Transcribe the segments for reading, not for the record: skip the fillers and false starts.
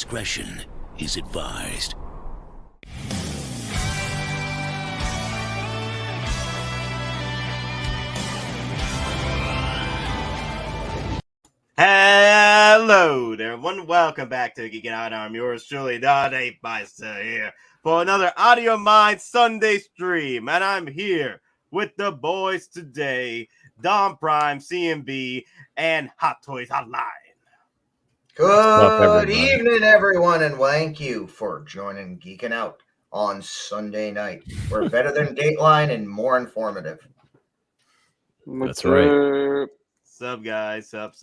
discretion is advised. Hello there, everyone. Welcome back to Geekin Out. I'm yours truly, DonPrime, here for another OUTTA YOUR Mind Sunday stream. And I'm here with the boys today, DonPrime, CMB, and Hot Toys Hotline. Good evening, everyone, and thank you for joining Geekin Out on Sunday night. We're better than Dateline and more informative. That's right. Sup, guys? Sup.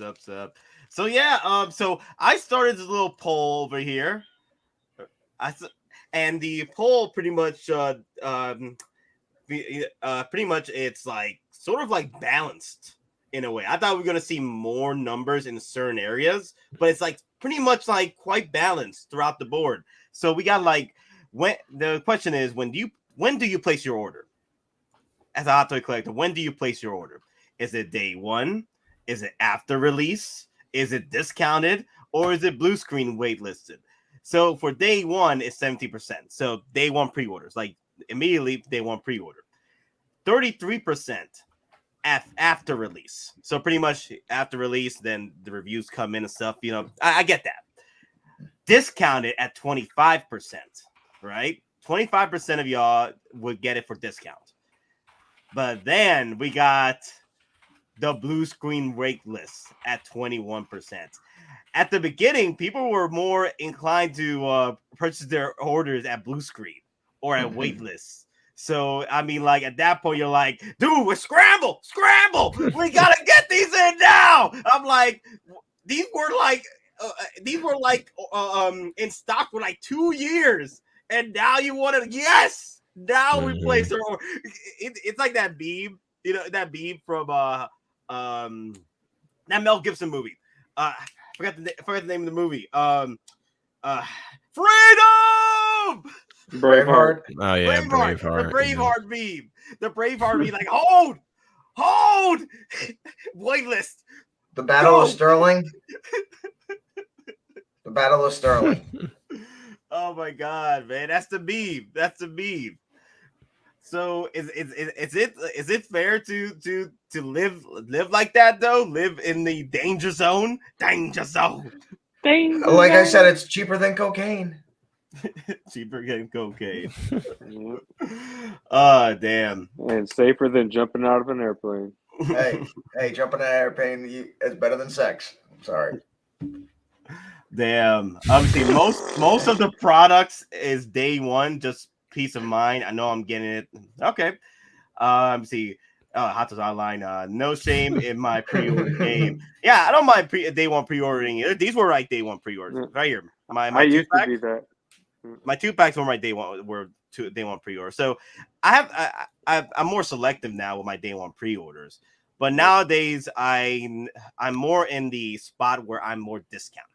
So yeah, so I started this little poll over here, and the poll pretty much, it's like sort of like balanced in a way. I thought we were gonna see more numbers in certain areas, but it's like pretty much like quite balanced throughout the board. So we got like when the question is when do you place your order as a hot toy collector? When do you place your order? Is it day one? Is it after release? Is it discounted? Or is it blue screen waitlisted? So for day one, it's 70%. So day one pre-orders, like immediately day one pre-order. 33% after release. So pretty much after release, then the reviews come in and stuff. You know, I get that. Discounted at 25%, right? 25% of y'all would get it for discount. But then we got the blue screen rate list at 21%. At the beginning, people were more inclined to purchase their orders at blue screen or at wait lists. So, I mean, like at that point, you're like, dude, we're scramble. We got to get these in now. I'm like, these were like in stock for like 2 years. And now you want to, yes, now we place our order. It's like that meme, you know, that meme from that Mel Gibson movie. I forgot the name of the movie. Freedom! Braveheart. Oh yeah, Braveheart. The Braveheart meme. The Braveheart meme, like hold, Waitlist. The Battle of Sterling. The Battle of Sterling. Oh my god, man, that's the meme. So is it fair to live like that though? Live in the danger zone? Danger zone. Like I said, it's cheaper than cocaine. Cheaper than cocaine. Oh damn. And safer than jumping out of an airplane. Hey, jumping in an airplane is better than sex. I'm sorry. Damn. Obviously, most of the products is day one, just peace of mind. I know I'm getting it. Okay. See, Hot Toys Online. No shame in my pre-order game. Yeah, I don't mind day one pre-ordering it. These were like day one pre-orders right here. I used to be that. My 2-packs were my day one day one pre-order. So I'm more selective now with my day one pre-orders. But nowadays I'm more in the spot where I'm more discount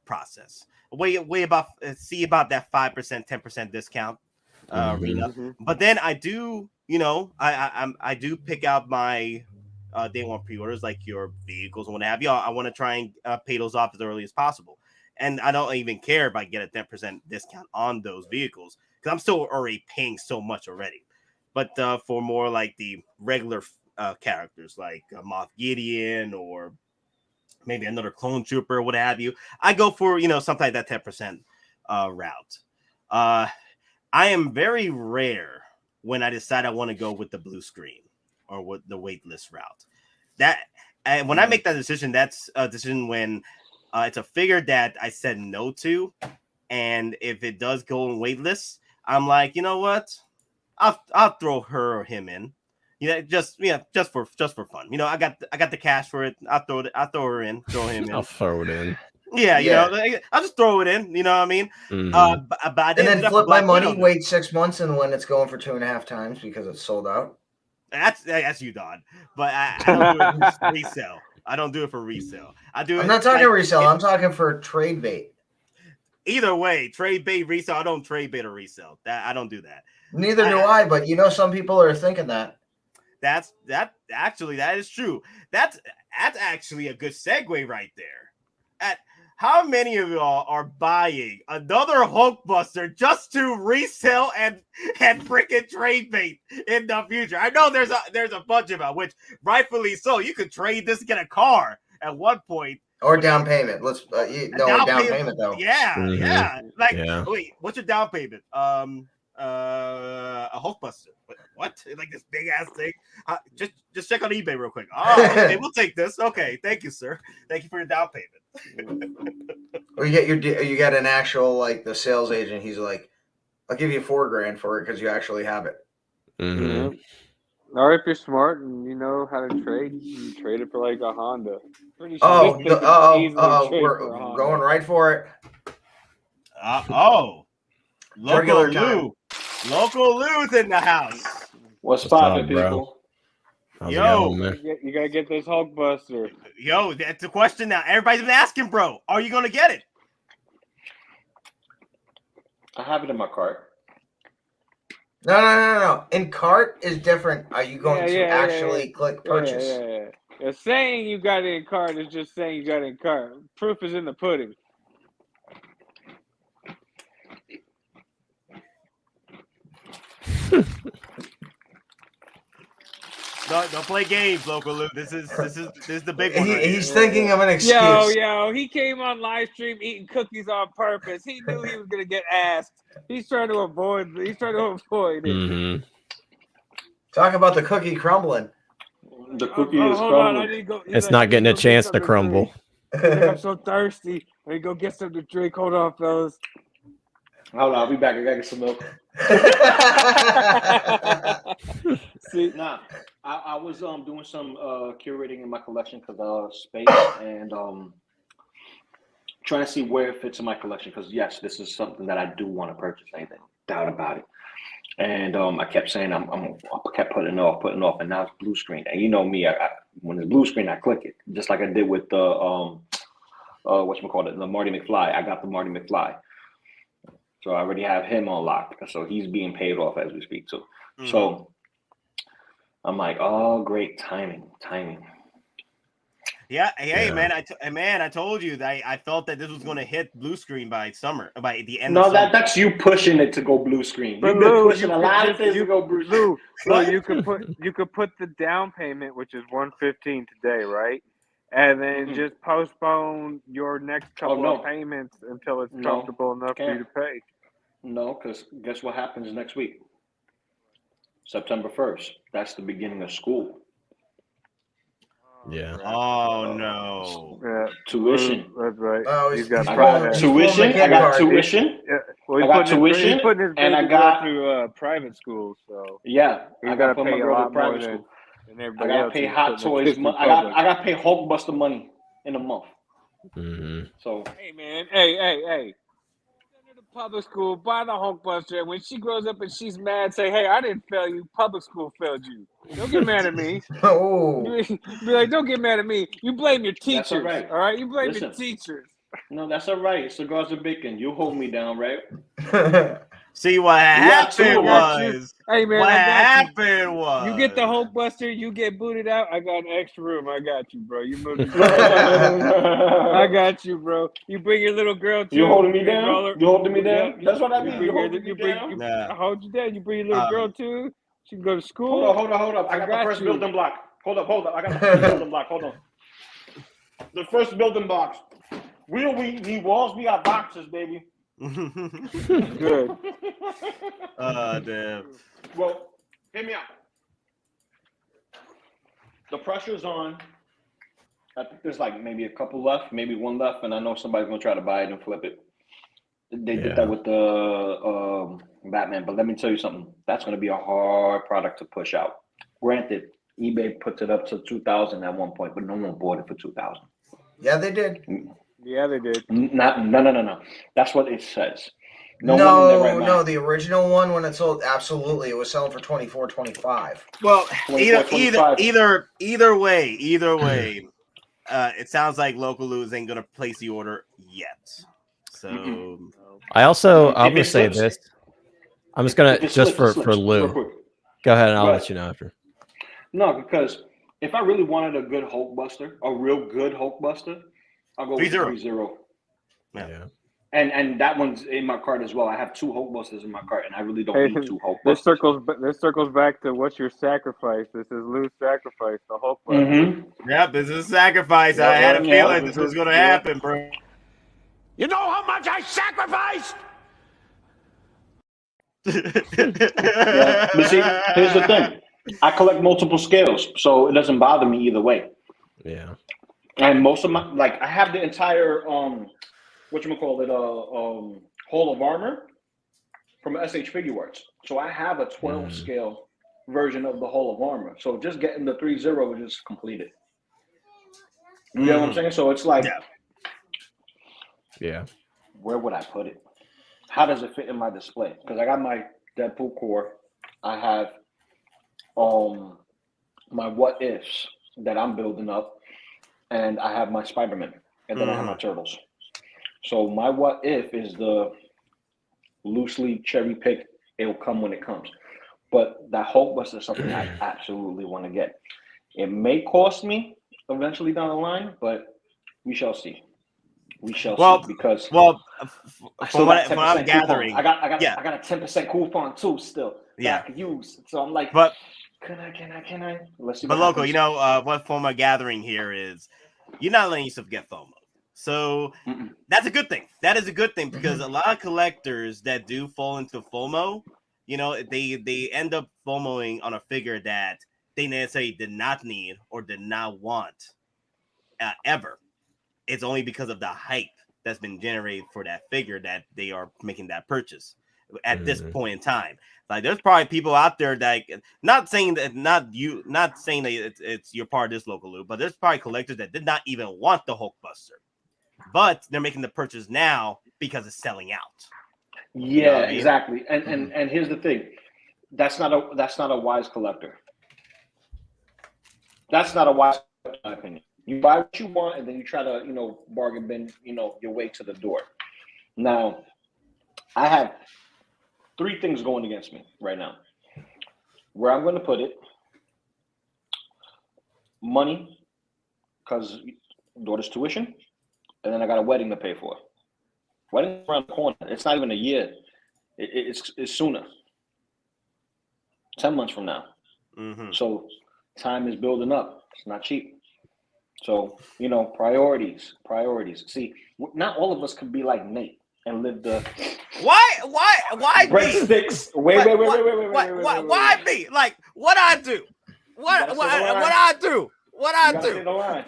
process. Way about that 5%, 10% discount arena. But then I do, you know, I do pick out my day one pre-orders like your vehicles and what have you. I want to try and pay those off as early as possible. And I don't even care if I get a 10% discount on those vehicles because I'm still already paying so much already. But for more like the regular characters like Moff Gideon or maybe another clone trooper or what have you, I go for, you know, something like that 10% route. I am very rare when I decide I want to go with the blue screen or with the waitlist route. And when I make that decision, that's a decision when it's a figure that I said no to, and if it does go in waitlist, I'm like, you know what, I'll throw her or him in. Just for fun. You know, I got the cash for it. I'll throw her in, throw him in. I'll throw it in. Yeah, you know, I'll just throw it in. You know what I mean? But I and then flip my money, wait 6 months, and when it's going for 2.5 times because it's sold out. That's you, Don. But I don't do it for resale. I don't do it for resale. I'm not talking resale. I'm talking for trade bait. Either way, trade bait, resale. I don't trade bait or resale. I don't do that. Neither do I. But you know, some people are thinking that. That is true. That's actually a good segue right there. how many of y'all are buying another Hulkbuster just to resell and freaking trade bait in the future? I know there's a bunch of them, which rightfully so. You could trade this, get a car at one point. Or down payment. Let's down payment though. Yeah. Like, Yeah. wait, what's your down payment? A Hulkbuster. What? Like this big ass thing? Just check on eBay real quick. Oh, okay, we'll take this. Okay, thank you, sir. Thank you for your down payment. Or you get an actual like the sales agent. He's like, I'll give you $4,000 for it because you actually have it. Mm-hmm. Or if you're smart and you know how to trade, you trade it for like a Honda. We're going right for it. Loco Lu's in the house. What's up, poppin', bro? people? How's it Yo. going, man? You gotta get this Hulkbuster. Yo, that's the question now. Everybody's been asking, bro. Are you gonna get it? I have it in my cart. No. In cart is different. Are you going to actually click purchase? Yeah. Saying you got it in cart is just saying you got it in cart. Proof is in the pudding. Don't play games, Loco Lu. This is the big one. He's thinking of an excuse. Yo, he came on live stream eating cookies on purpose. He knew he was gonna get asked. He's trying to avoid it. Mm-hmm. Talk about the cookie crumbling. The cookie is crumbling. It's not getting a chance to crumble. I'm so thirsty. I need to go get something to drink. Hold on, fellas. Hold on, I'll be back. I gotta get some milk. See, I was doing some curating in my collection because of space and trying to see where it fits in my collection. Because yes, this is something that I do want to purchase. Ain't no doubt about it. And I kept saying I kept putting it off, and now it's blue screen. And you know me, when it's blue screen, I click it, just like I did with the whatchamacallit, the Marty McFly. I got the Marty McFly. So I already have him on lock. So he's being paid off as we speak too. Mm-hmm. So I'm like, oh, great timing. Yeah, hey man, I told you that I felt that this was going to hit blue screen by the end. No, that's you pushing it to go blue screen. You've been pushing a lot of things to go blue screen. Lou, you could put the down payment, which is $115 today, right? And then just postpone your next couple of payments until it's comfortable enough for you to pay. No, because guess what happens next week? September 1st. That's the beginning of school. Yeah. Oh no. Yeah. Tuition. That's right. Oh, he's got tuition. I got tuition. Yeah. Well, I got tuition. He's putting his and I got through private school, so yeah. I got to pay a lot more than everybody else. I got to pay Hot Toys. I got to pay Hulkbuster money in a month. Mm-hmm. So hey man, hey. Public school, buy the Hulkbuster, and when she grows up and she's mad, say, "Hey, I didn't fail you. Public school failed you. Don't get mad at me." Oh, be like, "Don't get mad at me. You blame your teachers, all right. All right? You blame your teachers." No, that's all right. Cigars and bacon. You hold me down, right? See what happened was. Hey man, what happened was. You get the Hulkbuster, you get booted out. I got an extra room. I got you, bro. You move. I got you, bro. You bring your little girl too. You holding me down? You holding me down? That's what I mean. I hold you down. You bring your little girl too. She can go to school. Hold up. I got the first building block. Hold up. I got the first building block. Hold on. The first building blocks. We don't need walls. We got boxes, baby. Good. Damn. Well, hear me out. The pressure's on. I think there's like maybe a couple left, maybe one left, and I know somebody's gonna try to buy it and flip it. They did that with the Batman, but let me tell you something. That's gonna be a hard product to push out. Granted, eBay puts it up to 2,000 at one point, but no one bought it for 2,000. Yeah, they did. Yeah, they did. No. That's what it says. No, the original one when it sold, absolutely, it was selling for $24.25. Well, either way, it sounds like Loco Lu ain't gonna place the order yet. So I'm gonna say this. I'm just gonna for Lou. Go ahead, and I'll let you know after. No, because if I really wanted a good Hulkbuster, a real good Hulkbuster, I'll go with 3-0. Yeah. And that one's in my cart as well. I have 2 Hulkbusters in my cart, and I really don't need 2 Hulkbusters. This circles back to what's your sacrifice. This is Lou's sacrifice, the Hulkbuster. Yep, this is a sacrifice. I had a feeling this was going to happen, bro. You know how much I sacrificed? But see, here's the thing. I collect multiple scales, so it doesn't bother me either way. Yeah. And most of my, like, I have the entire, Hall of Armor from SH Figure Arts. So I have a 12 scale version of the Hall of Armor. So just getting the 3-0 is just completed. You know what I'm saying? So it's like, yeah. Where would I put it? How does it fit in my display? Because I got my Deadpool core. I have my What Ifs that I'm building up, and I have my Spiderman, and then I have my Turtles. So my What If is the loosely cherry pick. It'll come when it comes. But that Hulkbuster is something I absolutely want to get. It may cost me eventually down the line, but we shall see. We shall see, because from what I'm gathering, I got a 10% coupon too still that I could use. So I'm like, but can I? Let's see. But Loco, you know what from my gathering here is you're not letting yourself get FOMO. So that's a good thing. That is a good thing, because a lot of collectors that do fall into FOMO, you know, they end up FOMOing on a figure that they necessarily did not need or did not want ever. It's only because of the hype that's been generated for that figure that they are making that purchase at this point in time. Like, there's probably people out there that, not saying that it's you're part of this Loco Lu, but there's probably collectors that did not even want the Hulkbuster, but they're making the purchase now because it's selling out. Yeah, you know what I mean? Exactly. And here's the thing, that's not a wise collector. That's not a wise collector, in my opinion. You buy what you want, and then you try to, bargain bin, your way to the door. Now, I have 3 things going against me right now. Where I'm going to put it: money, because daughter's tuition, and then I got a wedding to pay for. Wedding around the corner. It's not even a year. It's sooner. 10 months from now. So time is building up. It's not cheap. So, priorities. See, not all of us could be like Nate and live the why breadsticks. Wait. Why me? Like, what I do? What I do?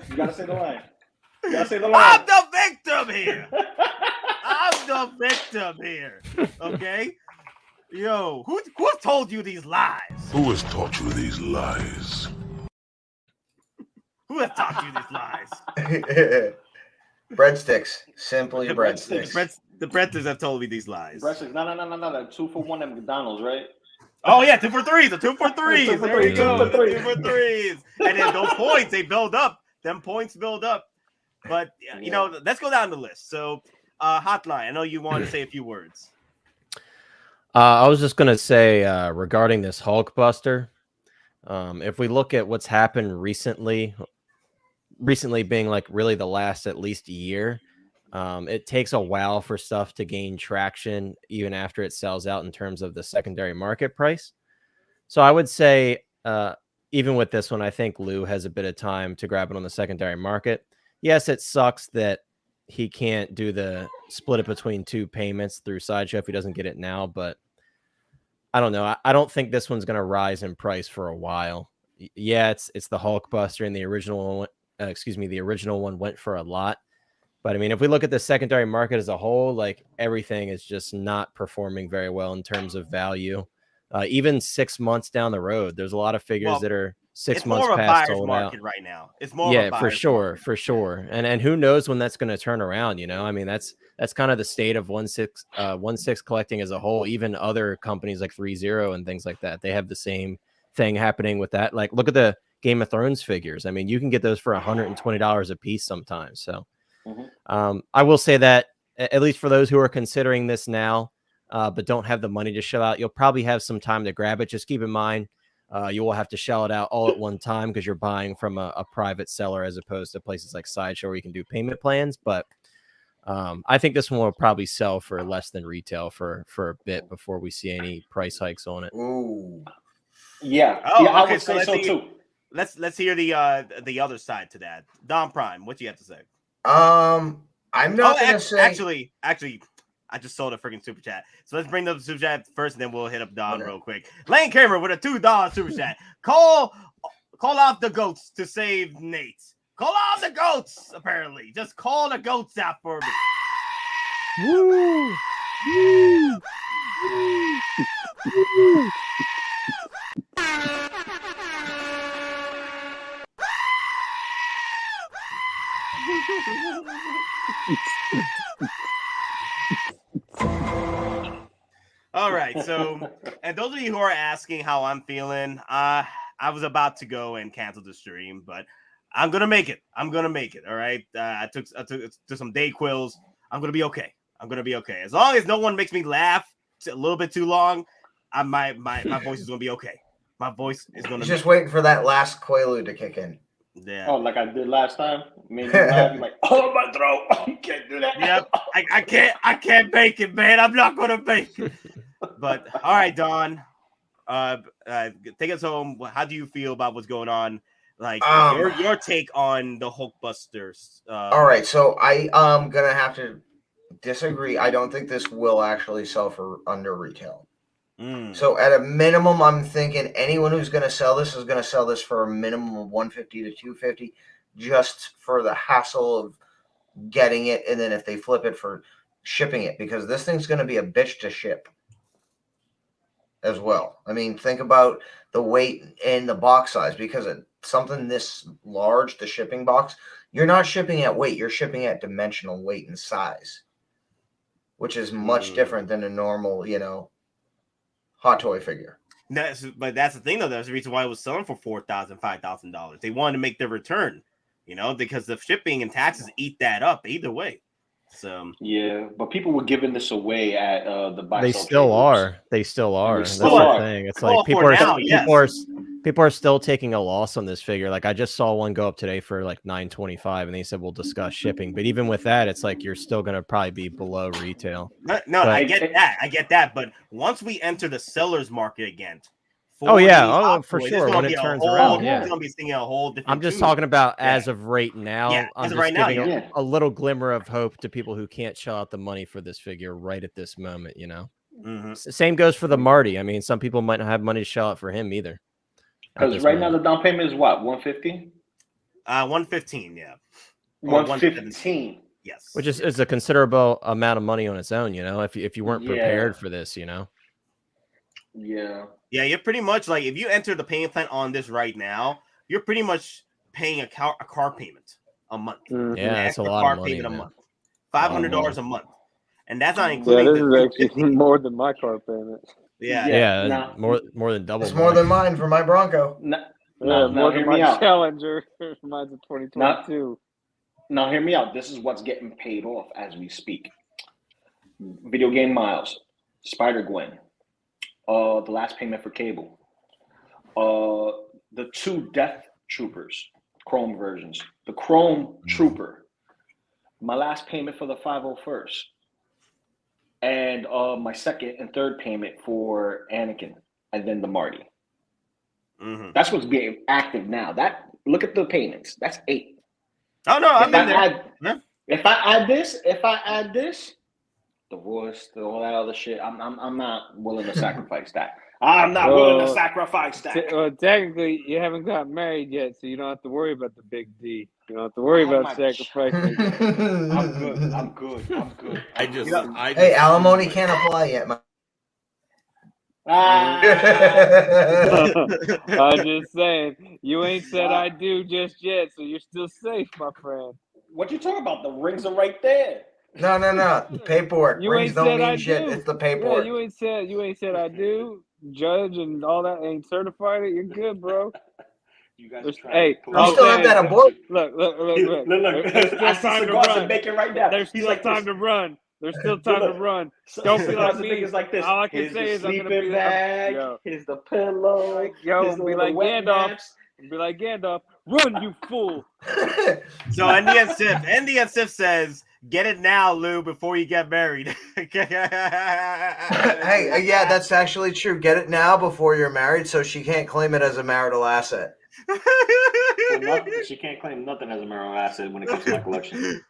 You gotta say the line. I'm the victim here. Okay? Yo, who told you these lies? Who has taught you these lies? Who has taught you these lies? Breadsticks. Simply breadsticks. The breadsticks have told me these lies. Breadsticks. No. 2-for-1 at McDonald's, right? Oh, yeah, 2 for 3s. The 2 for 3s. There you go. 2 for 3s. 2 for 3s. And then those points, they build up. Them points build up. But, let's go down the list. So, Hotline, I know you want to say a few words. I was just going to say regarding this Hulkbuster, if we look at what's happened recently being like really the last at least year, it takes a while for stuff to gain traction even after it sells out in terms of the secondary market price. So I would say even with this one, I think Lou has a bit of time to grab it on the secondary market. Yes, it sucks that he can't do the split it between 2 payments through Sideshow if he doesn't get it now, but I don't know. I don't think this one's going to rise in price for a while. Yeah, it's the Hulkbuster, and the original one, the original one went for a lot. But I mean, if we look at the secondary market as a whole, like, everything is just not performing very well in terms of value. Even 6 months down the road, there's a lot of figures that are 6 months past sold out right now. It's more of a for sure. And who knows when that's going to turn around, I mean, that's kind of the state of 1/6 collecting as a whole. Even other companies like 3-0 and things like that, they have the same thing happening with that. Like, look at the Game of Thrones figures. I mean, you can get those for $120 a piece sometimes. So I will say that, at least for those who are considering this now, but don't have the money to shell out, you'll probably have some time to grab it. Just keep in mind, you will have to shell it out all at one time because you're buying from a private seller as opposed to places like Sideshow where you can do payment plans. But I think this one will probably sell for less than retail for a bit before we see any price hikes on it. Ooh. Yeah. Oh, I okay, would so say let's so see. too. Let's hear the other side to that. DonPrime, what do you have to say? I'm not gonna say. Actually, I just saw the freaking super chat. So let's bring up the super chat first, and then we'll hit up Don real quick. Lane Kramer with a $2 super chat. Call out the goats to save Nate. Call out the goats. Apparently, just call the goats out for me. Woo! All right, so and those of you who are asking how I'm feeling, I was about to go and cancel the stream, but I'm gonna make it. All right, I took some day quills. I'm gonna be okay. As long as no one makes me laugh a little bit too long, my voice is gonna be okay. My voice is gonna. Just waiting for that last Quaalude to kick in. Yeah. Oh, like I did last time. Made me laugh. Like, oh my throat. You can't do that. Yep. I can't bake it, man. I'm not gonna bake it. But all right, Don. Take us home. How do you feel about what's going on? Like your take on the Hulkbusters. All right, so I am gonna have to disagree. I don't think this will actually sell for under retail. So at a minimum, I'm thinking anyone who's going to sell this is going to sell this for a minimum of $150 to $250, just for the hassle of getting it, and then if they flip it for shipping it, because this thing's going to be a bitch to ship as well. I mean, think about the weight and the box size, because it's something this large, the shipping box, you're not shipping at weight, you're shipping at dimensional weight and size, which is much different than a normal, hot toy figure. But that's the thing, though. That's the reason why it was selling for $4,000, $5,000. They wanted to make their return, because the shipping and taxes eat that up either way. So yeah, but people were giving this away at the buy. They still are. That's the thing. It's like people are still taking a loss on this figure. Like I just saw one go up today for like $925, and they said we'll discuss shipping. But even with that, it's like you're still going to probably be below retail. No, I get that. But once we enter the seller's market again. For sure. When it turns around, it's gonna be singing a whole different. I'm just talking about as of right now. Yeah, I'm just giving a little glimmer of hope to people who can't shell out the money for this figure right at this moment. Same goes for the Marty. I mean, some people might not have money to shell out for him either. Because right now the down payment is what, $150? $115, yeah. $115. Yes. Which is a considerable amount of money on its own. If you weren't prepared for this, Yeah. Yeah, you're pretty much like, if you enter the payment plan on this right now, you're pretty much paying a car payment a month. Yeah, that's a lot of money. A month. $500 a month. And that's not including. Yeah, this is actually more than my car payment. Yeah. More than double. It's more than mine for my Bronco. More than my Challenger. Mine's a 2022. Now, hear me out. This is what's getting paid off as we speak. Video game miles, Spider-Gwen, the last payment for Cable, the 2 Death Troopers, Chrome versions, the Chrome Trooper, my last payment for the 501st, and my second and third payment for Anakin, and then the Marty. That's what's being active now. Look at the payments. That's 8. Oh no! If I add this, divorce, all that other shit, I'm not willing to sacrifice that. I'm not willing to sacrifice that. Well, technically, you haven't gotten married yet, so you don't have to worry about the big D. You don't have to worry about sacrificing. I'm good. Hey, alimony can't apply yet. I'm just saying, you ain't said I do just yet, so you're still safe, my friend. What you talking about? The rings are right there. No. Paperwork. You Rings ain't don't said mean I shit. do. It's the paperwork. Yeah, you ain't said I do. Judge and all that ain't certified it. You're good, bro. You guys hey, you still have that abort. Look. There's still time to run. Right now. There's still time to run. There's still time to run. Don't be like me. Like this. All I can say is I'm gonna be bag. Here's the pillow. Be like Gandalf. Be like Gandalf. Run, you fool. So NDN Sif says, Get it now, Lou, before you get married. Hey, yeah, that's actually true. Get it now before you're married, so she can't claim it as a marital asset. Well, she can't claim nothing as a marital asset when it comes to my collection.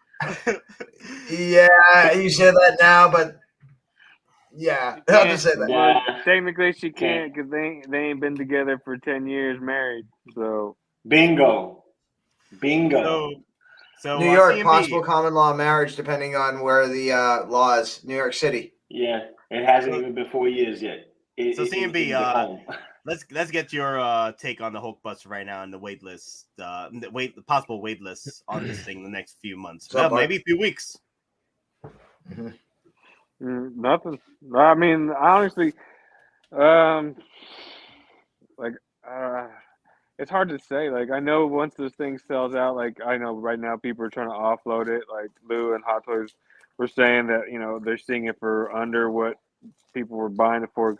Yeah, you say that now, but yeah, I'll just say that. Well, technically, she can't because they ain't been together for 10 years married. So bingo. So New York, CMB, possible common law marriage, depending on where the law is. New York City. Yeah, it hasn't even been 4 years yet. CMB, let's get your take on the Hulkbuster right now and the wait list, the possible wait lists on this thing in the next few months. Well, maybe a few weeks. Nothing. I mean, honestly, it's hard to say. Like, I know once this thing sells out, like, I know right now people are trying to offload it. Like, Lou and Hot Toys were saying that, they're seeing it for under what people were buying it for.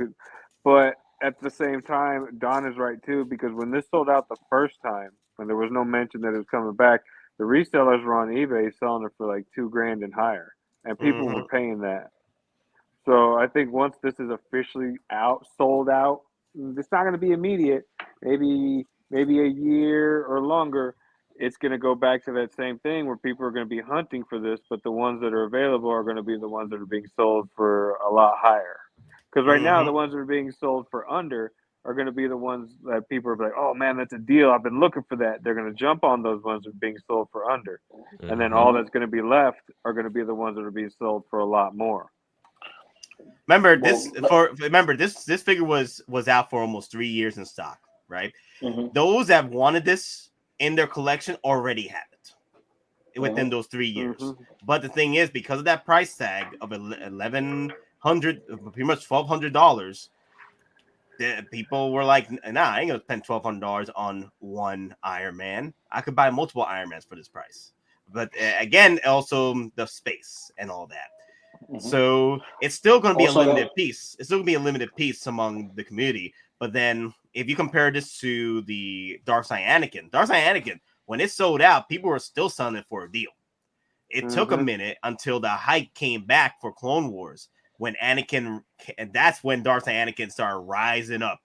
But at the same time, Don is right, too, because when this sold out the first time, when there was no mention that it was coming back, the resellers were on eBay selling it for like $2,000 and higher. And people were paying that. So I think once this is officially sold out, it's not going to be immediate. Maybe a year or longer, it's going to go back to that same thing where people are going to be hunting for this, but the ones that are available are going to be the ones that are being sold for a lot higher. Because right now, the ones that are being sold for under are going to be the ones that people are like, oh man, that's a deal. I've been looking for that. They're going to jump on those ones that are being sold for under. And then all that's going to be left are going to be the ones that are being sold for a lot more. Remember this figure was out for almost 3 years in stock, right? Those that wanted this in their collection already have it within those 3 years. But the thing is, because of that price tag of $1,100, pretty much $1,200, people were like, nah, I ain't gonna spend $1,200 on one Iron Man. I could buy multiple Iron Mans for this price. But again, also the space and all that. So it's still going to be a limited piece. It's still going to be a limited piece among the community. But then if you compare this to the Darkseid Anakin, when it sold out, people were still selling it for a deal. It took a minute until the hype came back for Clone Wars when Anakin, and that's when Darkseid Anakin started rising up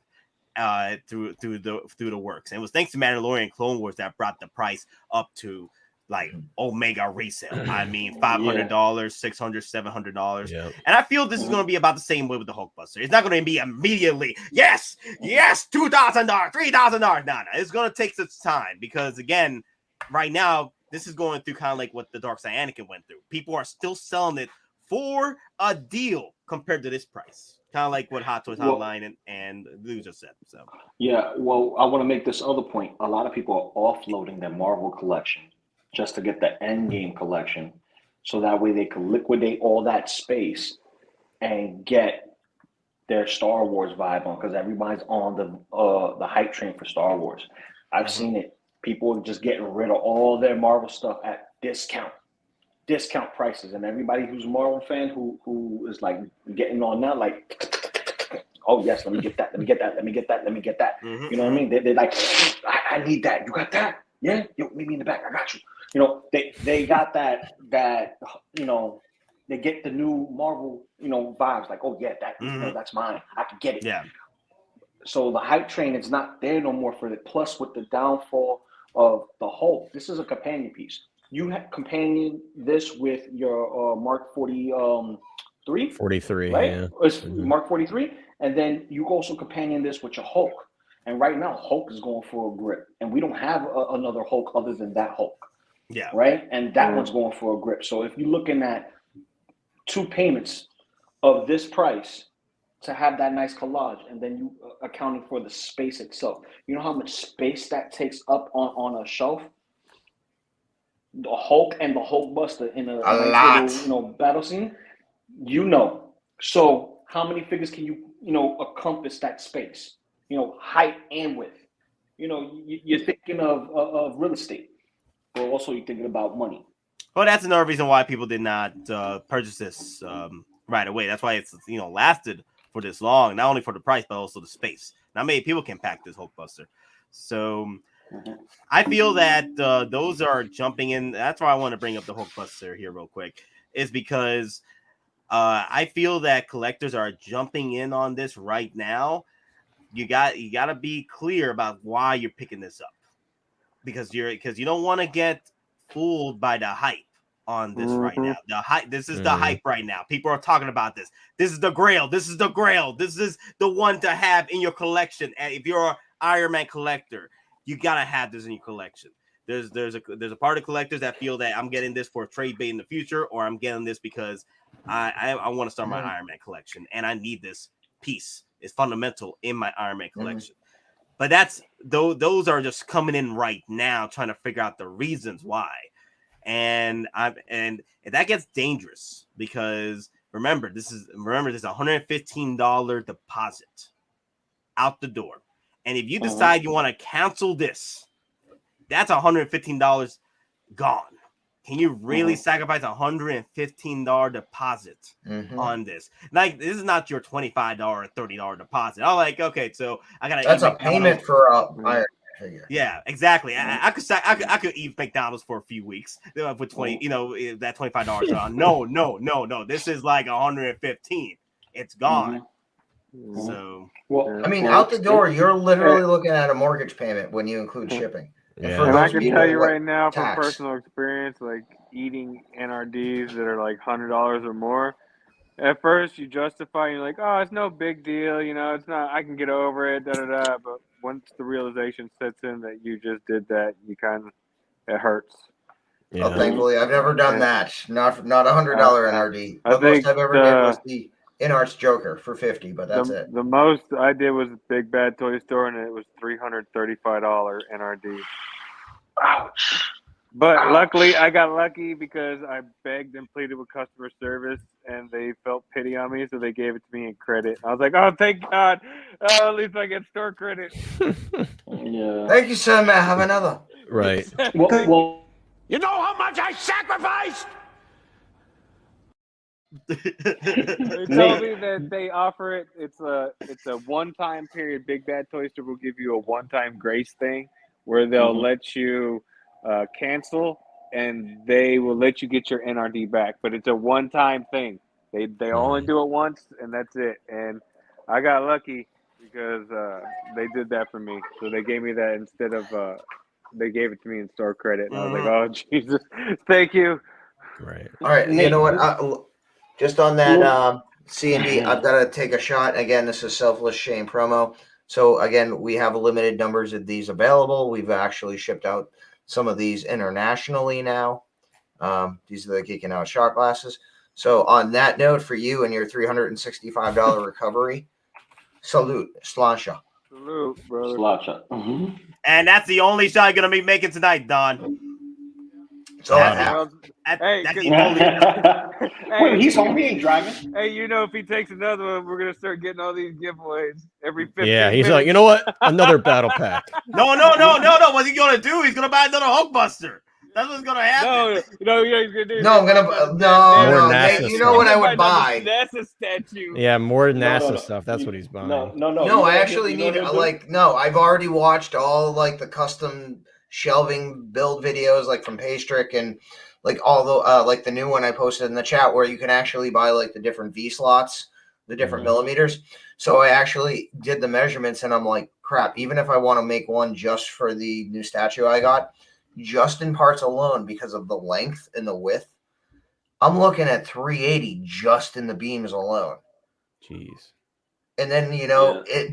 through the works. And it was thanks to Mandalorian Clone Wars that brought the price up to like Omega resale. I mean, $500, $600, $700. Yep. And I feel this is going to be about the same way with the Hulkbuster. It's not going to be immediately, yes, $2,000, $3,000. No, it's going to take some time because, again, right now, this is going through kind of like what the Darkseid Anakin went through. People are still selling it for a deal compared to this price. Kind of like what Hot Toys Hotline and Lou just said. So yeah, well, I want to make this other point. A lot of people are offloading their Marvel collection just to get the EndGame collection, so that way they can liquidate all that space and get their Star Wars vibe on, because everybody's on the hype train for Star Wars. I've seen it. People are just getting rid of all their Marvel stuff at discount prices, and everybody who's a Marvel fan who is like getting on now, like, oh yes, let me get that. You know what I mean? They're like, I need that. You got that? Yeah, yo, meet me in the back. I got you. They got that they get the new Marvel vibes, like, oh yeah, that's mine. I can get it. Yeah. So the hype train is not there no more for it. Plus, with the downfall of the Hulk, this is a companion piece. You companion this with your Mark 43. 43, right? Yeah. It's Mark 43, and then you also companion this with your Hulk. And right now, Hulk is going for a grip, and we don't have another Hulk other than that Hulk. Yeah. Right? And that one's going for a grip. So if you're looking at 2 payments of this price to have that nice collage, and then you accounting for the space itself, you know how much space that takes up on a shelf? The Hulk and the Hulkbuster in a nice little, battle scene, So how many figures can you, encompass that space? Height and width. You're thinking of real estate. But also you're thinking about money. Well, that's another reason why people did not purchase this right away. That's why it's lasted for this long, not only for the price but also the space. Not many people can pack this Hulkbuster. So I feel that those are jumping in. That's why I want to bring up the Hulkbuster here real quick, is because I feel that collectors are jumping in on this right now. You got to be clear about why you're picking this up, because you don't want to get fooled by the hype on this right now. The hype. This is the hype right now. People are talking about this. This is the Grail. This is the Grail. This is the one to have in your collection. And if you're an Iron Man collector, you gotta have this in your collection. There's a part of collectors that feel that I'm getting this for a trade bait in the future, or I'm getting this because I want to start my Iron Man collection and I need this piece. It's fundamental in my Iron Man collection. But those are just coming in right now, trying to figure out the reasons why. And that gets dangerous because remember this is $115 deposit out the door. And if you decide you want to cancel this, that's $115 gone. Can you really sacrifice $115 deposit on this? Like, this is not your $25 or $30 deposit. I'm like, okay, so I gotta. That's a payment for Iron figure. Yeah, exactly. I could eat McDonald's for a few weeks with that $25 on. No. This is like $115. It's gone. So, well, I mean, out the door, you're literally looking at a mortgage payment when you include shipping. And I can tell you right now from personal experience, like eating NRDs that are like $100 or more. At first, you justify, you're like, oh, it's no big deal, it's not, I can get over it, But once the realization sets in that you just did that, it hurts. Yeah. Oh, thankfully, I've never done that. Not $100 NRD. The most I've ever did was the In-Arts Joker for $50, but that's it. The most I did was Big Bad Toy Store, and it was $335 NRD. Ouch. But luckily, I got lucky because I begged and pleaded with customer service, and they felt pity on me, so they gave it to me in credit. I was like, oh, thank God. At least I get store credit. Yeah. Thank you, sir. May I have another? Right. Well, You know how much I sacrificed? They told me that they offer it. It's a one-time period. Big Bad Toy Store will give you a one-time grace thing where they'll let you cancel, and they will let you get your NRD back. But it's a one-time thing. They only do it once, and that's it. And I got lucky because they did that for me. So they gave me that instead of they gave it to me in store credit. And I was like, oh Jesus, thank you. Right. All right. You know what? Just on that C&D, I've got to take a shot. Again, this is Selfless Shame promo. So again, we have limited numbers of these available. We've actually shipped out some of these internationally now. These are the Geekin Out shot glasses. So on that note, for you and your $365 recovery, salute, Sláinte. Salute, brother. Sláinte. And that's the only shot you're gonna be making tonight, Don. So Hey, wait, he's home. He ain't driving. Hey, if he takes another one, we're gonna start getting all these giveaways every 15 Yeah, he's minutes. like, you know what? Another battle pack. No. What's he gonna do? He's gonna buy another Hulkbuster. That's what's gonna happen. No, he's gonna do. No, I'm gonna no. Hey, you know what I would buy? NASA statue. Yeah, more NASA stuff. That's what he's buying. No, I actually need I've already watched all like the custom shelving build videos like from Peytstrick and like all the like the new one I posted in the chat where you can actually buy like the different V slots, the different millimeters. So I actually did the measurements and I'm like, crap, even if I want to make one just for the new statue I got, just in parts alone because of the length and the width, I'm looking at 380 just in the beams alone. Jeez. And then,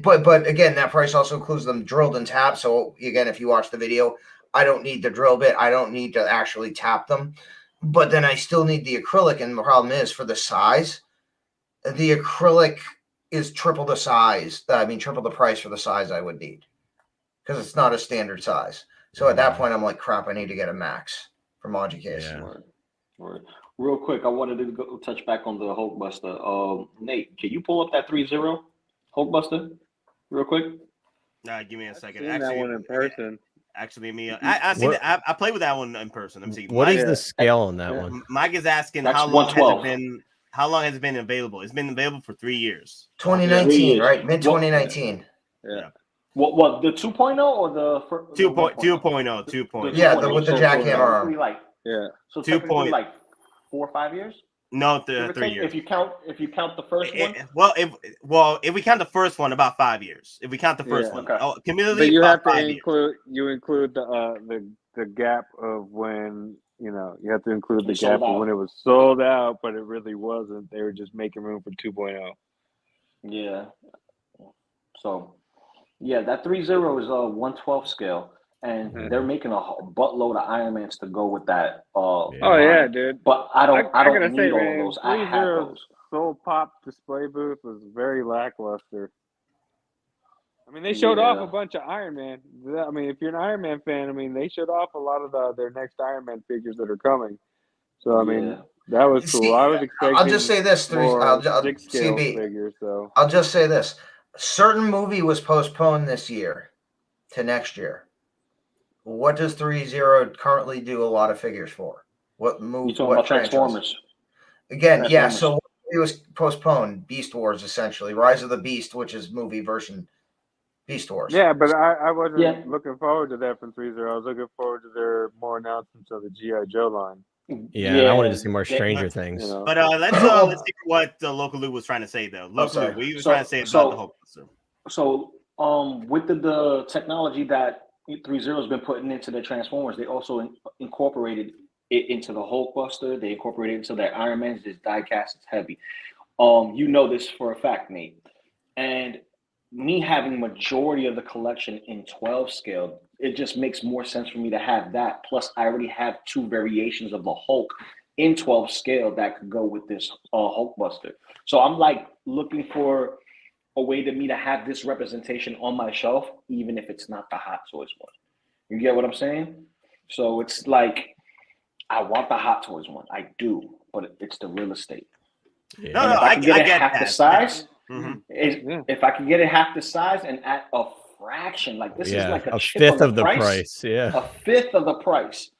but again, that price also includes them drilled and tapped. So again, if you watch the video, I don't need the drill bit. I don't need to actually tap them. But then I still need the acrylic. And the problem is for the size, the acrylic is triple the size. Triple the price for the size I would need because it's not a standard size. So at that point, I'm like, crap, I need to get a max from Education. Yeah. All right. Real quick, I wanted to go touch back on the Hulkbuster. Nate, can you pull up that 3-0 Hulkbuster real quick? Give me a second. I've seen that one in person. Actually, I played with that one in person. Let me see. What is the scale on that one? Mike is asking That's how long has it been available? It's been available for 3 years. 2019, right? Mid 2019. Yeah. What the 2.0 or the 2.0? 2.0. Yeah, with the jackhammer arm. Like, Yeah. So technically, like 4 or 5 years. No, 3 years. If you count the first one. If we count the first one, about 5 years. If we count the first one, okay. Cumulatively, But you have to 5 years. include the gap of when you have to include the It gap sold of out. when it was sold out, but it really wasn't. They were just making room for 2.0. Yeah. So, yeah, that 3.0 is a 1/12 scale, and they're making a buttload of Iron Mans to go with that. Oh yeah, dude. But I don't gotta need say, all man, of those. I have 3.0's those. Soul Pop display booth was very lackluster. I mean, they showed off a bunch of Iron Man. I mean, if you're an Iron Man fan, I mean, they showed off a lot of their next Iron Man figures that are coming. So, I mean, that was cool. See, I was expecting. I'll just say this: more 6 scale CB. figures. So I'll just say this: certain movie was postponed this year to next year. What does 3.0 currently do a lot of figures for? What movie? You talking what about franchise? Transformers? Again, yeah. Transformers. So it was postponed. Beast Wars, essentially, Rise of the Beast, which is movie version Beast Wars. yeah, but I wasn't looking forward to that from 3.0. I was looking forward to their more announcements of the G.I. Joe line. Yeah, and I wanted to see more Stranger Things. But let's see what Loco Lu was trying to say though. Loco Lu, what you was trying to say about the Hulkbuster? So, with the technology that 3.0 has been putting into their Transformers, they also incorporated it into the Hulkbuster. They incorporated it into their Iron Mans. It's die cast. It's heavy. You know this for a fact, Nate. And me having majority of the collection in 12 scale, it just makes more sense for me to have that. Plus, I already have 2 variations of the Hulk in 12 scale that could go with this Hulkbuster. So I'm like looking for a way to me to have this representation on my shelf, even if it's not the Hot Toys one. You get what I'm saying? So it's like, I want the Hot Toys one. I do, but it's the real estate. Yeah. No, I get it half the size. Mm-hmm. If I can get it half the size and at a fraction, like this is like a chip fifth on of the price. Yeah, a fifth of the price.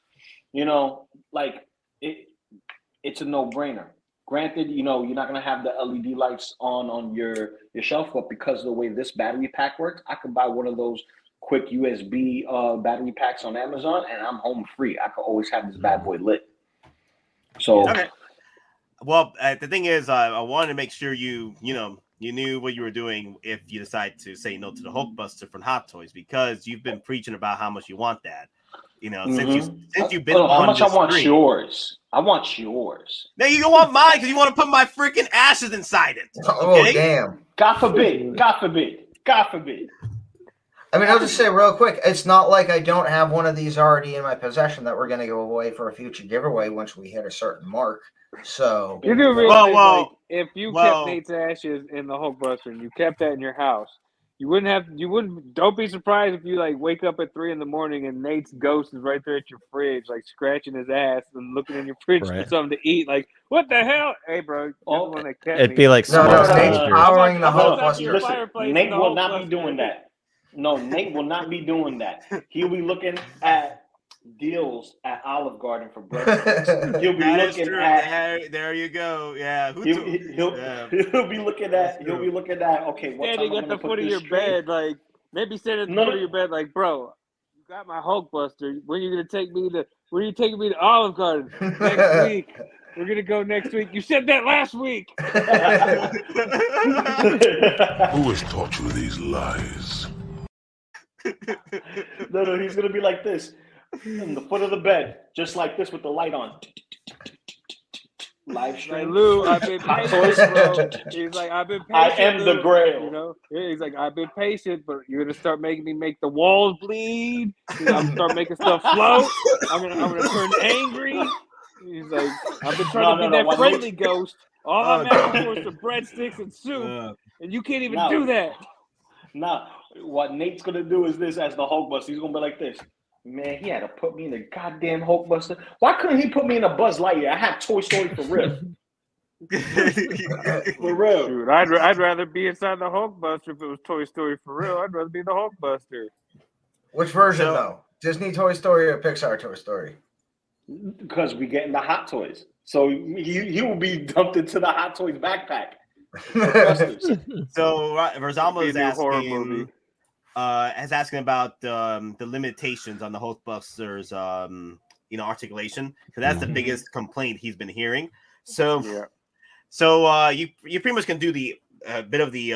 Like it's a no-brainer. Granted, you're not gonna have the LED lights on your shelf, but because of the way this battery pack works, I could buy one of those quick USB battery packs on Amazon, and I'm home free. I could always have this bad boy lit. So, okay. Well, the thing is, I wanted to make sure you knew what you were doing if you decide to say no to the Hulkbuster from Hot Toys, because you've been preaching about how much you want that. Since you've been on how much this I want stream. Yours. I want yours. No, you don't want mine because you want to put my freaking ashes inside it. Okay? Oh, damn. God forbid. God forbid. God forbid. I mean, I'll just say real quick, it's not like I don't have one of these already in my possession that we're going to go away for a future giveaway once we hit a certain mark. So You do realize, if you kept Nate's ashes in the Hulkbuster and you kept that in your house, don't be surprised if you wake up at 3 a.m. and Nate's ghost is right there at your fridge, scratching his ass and looking in your fridge for something to eat. What the hell? Hey, bro, one that kept it'd be like no, Nate's powering the Hulkbuster. Listen, Nate will not be doing that. No, Nate will not be doing that. He'll be looking at deals at Olive Garden for breakfast. He'll be looking at. There you go. Yeah. He'll be looking at. Okay, what standing at the foot of your bed, maybe standing at the foot of your bed, bro, you got my Hulkbuster. When are you taking me to Olive Garden next week? We're gonna go next week. You said that last week. Who has taught you these lies? No, he's gonna be like this, in the foot of the bed, just like this with the light on. Live stream. Lou, I've been patient, bro. He's like, I've been patient. I am the Grail. He's like, I've been patient, but you're gonna start making me make the walls bleed. I'm gonna start making stuff float. I'm gonna turn angry. He's like, I've been trying to be that friendly ghost. All I'm asking for is some breadsticks and soup, and you can't even do that. Nah, what Nate's gonna do is this as the Hulkbuster. He's gonna be like this. Man, he had to put me in the goddamn Hulkbuster. Why couldn't he put me in a Buzz Lightyear? I have Toy Story for real. For real. Dude, I'd rather be inside the Hulkbuster if it was Toy Story for real. I'd rather be the Hulkbuster. Which version, though? Disney Toy Story or Pixar Toy Story? Because we getting the Hot Toys. So he will be dumped into the Hot Toys backpack. So Verzama is asking is asking about the limitations on the Hulkbuster's articulation, because that's the biggest complaint he's been hearing. So you pretty much can do the bit of the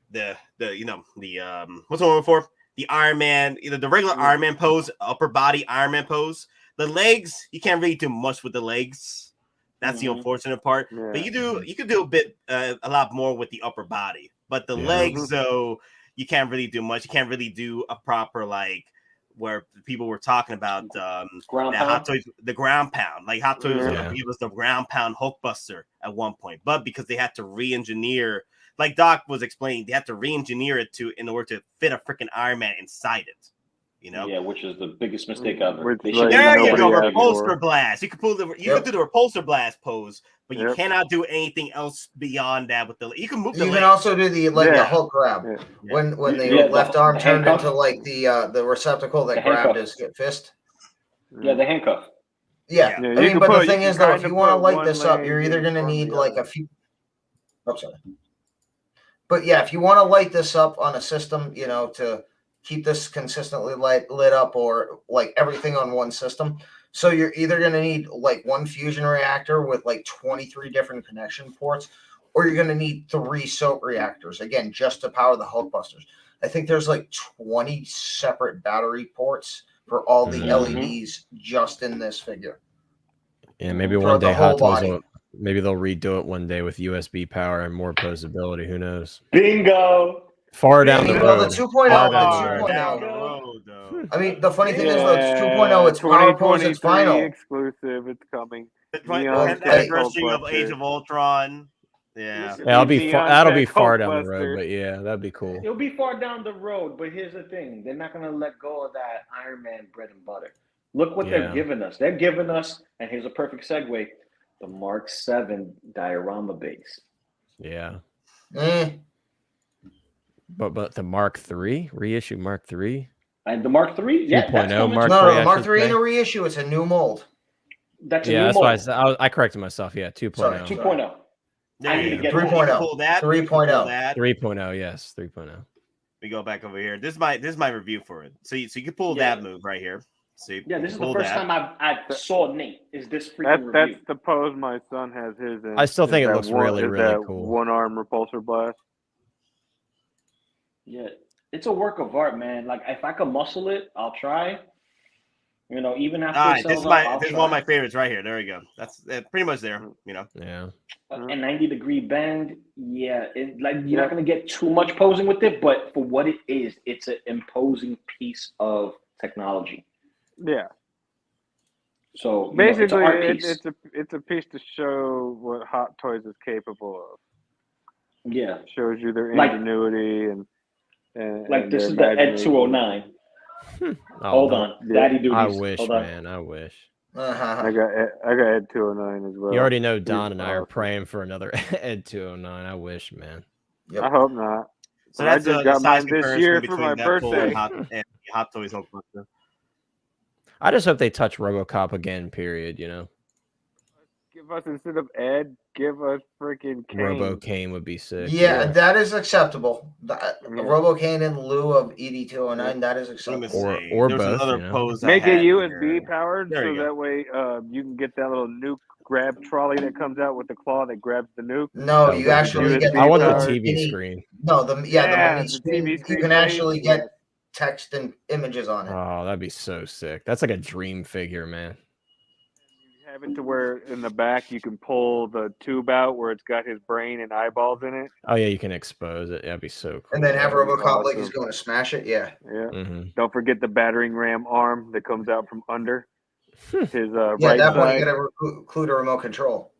what's the one for the Iron Man, either the regular Iron Man pose, upper body Iron Man pose. The legs, you can't really do much with the legs. That's the unfortunate part. Yeah. But you could do a lot more with the upper body. But the legs, though, you can't really do much. You can't really do a proper where people were talking about Hot Toys, the ground pound. Like Hot Toys was going to give us the ground pound Hulkbuster at one point, but because they had to re-engineer, like Doc was explaining, they had to re-engineer it in order to fit a freaking Iron Man inside it. Yeah, which is the biggest mistake ever. There you go, repulsor blast. You could pull you could do the repulsor blast pose, but you cannot do anything else beyond that with the. You can move. You can also do the Hulk grab when the left arm turned into the receptacle that grabbed his fist. Yeah, the handcuff. Yeah, I mean, but the thing is, though, if you want to light this up, you're either going to need a few. Oh, sorry. But yeah, if you want to light this up on a system, to keep this consistently lit up, or everything on one system. So you're either going to need one fusion reactor with 23 different connection ports, or you're going to need 3 soap reactors, again, just to power the Hulkbusters. I think there's 20 separate battery ports for all the LEDs just in this figure. Yeah, maybe one day Hot Toys maybe they'll redo it one day with USB power and more posability. Who knows? Bingo! Far down the road. The 2.0. I mean, the funny thing is, though, it's 2.0. It's power pose. It's final. Exclusive. It's coming. The anniversary of Age of Ultron. Yeah, that'll be far down the road, but yeah, that'd be cool. It'll be far down the road, but here's the thing: they're not gonna let go of that Iron Man bread and butter. Look what they're giving us. They're giving us, and here's a perfect segue: the Mark 7 diorama base. Yeah. But the Mark III reissue, Mark III, and the Mark III, 2.0 Mark III. No, the Mark III ain't a reissue. It's a new mold. That's a new mold. That's why I corrected myself. Yeah, 2.0. Sorry, 2.0. I need to get 3.0. 3.0. 3.0. Yes, 3.0. We go back over here. This is my review for it. So you can pull that move right here. See, this is the first time I saw Nate. Is this freaking review? That's the pose my son has his in. I still think it looks really cool. One arm repulsor blast. Yeah, it's a work of art, man. If I could muscle it, I'll try. Even after this is one of my favorites right here. There we go. That's pretty much there. Yeah. A 90-degree bend. Yeah, you're not gonna get too much posing with it, but for what it is, it's an imposing piece of technology. Yeah. So basically, it's a piece to show what Hot Toys is capable of. Yeah, shows you their ingenuity and this is the Ed 209. Hold on, Daddy duties. I wish, man. I wish. I got Ed 209 as well. You already know Don and I are praying for another Ed 209. I wish, man. Yep. I hope not. So I just got mine this year for my birthday. Hot Toys Hulkbuster. I just hope they touch RoboCop again. Period. Give us, instead of Ed, give us freaking Kane. Robo-Kane would be sick. Yeah, that is acceptable. Robo-Kane in lieu of ED209, that is acceptable. Or both. Pose make it USB powered, so that way you can get that little nuke grab trolley that comes out with the claw that grabs the nuke. No, you actually get. I want the TV screen. No, the TV screen. You can actually get text and images on it. Oh, that'd be so sick. That's like a dream figure, man. Have it to where in the back you can pull the tube out where it's got his brain and eyeballs in it. Oh yeah, you can expose it. That'd be so cool. And then have RoboCop he's going to smash it. Yeah. Don't forget the battering ram arm that comes out from under his right side. Definitely got to include a remote control.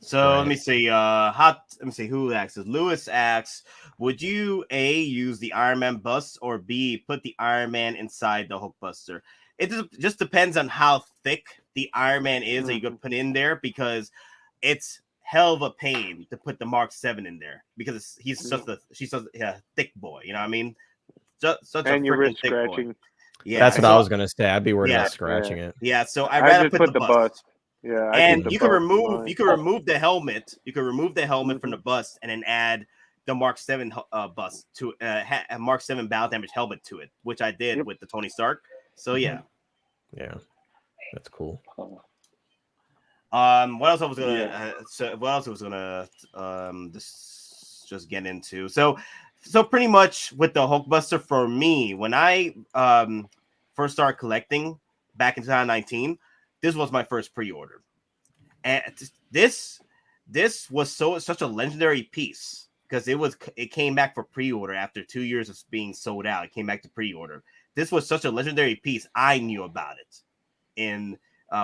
So let me see. Let me see who asks. Lewis asks, would you A, use the Iron Man bust, or B, put the Iron Man inside the Hulkbuster? It just depends on how thick the Iron Man is that you could put in there, because it's hell of a pain to put the Mark 7 in there, because she's such a thick boy. You know what I mean? Such a freaking thick boy. Yeah, that's what I was gonna say. I'd be worried about scratching it. Yeah, so I'd rather put the bust. Yeah, and you can remove the helmet. You can remove the helmet from the bust and then add the Mark 7 bust to a Mark 7 battle damage helmet to it, which I did with the Tony Stark. So yeah. Yeah, that's cool. What else I was gonna just get into? So pretty much with the Hulkbuster for me, when I first started collecting back in 2019, this was my first pre-order, and this was such a legendary piece because it came back for pre-order after 2 years of being sold out. It came back to pre-order. This was such a legendary piece. I knew about it in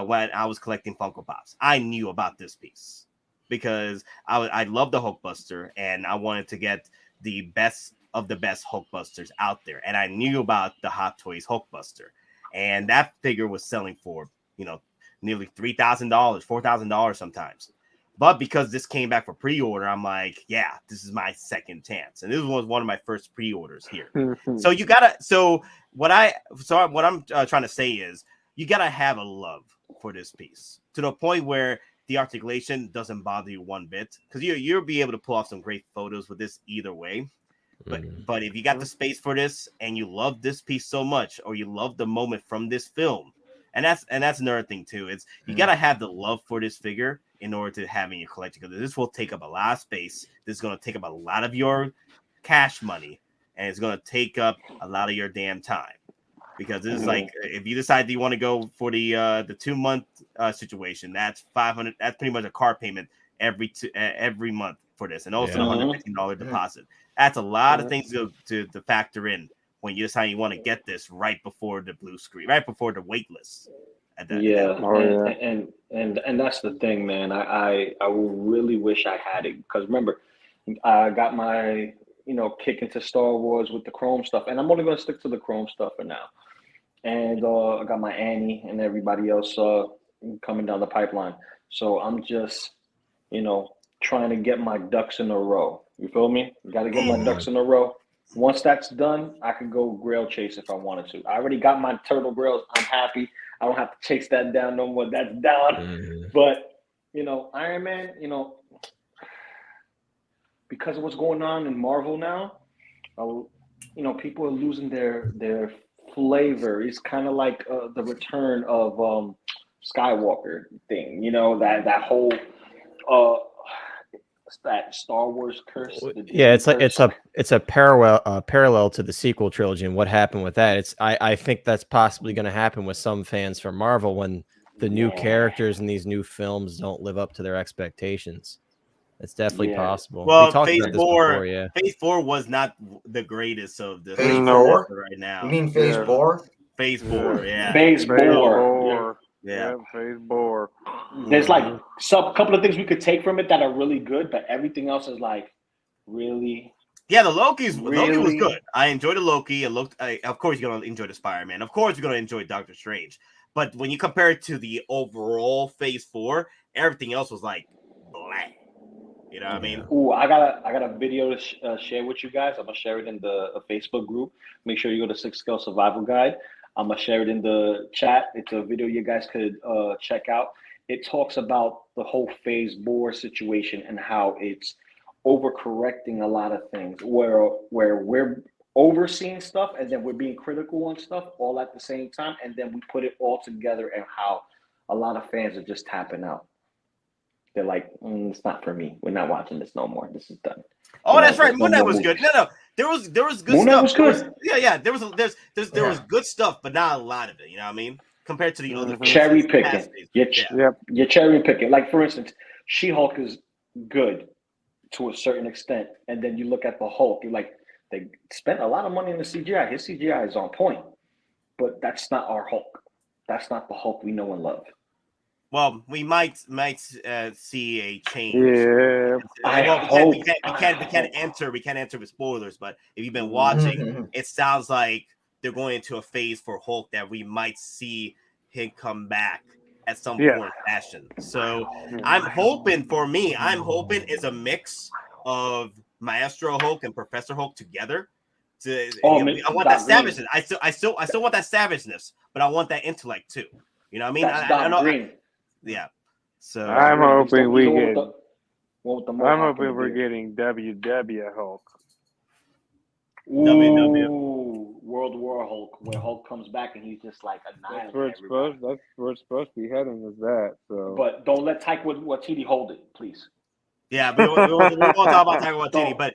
when I was collecting Funko Pops. I knew about this piece because I love the Hulkbuster and I wanted to get the best of the best Hulkbusters out there. And I knew about the Hot Toys Hulkbuster, and that figure was selling for nearly $3,000, $4,000 sometimes. But because this came back for pre-order, I'm like, yeah, this is my second chance. And this was one of my first pre-orders here. What I'm trying to say is you gotta have a love for this piece to the point where the articulation doesn't bother you one bit, because you'll be able to pull off some great photos with this either way. But if you got the space for this and you love this piece so much, or you love the moment from this film, and that's another thing too. It's you gotta have the love for this figure in order to have in your collection, because this will take up a lot of space. This is gonna take up a lot of your cash money, and it's gonna take up a lot of your damn time. Because this is like, if you decide that you want to go for the 2-month situation, that's $500. That's pretty much a car payment every month for this, and also $115 deposit. That's a lot of things to factor in when you decide you want to get this right before the blue screen, right before the wait list. And that's the thing, man. I really wish I had it, because remember, I got my kick into Star Wars with the Chrome stuff, and I'm only going to stick to the Chrome stuff for now. And I got my Annie and everybody else coming down the pipeline. So I'm just, trying to get my ducks in a row. You feel me? Got to get my ducks in a row. Once that's done, I can go grail chase if I wanted to. I already got my turtle grails. I'm happy. I don't have to chase that down no more. That's down. But, Iron Man, because of what's going on in Marvel now, people are losing their flavor. It's kind of like the return of Skywalker thing, that whole that Star Wars curse. It's a parallel to the sequel trilogy and what happened with that. I think that's possibly going to happen with some fans from Marvel when the new characters in these new films don't live up to their expectations. It's definitely possible. Well, we talked Phase about this 4, before, yeah. Phase 4 was not the greatest of the Phase 4 right now. You mean Phase 4? Phase 4, yeah. Phase 4. Yeah. Phase 4. There's like a couple of things we could take from it that are really good, but everything else is like really. Yeah, Loki was good. I enjoyed the Loki. Of course, you're gonna enjoy the Spider-Man. Of course, you're gonna enjoy Doctor Strange. But when you compare it to the overall Phase 4, everything else was like blah. You know what I mean? Ooh, I got a video to share with you guys. I'm gonna share it in the Facebook group. Make sure you go to 6 Scale Survival Guide. I'm gonna share it in the chat. It's a video you guys could check out. It talks about the whole Phase 4 situation and how it's overcorrecting a lot of things, where we're overseeing stuff and then we're being critical on stuff all at the same time, and then we put it all together, and how a lot of fans are just tapping out. They're like, it's not for me. We're not watching this no more. This is done. Oh, that's right. Moon Knight was good. No, there was good stuff. Moon Knight was good. Yeah. There was good stuff, but not a lot of it. You know what I mean? Compared to the other cherry picking. You're cherry picking. Like, for instance, She-Hulk is good to a certain extent, and then you look at the Hulk. You're like, they spent a lot of money in the CGI. His CGI is on point, but that's not our Hulk. That's not the Hulk we know and love. Well, we might see a change. Yeah, we can't enter with spoilers. But if you've been watching, it sounds like they're going into a phase for Hulk that we might see him come back at some point in fashion. So I'm hoping it's a mix of Maestro Hulk and Professor Hulk together. I want that savageness. I still want that savageness, but I want that intellect too. You know what I mean? That's I know. Green. Yeah. So I'm hoping we get One with the I'm mohawk hoping and the we're beard. getting WW Hulk. Ooh, World War Hulk, where Hulk comes back and he's just like That's where annihilating everybody. that's where it's supposed to be heading. Is that so? But don't let Taika Waititi hold it, please. Yeah, we won't talk about Taika Waititi, Don't. but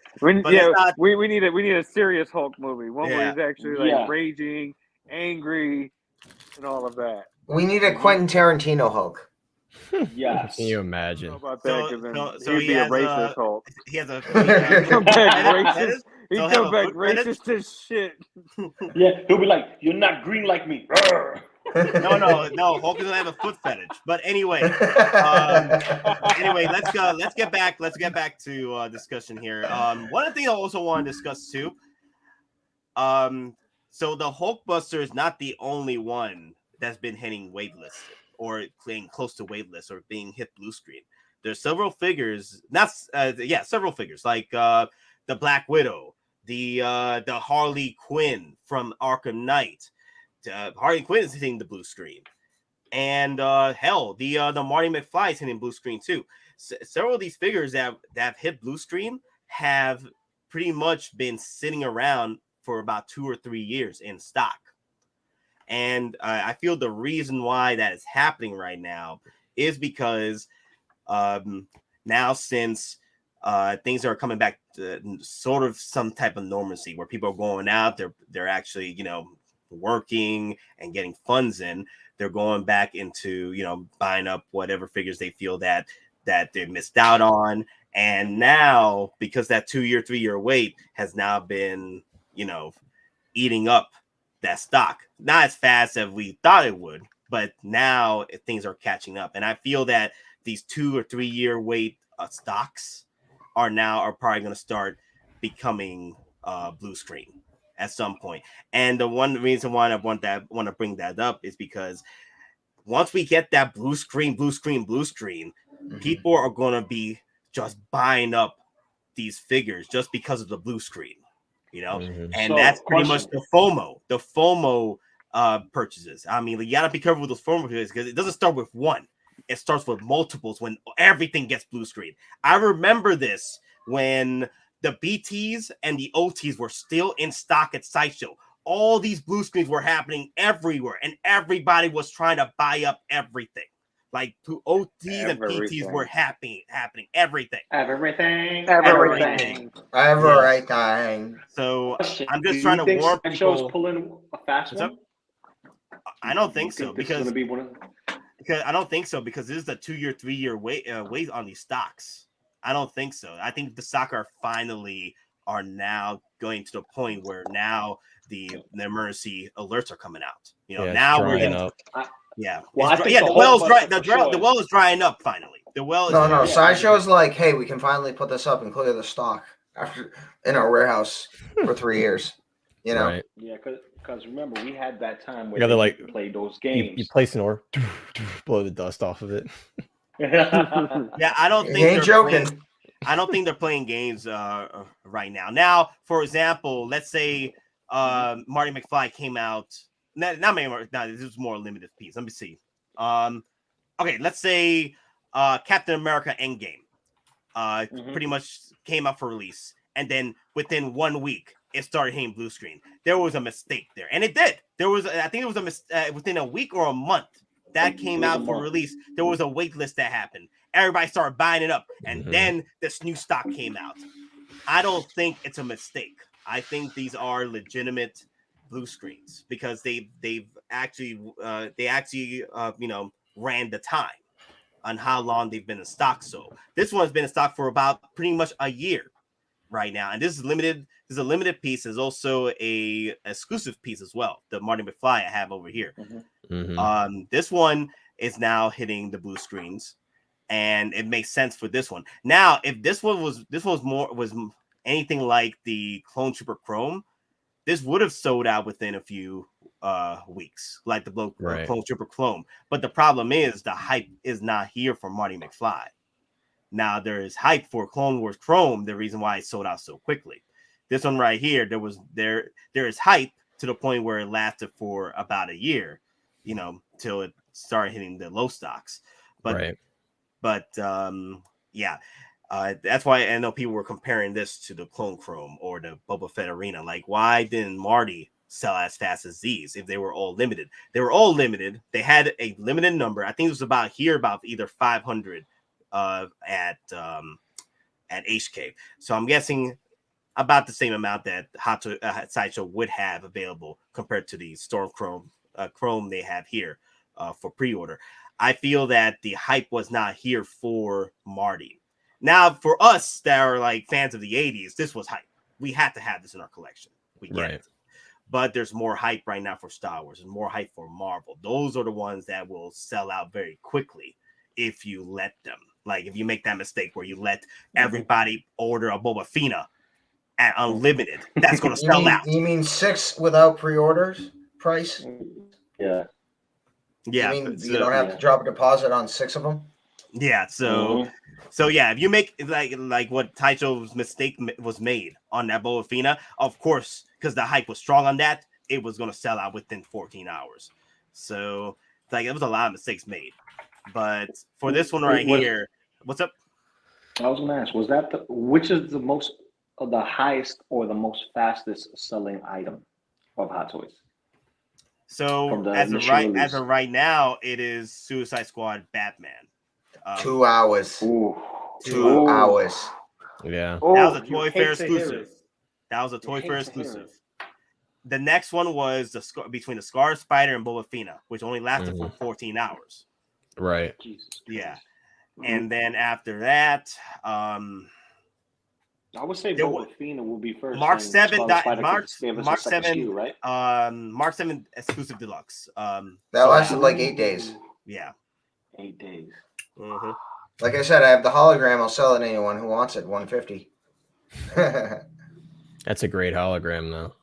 yeah, it's not. we need a serious Hulk movie, one where Yeah. he's actually like Yeah. raging, angry, and all of that. We need a Quentin Tarantino Hulk. Yes. Can you I imagine? don't know about So- that, 'cause then so he'd he be a has, racist Hulk. He has a. Come back racist. He'd So have come a back foot fetish? racist as shit. Yeah, he'll be like, "You're not green like me." No. Hulk doesn't have a foot fetish. But anyway, let's go. Let's get back to discussion here. One thing I also want to discuss too. So the Hulkbuster is not the only one that's been hitting waitlist or playing close to waitlist or being hit blue screen. There's several figures, several figures like the Black Widow, the Harley Quinn from Arkham Knight. Harley Quinn is hitting the blue screen, and the Marty McFly is hitting blue screen too. Several of these figures that have hit blue screen have pretty much been sitting around for about 2 or 3 years in stock. And I feel the reason why that is happening right now is because now since things are coming back to sort of some type of normalcy where people are going out, they're actually, working and getting funds in, they're going back into, buying up whatever figures they feel that they missed out on. And now, because that 2 year, 3 year wait has now been, eating up that stock, not as fast as we thought it would, but now things are catching up. And I feel that these 2 or 3 year wait stocks are probably going to start becoming blue screen at some point. And the one reason why I want to bring that up is because once we get that blue screen, people are going to be just buying up these figures just because of the blue screen, and So, that's pretty question. much the FOMO purchases. I mean, you got to be careful with those FOMO purchases because it doesn't start with one. It starts with multiples when everything gets blue screen. I remember this when the BTs and the OTs were still in stock at Sideshow. All these blue screens were happening everywhere, and everybody was trying to buy up everything. Like OTs and PTs were happening, everything. Everything. So Question. I'm just Do trying you to think warn Sideshow's people. pulling a fast What's one? up? I don't think You so this is because gonna be one of I don't think so because this is a 2 year, 3 year wait on these stocks. I don't think so. I think the stock are now going to the point where now the emergency alerts are coming out. Now we're getting up. Yeah. Well, I think the well is dry. The well is drying up finally. The well is No. Sideshow's like, hey, we can finally put this up and clear the stock after in our warehouse for 3 years. Right. Yeah, because remember we had that time where Yeah, they're like, played those games. You place an order, blow the dust off of it. Yeah, I don't You think ain't they're joking. playing. I don't think they're playing games right now. Now, for example, let's say Marty McFly came out. Not Marty. No, this is more limited piece. Let me see. Okay, let's say Captain America EndGame. Pretty much came out for release, and then within 1 week, it started hitting blue screen. There was a mistake there, and it did. I think it was within a week or a month that came out for release. There was a wait list that happened. Everybody started buying it up, and then this new stock came out. I don't think it's a mistake. I think these are legitimate blue screens because they've actually ran the time on how long they've been in stock. So this one's been in stock for about pretty much a year right now, and this is limited. This is a limited piece. There's also a exclusive piece as well. The Marty McFly I have over here. This one is now hitting the blue screens, and it makes sense for this one. Now, if this was anything like the Clone Trooper Chrome, this would have sold out within a few weeks, like the Clone Trooper Clone. But the problem is the hype is not here for Marty McFly. Now there is hype for Clone Wars Chrome, the reason why it sold out so quickly. This one right here, there is hype to the point where it lasted for about a year, till it started hitting the low stocks. Yeah. That's why I know people were comparing this to the Clone Chrome or the Boba Fett Arena. Like, why didn't Marty sell as fast as these if they were all limited? They were all limited. They had a limited number. I think it was about either 500 at HK. So I'm guessing about the same amount that Sideshow would have available compared to the Storm Chrome they have here for pre-order. I feel that the hype was not here for Marty. Now, for us that are like fans of the 80s, this was hype. We had to have this in our collection. We get it. But there's more hype right now for Star Wars and more hype for Marvel. Those are the ones that will sell out very quickly if you let them. Like, if you make that mistake where you let everybody order a Boba Fett at unlimited, that's going to sell out. You mean 6 without pre-orders price? Yeah. Yeah. You mean you don't have to drop a deposit on 6 of them? Yeah. So yeah, if you make like what Taicho's mistake was made on that Boba Fett, of course, because the hype was strong on that, it was going to sell out within 14 hours. So like, it was a lot of mistakes made. But for this one right here, what's up? I was going to ask, was that which is the highest or the most fastest selling item of Hot Toys? So as of right now, it is Suicide Squad Batman. 2 hours. Ooh. 2 hours. Yeah. That was a Toy Fair exclusive. The next one was between the Scarlet Spider and Boba Fett, which only lasted for 14 hours. Right. Yeah. And then after that, I would say Boba Fett will be first. Mark 7, Mark 7, right? Mark 7 exclusive deluxe. That lasted like 8 days. Yeah. 8 days. Mm-hmm. Like I said, I have the hologram. I'll sell it to anyone who wants it. $150. That's a great hologram, though.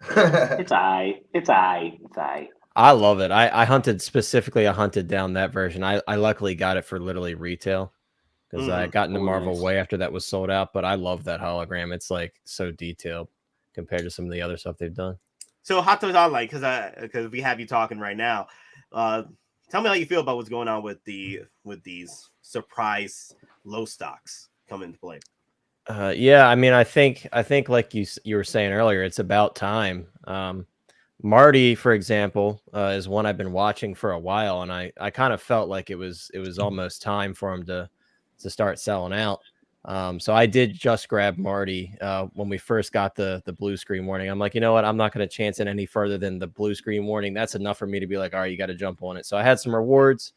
It's aight. I love it. I hunted down that version. I luckily got it for literally retail because I got into Marvel way after that was sold out. But I love that hologram. It's like so detailed compared to some of the other stuff they've done. So Hot Toys Online, because we have you talking right now. Tell me how you feel about what's going on with these surprise low stocks coming into play. Yeah, I mean, I think like you were saying earlier, it's about time. Marty, for example, is one I've been watching for a while, and I kind of felt like it was almost time for him to start selling out. So I did just grab Marty when we first got the blue screen warning. I'm like, you know what? I'm not going to chance it any further than the blue screen warning. That's enough for me to be like, all right, you got to jump on it. So I had some rewards.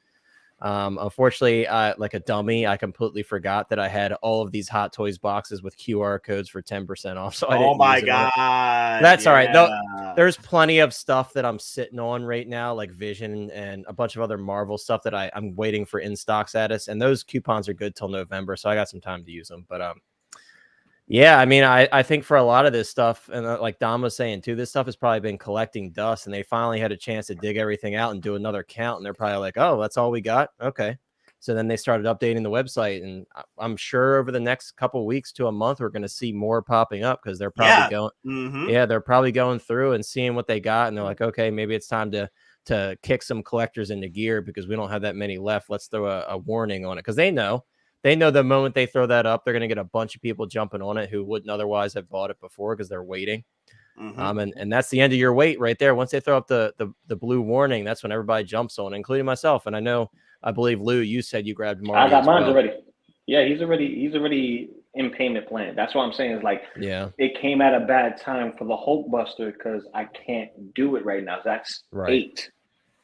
Unfortunately, like a dummy, I completely forgot that I had all of these Hot Toys boxes with QR codes for 10% off. So I didn't. Oh my god, that's all right. Though there's plenty of stuff that I'm sitting on right now, like Vision and a bunch of other Marvel stuff that I'm waiting for in stock status, and those coupons are good till November, so I got some time to use them. But yeah, I mean, I think for a lot of this stuff, and like Dom was saying too, this stuff has probably been collecting dust, and they finally had a chance to dig everything out and do another count, and they're probably like, oh, that's all we got? Okay. So then they started updating the website, and I'm sure over the next couple weeks to a month, we're going to see more popping up because they're probably they're probably going through and seeing what they got, and they're like, okay, maybe it's time to kick some collectors into gear because we don't have that many left. Let's throw a warning on it because they know the moment they throw that up, they're going to get a bunch of people jumping on it who wouldn't otherwise have bought it before because they're waiting. And that's the end of your wait right there. Once they throw up the blue warning, that's when everybody jumps on it, including myself. And I believe Lou, you said you grabbed Marty. I got mine already. Yeah, he's already in payment plan. That's what I'm saying is like, it came at a bad time for the Hulkbuster because I can't do it right now. That's 8.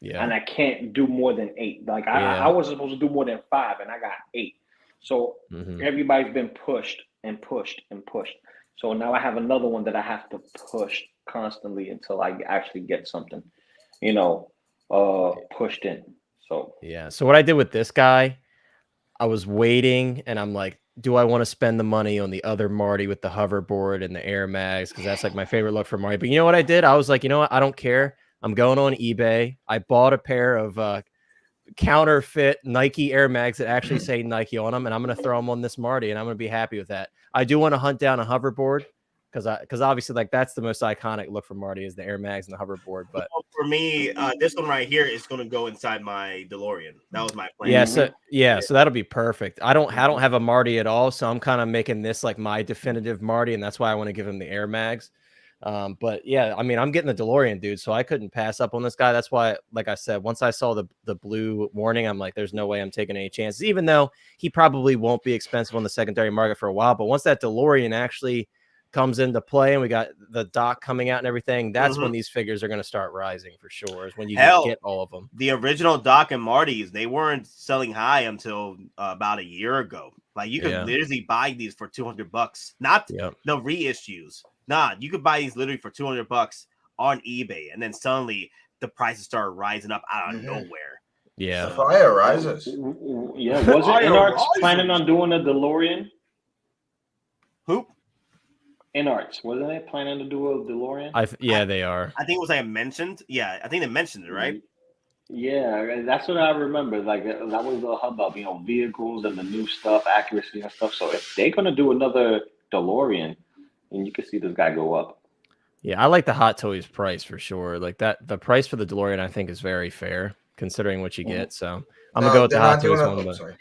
Yeah. And I can't do more than 8. Like I was supposed to do more than 5 and I got 8. So everybody's been pushed and pushed and pushed. So now I have another one that I have to push constantly until I actually get something, pushed in. So yeah. So what I did with this guy, I was waiting and I'm like, do I want to spend the money on the other Marty with the hoverboard and the Air Mags? Because that's like my favorite look for Marty. But you know what I did? I was like, you know what? I don't care. I'm going on eBay. I bought a pair of counterfeit Nike Air Mags that actually say Nike on them, and I'm going to throw them on this Marty, and I'm going to be happy with that. I do want to hunt down a hoverboard. because obviously like that's the most iconic look for Marty is the Air Mags and the hoverboard. But for me, this one right here is going to go inside my DeLorean. That was my plan. So that'll be perfect. I don't have a Marty at all, so I'm kind of making this like my definitive Marty, and that's why I want to give him the Air Mags. But yeah, I mean, I'm getting the DeLorean, dude, so I couldn't pass up on this guy. That's why, like I said, once I saw the blue warning, I'm like, there's no way I'm taking any chances, even though he probably won't be expensive on the secondary market for a while. But once that DeLorean actually comes into play and we got the dock coming out and everything, that's when these figures are going to start rising for sure, is when you get all of them. The original Doc and Marty's, they weren't selling high until about a year ago. Like you could literally buy these for $200, not the reissues. Nah, you could buy these literally for $200 on eBay, and then suddenly the prices started rising up out of nowhere. Yeah, the fire rises. Yeah, was it InArts planning on doing a DeLorean? Who? InArts, wasn't they planning to do a DeLorean? They are. I think it was like mentioned. Yeah, I think they mentioned it, right? Yeah, that's what I remember. Like that was the hubbub, vehicles and the new stuff, accuracy and stuff. So if they're gonna do another DeLorean, and you can see this guy go up. Yeah, I like the Hot Toys price for sure. Like that, the price for the DeLorean I think is very fair considering what you get. So I'm gonna go with the Hot Toys one.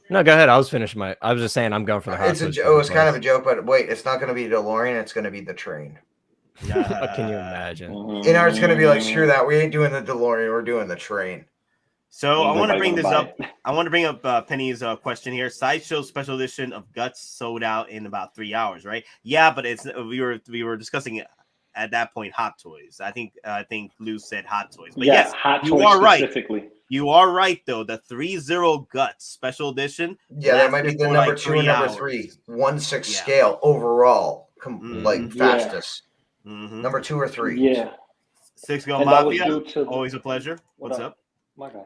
No, go ahead. I was just saying I'm going for the Hot Toys. It was kind of a joke, but wait, it's not going to be DeLorean. It's going to be the train. Can you imagine? InArts going to be like, screw that. We ain't doing the DeLorean. We're doing the train. So I want to bring this up. I want to bring up Penny's question here. Sideshow special edition of Guts sold out in about 3 hours, right? Yeah, but we were discussing it at that point. Hot Toys. I think Lou said Hot Toys. But yes, Hot you Toys are specifically. Right. You are right though. The 3-0 Guts special edition. Yeah, that might be the number 2 and number 3. 1/6 scale overall, like fastest. Number 2 or 3. Yeah. 6 Gun Mafia. Always a pleasure. What's up? My guy.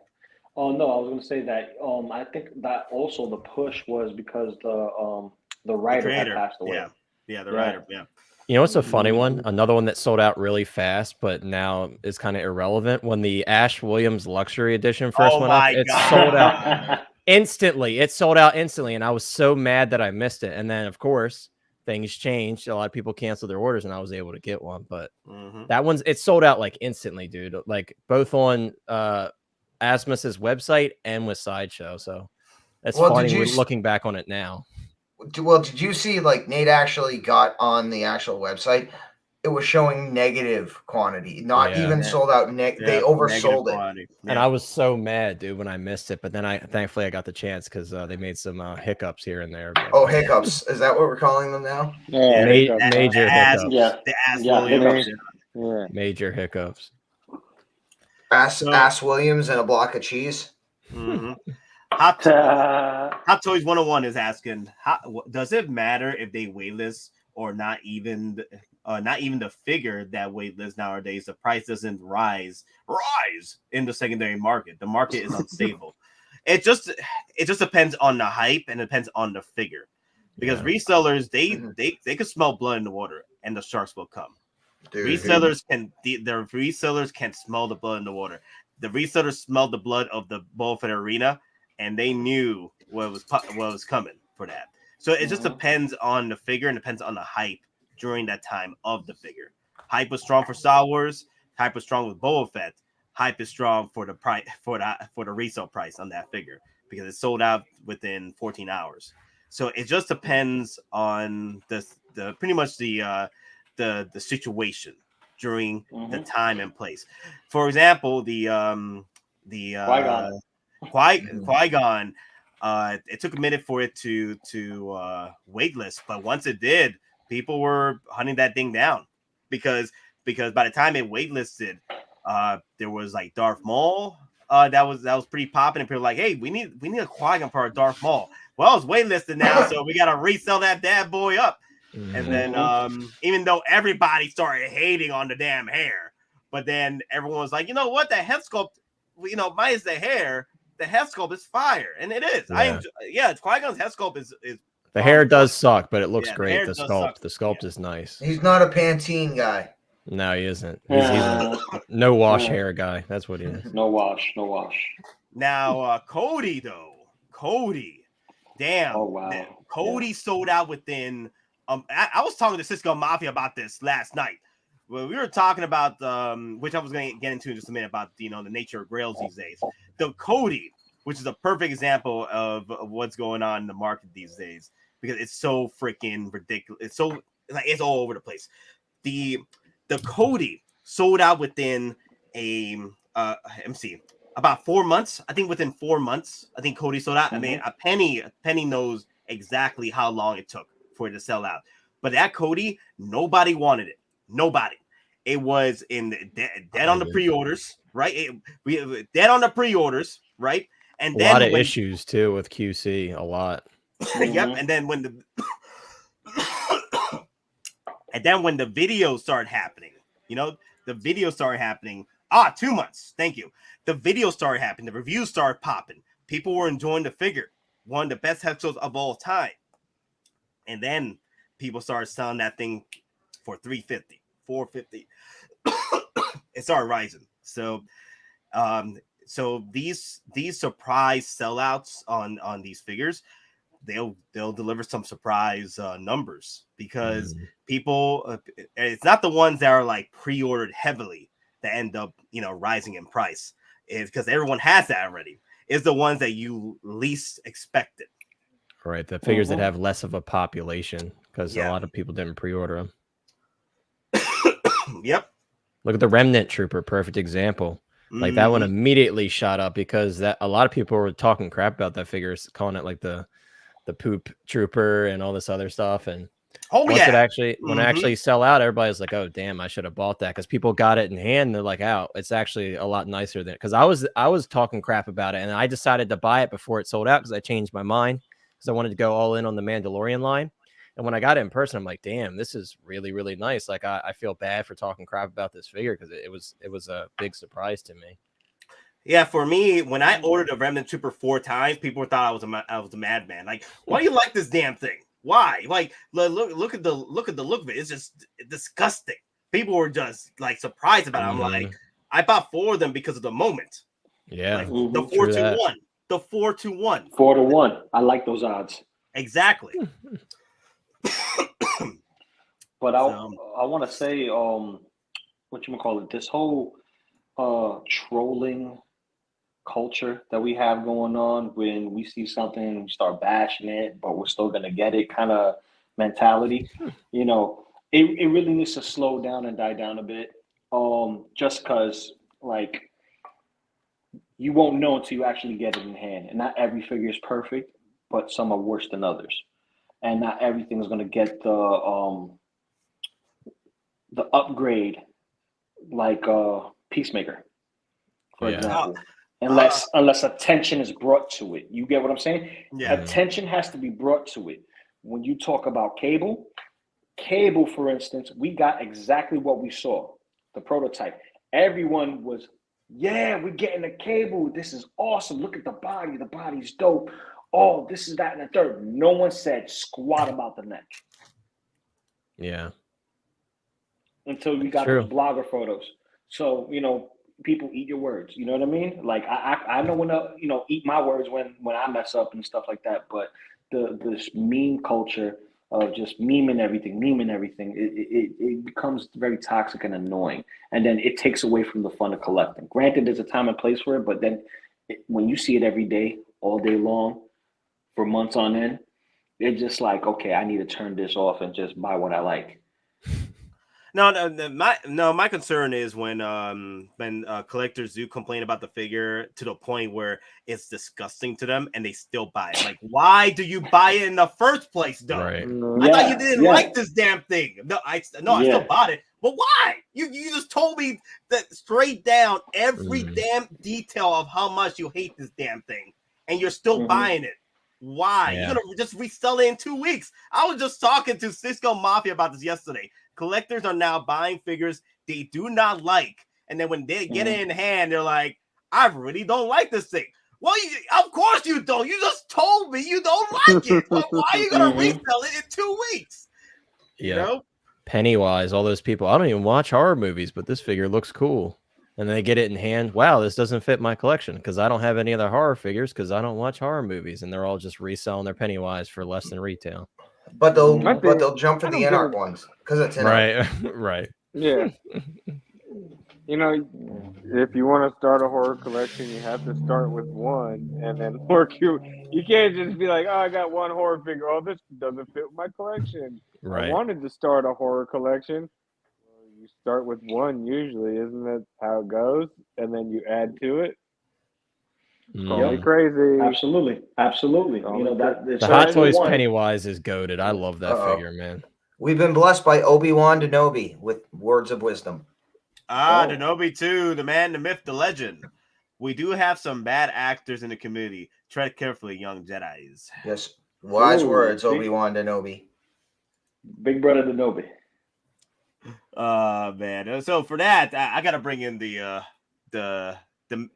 Oh no, I was going to say that. I think that also the push was because the writer had passed away. Yeah, the writer. Yeah. You know what's a funny one? Another one that sold out really fast, but now is kind of irrelevant. When the Ash Williams Luxury Edition first went up, it sold out instantly. It sold out instantly, and I was so mad that I missed it. And then, of course, things changed. A lot of people canceled their orders, and I was able to get one. But that it sold out like instantly, dude. Like both on Asmus's website and with Sideshow. So that's funny looking back on it now. Well, did you see like Nate actually got on the actual website? It was showing negative quantity, not even sold out. They oversold it. And I was so mad, dude, when I missed it. But then thankfully I got the chance because they made some hiccups here and there. Oh, hiccups. Is that what we're calling them now? Yeah, major hiccups. Yeah. Major hiccups. Ass Williams and a block of cheese. Hot Toys 101 is asking, does it matter if they waitlist or not even the figure that waitlist nowadays? The price doesn't rise in the secondary market. The market is unstable. It just depends on the hype and it depends on the figure, because resellers they can smell blood in the water and the sharks will come. Resellers can smell the blood in the water. The resellers smelled the blood of the Boba Fett arena, and they knew what was coming for that. So it just depends on the figure and depends on the hype during that time of the figure. Hype was strong for Star Wars. Hype was strong with Boba Fett. Hype is strong for the price for the resale price on that figure because it sold out within 14 hours. So it just depends on the pretty much the situation during the time and place. For example, the Qui-Gon, it took a minute for it to waitlist, but once it did, people were hunting that thing down because by the time it waitlisted, there was like Darth Maul that was pretty popping, and people were like, hey, we need a Qui-Gon for our Darth Maul. Well, it's waitlisted now, so we gotta resell that bad boy up. And then even though everybody started hating on the damn hair, but then everyone was like, you know what, the head sculpt, minus the hair, the head sculpt is fire, and it is. Qui-Gon's head sculpt is the hair does suck, but it looks great. The sculpt is nice. He's not a Pantene guy. No, he isn't. He's a no wash hair guy. That's what he is. No wash. Now Cody, damn. Oh wow. Cody sold out within I was talking to Cisco Mafia about this last night. Well, we were talking about which I was going to get into in just a minute about the nature of grails these days. The Cody, which is a perfect example of what's going on in the market these days because it's so freaking ridiculous. It's so it's all over the place. The Cody sold out within let me see, about 4 months. I think within 4 months, I think Cody sold out. I mean, a penny knows exactly how long it took for it to sell out. But that Cody, nobody wanted it. Nobody. It was in dead on the pre-orders, right? We dead on the pre-orders, right? And then a lot of issues too with QC, a lot. Yep. And then when the videos started happening, the videos started happening. 2 months. Thank you. The videos started happening. The reviews started popping. People were enjoying the figure. One of the best episodes of all time. And then people started selling that thing for $350, $450. It started rising. So, so these surprise sellouts on these figures, they'll deliver some surprise numbers because people, it's not the ones that are like pre-ordered heavily that end up rising in price. Is because everyone has that already. Is the ones that you least expected. Right, the figures that have less of a population because a lot of people didn't pre-order them. Yep. Look at the Remnant Trooper, perfect example. Like that one immediately shot up because a lot of people were talking crap about that figure, calling it like the poop trooper and all this other stuff. And when it actually sell out, everybody's like, "Oh damn, I should have bought that," because people got it in hand. And they're like, "Oh, it's actually a lot nicer than." Because I was talking crap about it, and I decided to buy it before it sold out because I changed my mind because I wanted to go all in on the Mandalorian line. And when I got it in person, I'm like, damn, this is really, really nice. Like, I feel bad for talking crap about this figure because it was a big surprise to me. Yeah, for me, when I ordered a Remnant Trooper 4 times, people thought I was a madman. Like, why do you like this damn thing? Why? Like, look at the look of it. It's just disgusting. People were just like surprised about it. I'm like, I bought 4 of them because of the moment. Yeah, like, the 4-2-1. The 4-2-1. 4-1. I like those odds. Exactly. But I want to say, this whole trolling culture that we have going on when we see something, we start bashing it, but we're still gonna get it kind of mentality. It really needs to slow down and die down a bit. Just because like you won't know until you actually get it in hand, and not every figure is perfect, but some are worse than others. And not everything is going to get the upgrade like Peacemaker, for example. Unless attention is brought to it. You get what I'm saying? Yeah. Attention has to be brought to it. When you talk about Cable, for instance, we got exactly what we saw, the prototype. Everyone was, yeah, we're getting a Cable. This is awesome. Look at the body. The body's dope. Oh, this is that and the third. No one said squat about the neck. Yeah. Until you got those blogger photos. So, people eat your words. You know what I mean? Like I know when to, eat my words when I mess up and stuff like that. But this meme culture of just memeing everything, it becomes very toxic and annoying. And then it takes away from the fun of collecting. Granted, there's a time and place for it, but then when you see it every day, all day long, for months on end, it's just like, okay, I need to turn this off and just buy what I like. My concern is when collectors do complain about the figure to the point where it's disgusting to them and they still buy it. Like, why do you buy it in the first place, though? Right. I thought you didn't like this damn thing. I still bought it, but why? You just told me that straight down every damn detail of how much you hate this damn thing, and you're still buying it. Why? You're gonna just resell it in 2 weeks. I was just talking to Cisco Mafia about this yesterday. Collectors are now buying figures they do not like, and then when they get it in hand, they're like, I really don't like this thing. Well, of course you don't. You just told me you don't like it. Why are you gonna resell it in 2 weeks? Yeah. Pennywise, all those people. I don't even watch horror movies, but this figure looks cool. And they get it in hand. Wow, this doesn't fit my collection because I don't have any other horror figures because I don't watch horror movies, and they're all just reselling their Pennywise for less than retail. But they'll jump for the Anarch ones because it's Anarch. Right. Yeah. You know, if you want to start a horror collection, you have to start with one and then work you can't just be like, oh, I got one horror figure. Oh, this doesn't fit my collection. Right. I wanted to start a horror collection. Well, you start with one usually, isn't that how it goes? And then you add to it. Call me crazy. Absolutely. You know that the Hot Toys Pennywise is goated. I love that figure, man. We've been blessed by Obi-Wan Kenobi with words of wisdom. Kenobi too, the man, the myth, the legend. We do have some bad actors in the community. Tread carefully, young Jedis. Yes, wise words, Obi-Wan Kenobi. Big brother Kenobi. Man. So for that, I got to bring in the chess. In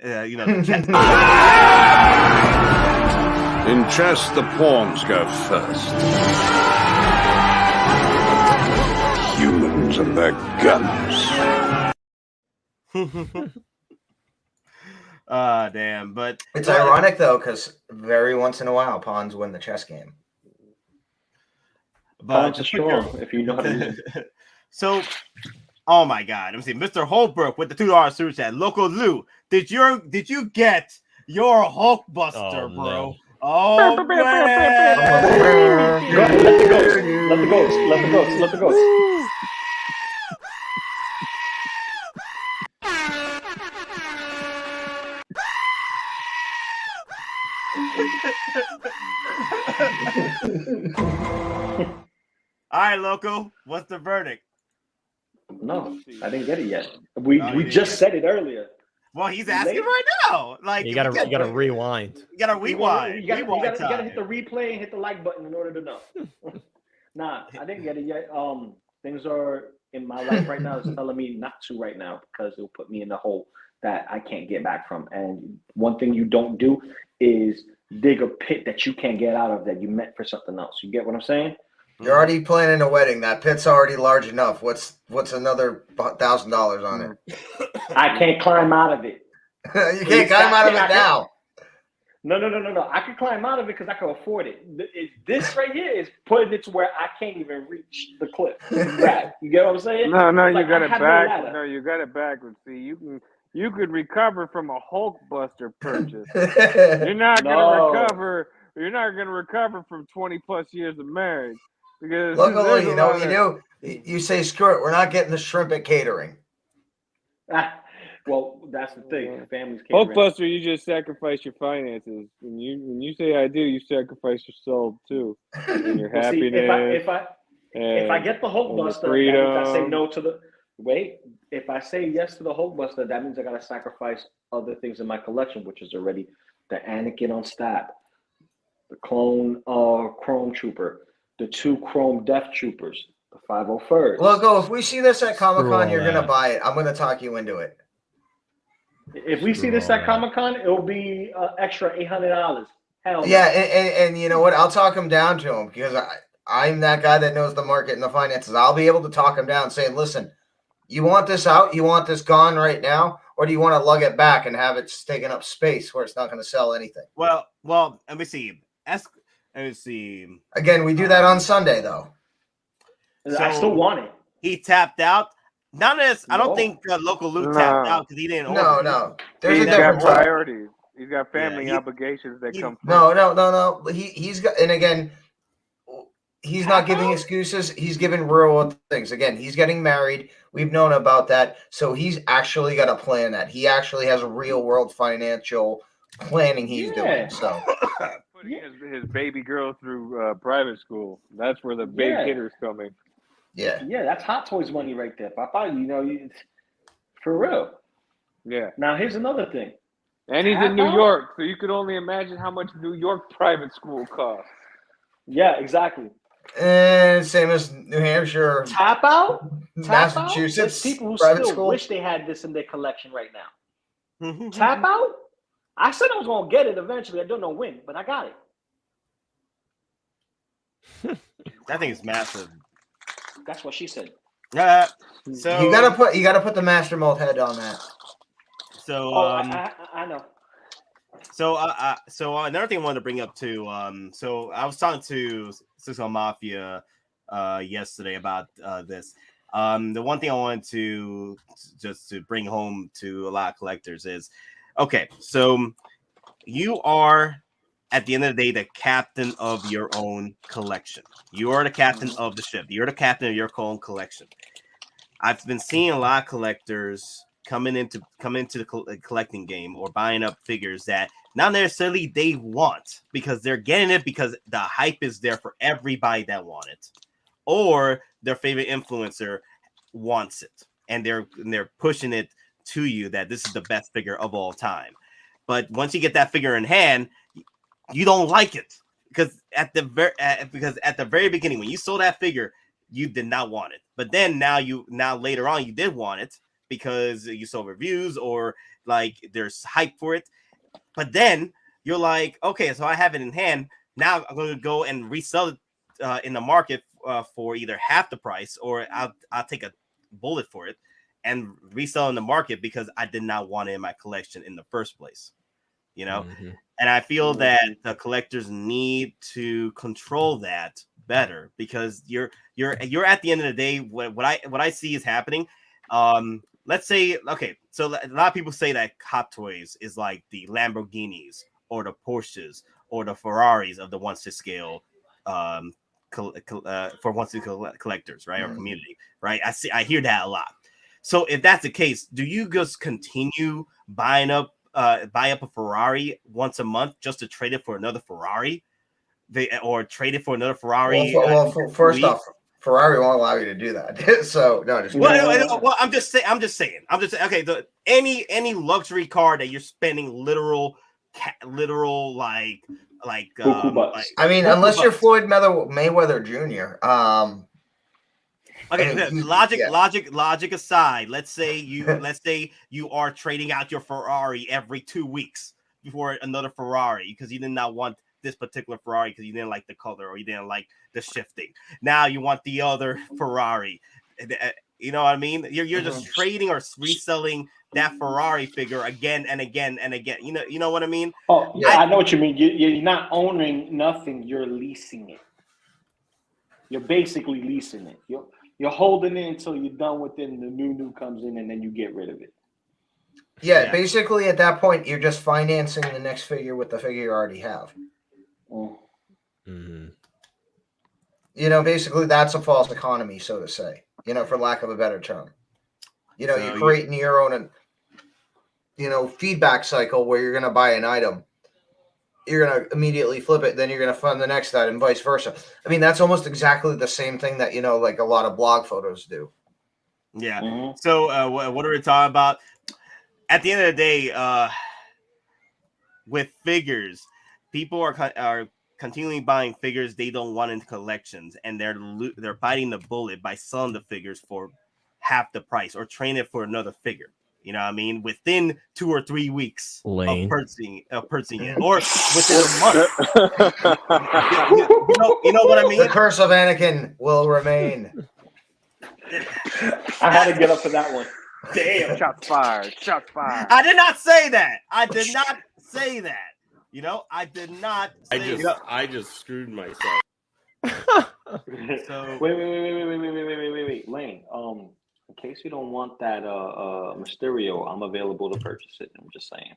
chess, the pawns go first. Humans and their guns. Damn, but it's ironic though, because very once in a while pawns win the chess game. But just strong if you know how to use it. So, oh my God, I'm seeing Mr. Holbrook with the $2 super chat. Loco Lu, did you get your Hulkbuster, bro? No. Oh man! Let the ghost. All right, Loco, what's the verdict? No, I didn't get it yet. We just said it earlier. Well, he's asking right now. Like you gotta rewind. You gotta rewind. You gotta hit the replay and hit the like button in order to know. Nah, I didn't get it yet. Things are in my life right now is telling me not to right now because it'll put me in the hole that I can't get back from. And one thing you don't do is dig a pit that you can't get out of that you meant for something else. You get what I'm saying? You're already planning a wedding. That pit's already large enough. What's another $1,000 on it? I can't climb out of it. You can't climb out of it now. No. I can climb out of it because I can afford it. This right here is putting it to where I can't even reach the cliff. You get what I'm saying? No, like, you got it back. No, you got it backwards. See, you could recover from a Hulkbuster purchase. You're not gonna recover. You're not gonna recover from 20+ years of marriage. Because luckily, you know what you do? You say, screw it, we're not getting the shrimp at catering. Well, that's the thing. Families catering. Hulkbuster, you just sacrifice your finances. When you say I do, you sacrifice your soul too. And your happiness. If I get the Hulkbuster, that means I say no to the if I say yes to the Hulkbuster, that means I gotta sacrifice other things in my collection, which is already the Anakin on stab, the clone Chrome Trooper, the 2 Chrome Death Troopers, the 501st. Loco, if we see this at Comic-Con, you're going to buy it. I'm going to talk you into it. If we see this at Comic-Con, it'll be extra $800. Hell yeah, and you know what? I'll talk him down to him because I'm that guy that knows the market and the finances. I'll be able to talk him down saying, listen, you want this out? You want this gone right now? Or do you want to lug it back and have it taking up space where it's not going to sell anything? Well, let me see. Let me see. Again, we do that on Sunday, though. So, I still want it. He tapped out. Not as I don't think Loco Lu tapped out because he didn't. No. He's got priorities. He's got family obligations that come. No. He's got, and again, he's not giving excuses. He's giving real things. Again, he's getting married. We've known about that, so he's actually got a plan. That he actually has a real world financial planning he's doing. So. Putting his baby girl through private school. That's where the big hitter's coming. Yeah, that's Hot Toys money right there, Papa. For real. Yeah. Now here's another thing. And he's in New York, so you could only imagine how much New York private school costs. Yeah, exactly. And same as New Hampshire. Tap out? Massachusetts. There's people who private still school. Wish they had this in their collection right now. Tap out? I said I was going to get it eventually. I don't know when, but I got it. I think it's massive. That's what she said. So you gotta put the Master Mold head on that. So I know. So another thing I wanted to bring up too. So I was talking to Six on Mafia yesterday about this. The one thing I wanted to just to bring home to a lot of collectors is, okay, so you are at the end of the day the captain of your own collection. You are the captain of the ship. You're the captain of your own collection. I've been seeing a lot of collectors come into the collecting game or buying up figures that not necessarily they want, because they're getting it because the hype is there for everybody that want it, or their favorite influencer wants it, and they're pushing it to you that this is the best figure of all time. But once you get that figure in hand, you don't like it because at the very beginning when you saw that figure, you did not want it. But then now later on you did want it because you saw reviews or like there's hype for it. But then you're like, okay, so I have it in hand. Now I'm going to go and resell it in the market for either half the price, or I'll take a bullet for it and resell in the market because I did not want it in my collection in the first place. You know, and I feel that the collectors need to control that better, because you're at the end of the day, what I see is happening. Let's say, okay, so a lot of people say that Hot Toys is like the Lamborghinis or the Porsches or the Ferraris of the 1/6 scale for 1/6 collectors, right? Or community, right? I hear that a lot. So if that's the case, do you just continue buy up a Ferrari once a month just to trade it for another Ferrari, or trade it for another Ferrari? First off, Ferrari won't allow you to do that. So no, just well, I'm just saying. Okay, any luxury car that you're spending literal like I mean, unless you're Floyd Mayweather Jr. Okay, I mean, logic aside, let's say you are trading out your Ferrari every 2 weeks before another Ferrari because you did not want this particular Ferrari because you didn't like the color or you didn't like the shifting. Now you want the other Ferrari. You know what I mean? You're just trading or reselling that Ferrari figure again and again and again. You know what I mean? Oh, yeah, I know what you mean. You're not owning nothing. You're leasing it. You're basically leasing it. You're holding it until you're done with it, and the new comes in, and then you get rid of it. Yeah, basically at that point, you're just financing the next figure with the figure you already have. Mm-hmm. You know, basically that's a false economy, so to say. You know, for lack of a better term. You know, you're creating your own, feedback cycle where you're going to buy an item. You're going to immediately flip it, then you're going to fund the next item, vice versa. I mean, that's almost exactly the same thing that, like a lot of blog photos do. Yeah. So what are we talking about? At the end of the day, with figures, people are continually buying figures they don't want in collections, and they're biting the bullet by selling the figures for half the price or trading it for another figure. You know what I mean? Within 2 or 3 weeks of purchasing it, or within a month. you know what I mean? The curse of Anakin will remain. I had to get up for that one. Damn. Shots fired. Shots fired. I did not say that. I did not say that. I did not say that. I just screwed myself. So Wait, Lane. In case you don't want that Mysterio, I'm available to purchase it. I'm just saying.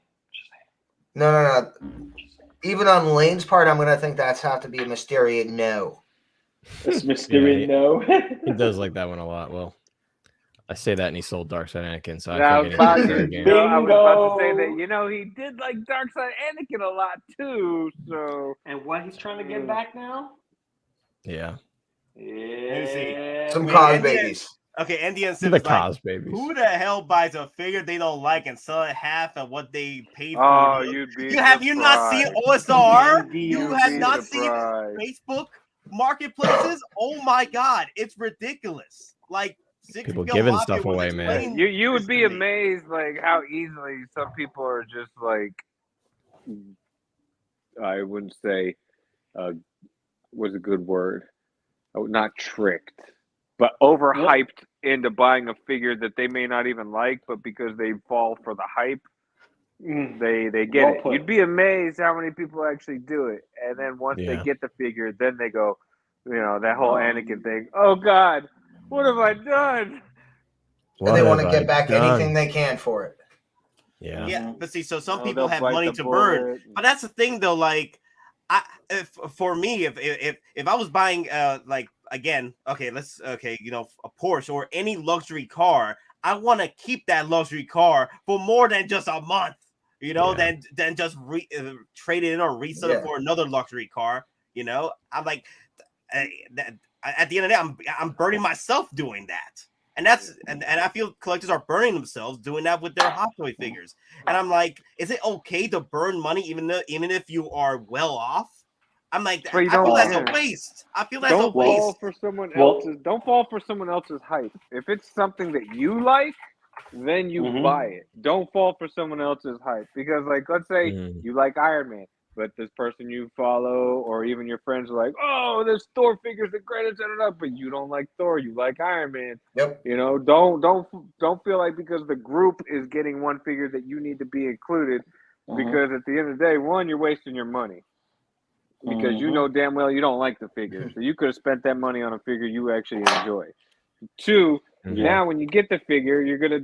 No. Even on Lane's part, I'm gonna think that's have to be a Mysterio no. It's Mysterio no. He does like that one a lot. Well, I say that and he sold Darkseid Anakin, so I think was about to say that, he did like Darkseid Anakin a lot too. So, and what he's trying to get back now? Yeah. Some cause babies. Okay, Indian The cause babies. Who the hell buys a figure they don't like and sell it half of what they paid for? Oh, you'd be have you not seen OSR? You have not seen Facebook marketplaces? Oh my God, it's ridiculous. Like people giving stuff away, man. You would be amazed like how easily some people are just like, I wouldn't say was a good word. Oh, not tricked, but overhyped into buying a figure that they may not even like, but because they fall for the hype, They get Well it. put. You'd be amazed how many people actually do it. And then once they Yeah. get the figure, then they go, that whole Anakin thing. Oh God, what have I done? And they want to What get have I back done? anything they can for it. Yeah. Yeah, but see, so some Oh, people they'll have bite money the to burn, bullet. but that's the thing though. Like, for me, if I was buying like again, a Porsche or any luxury car, I want to keep that luxury car for more than just a month, Yeah. than just trade it in or resell it for another luxury car. I'm like, at the end of the day, I'm burning myself doing that. And that's and I feel collectors are burning themselves doing that with their Hot Toy figures. And I'm like, is it okay to burn money even if you are well off? I'm like, But you I feel don't- that's a yeah. waste. I feel that's Don't a waste. fall for someone else's. Don't fall for someone else's hype. If it's something that you like, then you buy it. Don't fall for someone else's hype because, like, let's say you like Iron Man, but this person you follow or even your friends are like, "Oh, this Thor figure's the greatest," but you don't like Thor. You like Iron Man. Yep. Don't feel like because the group is getting one figure that you need to be included. Because at the end of the day, one, you're wasting your money. Because you know damn well you don't like the figure. So you could have spent that money on a figure you actually enjoy. Two, now when you get the figure, you're gonna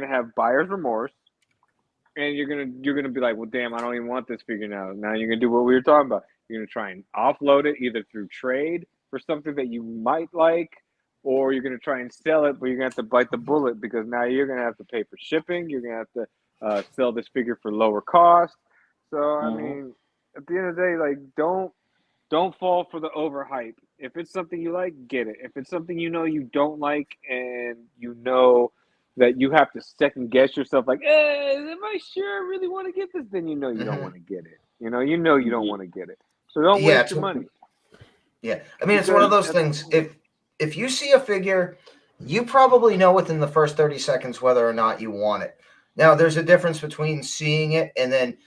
have buyer's remorse. And you're gonna be like, well damn, I don't even want this figure now. Now you're gonna do what we were talking about. You're gonna try and offload it either through trade for something that you might like, or you're gonna try and sell it, but you're gonna have to bite the bullet because now you're gonna have to pay for shipping, you're gonna have to sell this figure for lower cost. So I mean, at the end of the day, like don't fall for the overhype. If it's something you like, get it. If it's something you don't like and that you have to second guess yourself, like, am I sure I really want to get this? Then you don't want to get it. You don't want to get it. So don't waste your money. Yeah, I mean, it's one of those things. If you see a figure, you probably know within the first 30 seconds whether or not you want it. Now, there's a difference between seeing it and then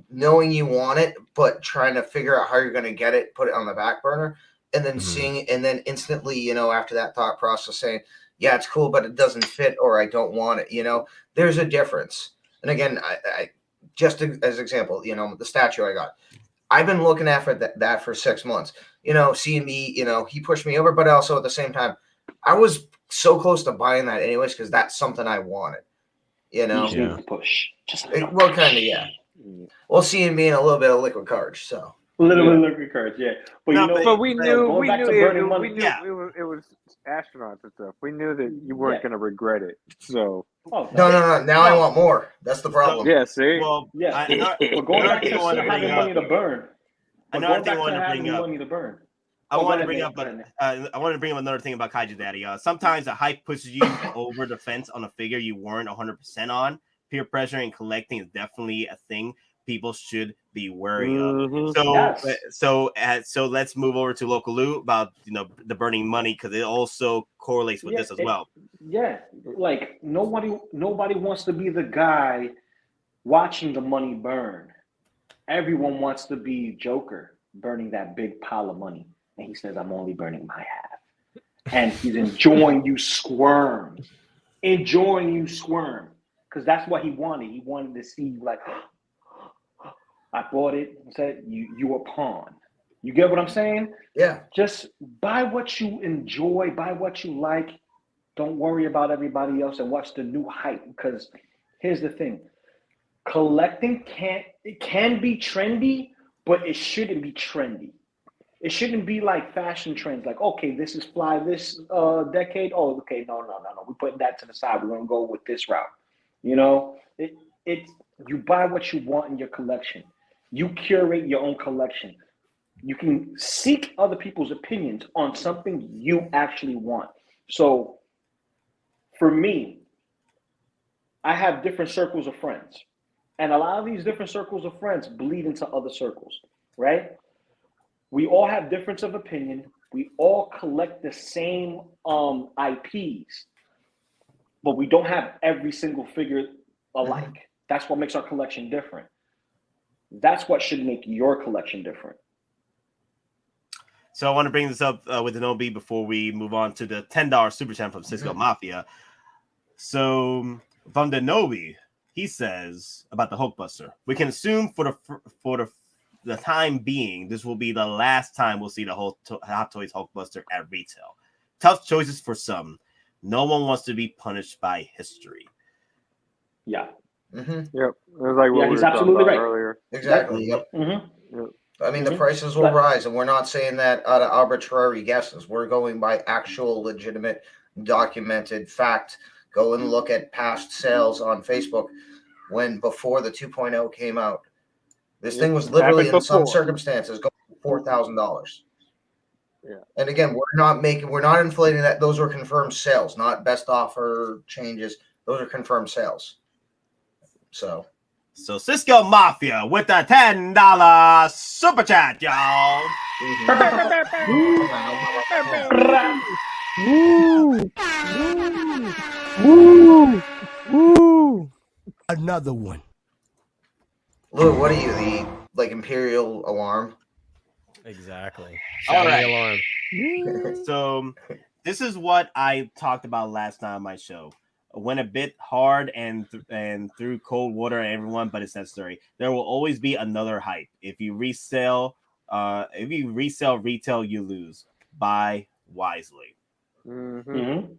knowing you want it, but trying to figure out how you're going to get it, put it on the back burner, and then seeing it, and then instantly, after that thought process saying, yeah, it's cool, but it doesn't fit, or I don't want it, there's a difference. And again, I just as example, the statue I got, I've been looking after that for 6 months, seeing me, he pushed me over, but also at the same time, I was so close to buying that anyways, because that's something I wanted, You just need to push. Just well, kind of, yeah. Well, seeing me in a little bit of liquid courage, so. A little bit of liquid courage, yeah. But we knew it was astronauts and stuff. We knew that you weren't going to regret it. So No. Now I want more. That's the problem. Yeah, see. Well, yeah. But going back to having money to burn. Another thing I wanted to bring up. Money to burn. I wanted to bring up another thing about Kaiju Daddy. Sometimes the hype pushes you over the fence on a figure you weren't 100% on. Peer pressure and collecting is definitely a thing people should be wary of. So let's move over to Loco Lu about the burning money because it also correlates with this as well. Yeah, like nobody wants to be the guy watching the money burn. Everyone wants to be Joker burning that big pile of money, and he says, "I'm only burning my half," and he's enjoying you squirm, because that's what he wanted. He wanted to see you like. I bought it. Said you a pawn. You get what I'm saying? Yeah. Just buy what you enjoy, buy what you like. Don't worry about everybody else and watch the new hype. Because here's the thing: collecting can be trendy, but it shouldn't be trendy. It shouldn't be like fashion trends. Like, okay, this is fly this decade. Oh, okay, no. We're putting that to the side. We're gonna go with this route. You buy what you want in your collection. You curate your own collection. You can seek other people's opinions on something you actually want. So for me, I have different circles of friends. And a lot of these different circles of friends bleed into other circles, right? We all have difference of opinion. We all collect the same IPs, but we don't have every single figure alike. That's what makes our collection different. That's what should make your collection different. So I want to bring this up with an OB before we move on to the $10 super chat from Cisco Mafia. So from the Nobi, he says about the Hulkbuster, we can assume for the time being, this will be the last time we'll see the Hot Toys Hulkbuster at retail. Tough choices for some. No one wants to be punished by history. Yeah. Mm-hmm. Yep. It was like what we he's were talking absolutely about right. earlier. Exactly. Yep. Mm-hmm. I mean, the prices will rise, and we're not saying that out of arbitrary guesses. We're going by actual, legitimate, documented fact. Go and look at past sales on Facebook before the 2.0 came out. This thing was literally, in some circumstances, going for $4,000. Yeah. And again, we're not inflating that. Those were confirmed sales, not best offer changes. Those are confirmed sales. So Cisco Mafia with a $10 super chat, y'all. Woo! Another one. Lou, what are you, the Imperial Alarm? Exactly. All right. Alarm. So this is what I talked about last night on my show. Went a bit hard and through cold water and everyone, but it's necessary. There will always be another hype. If you resell retail, you lose. Buy wisely. Definitely.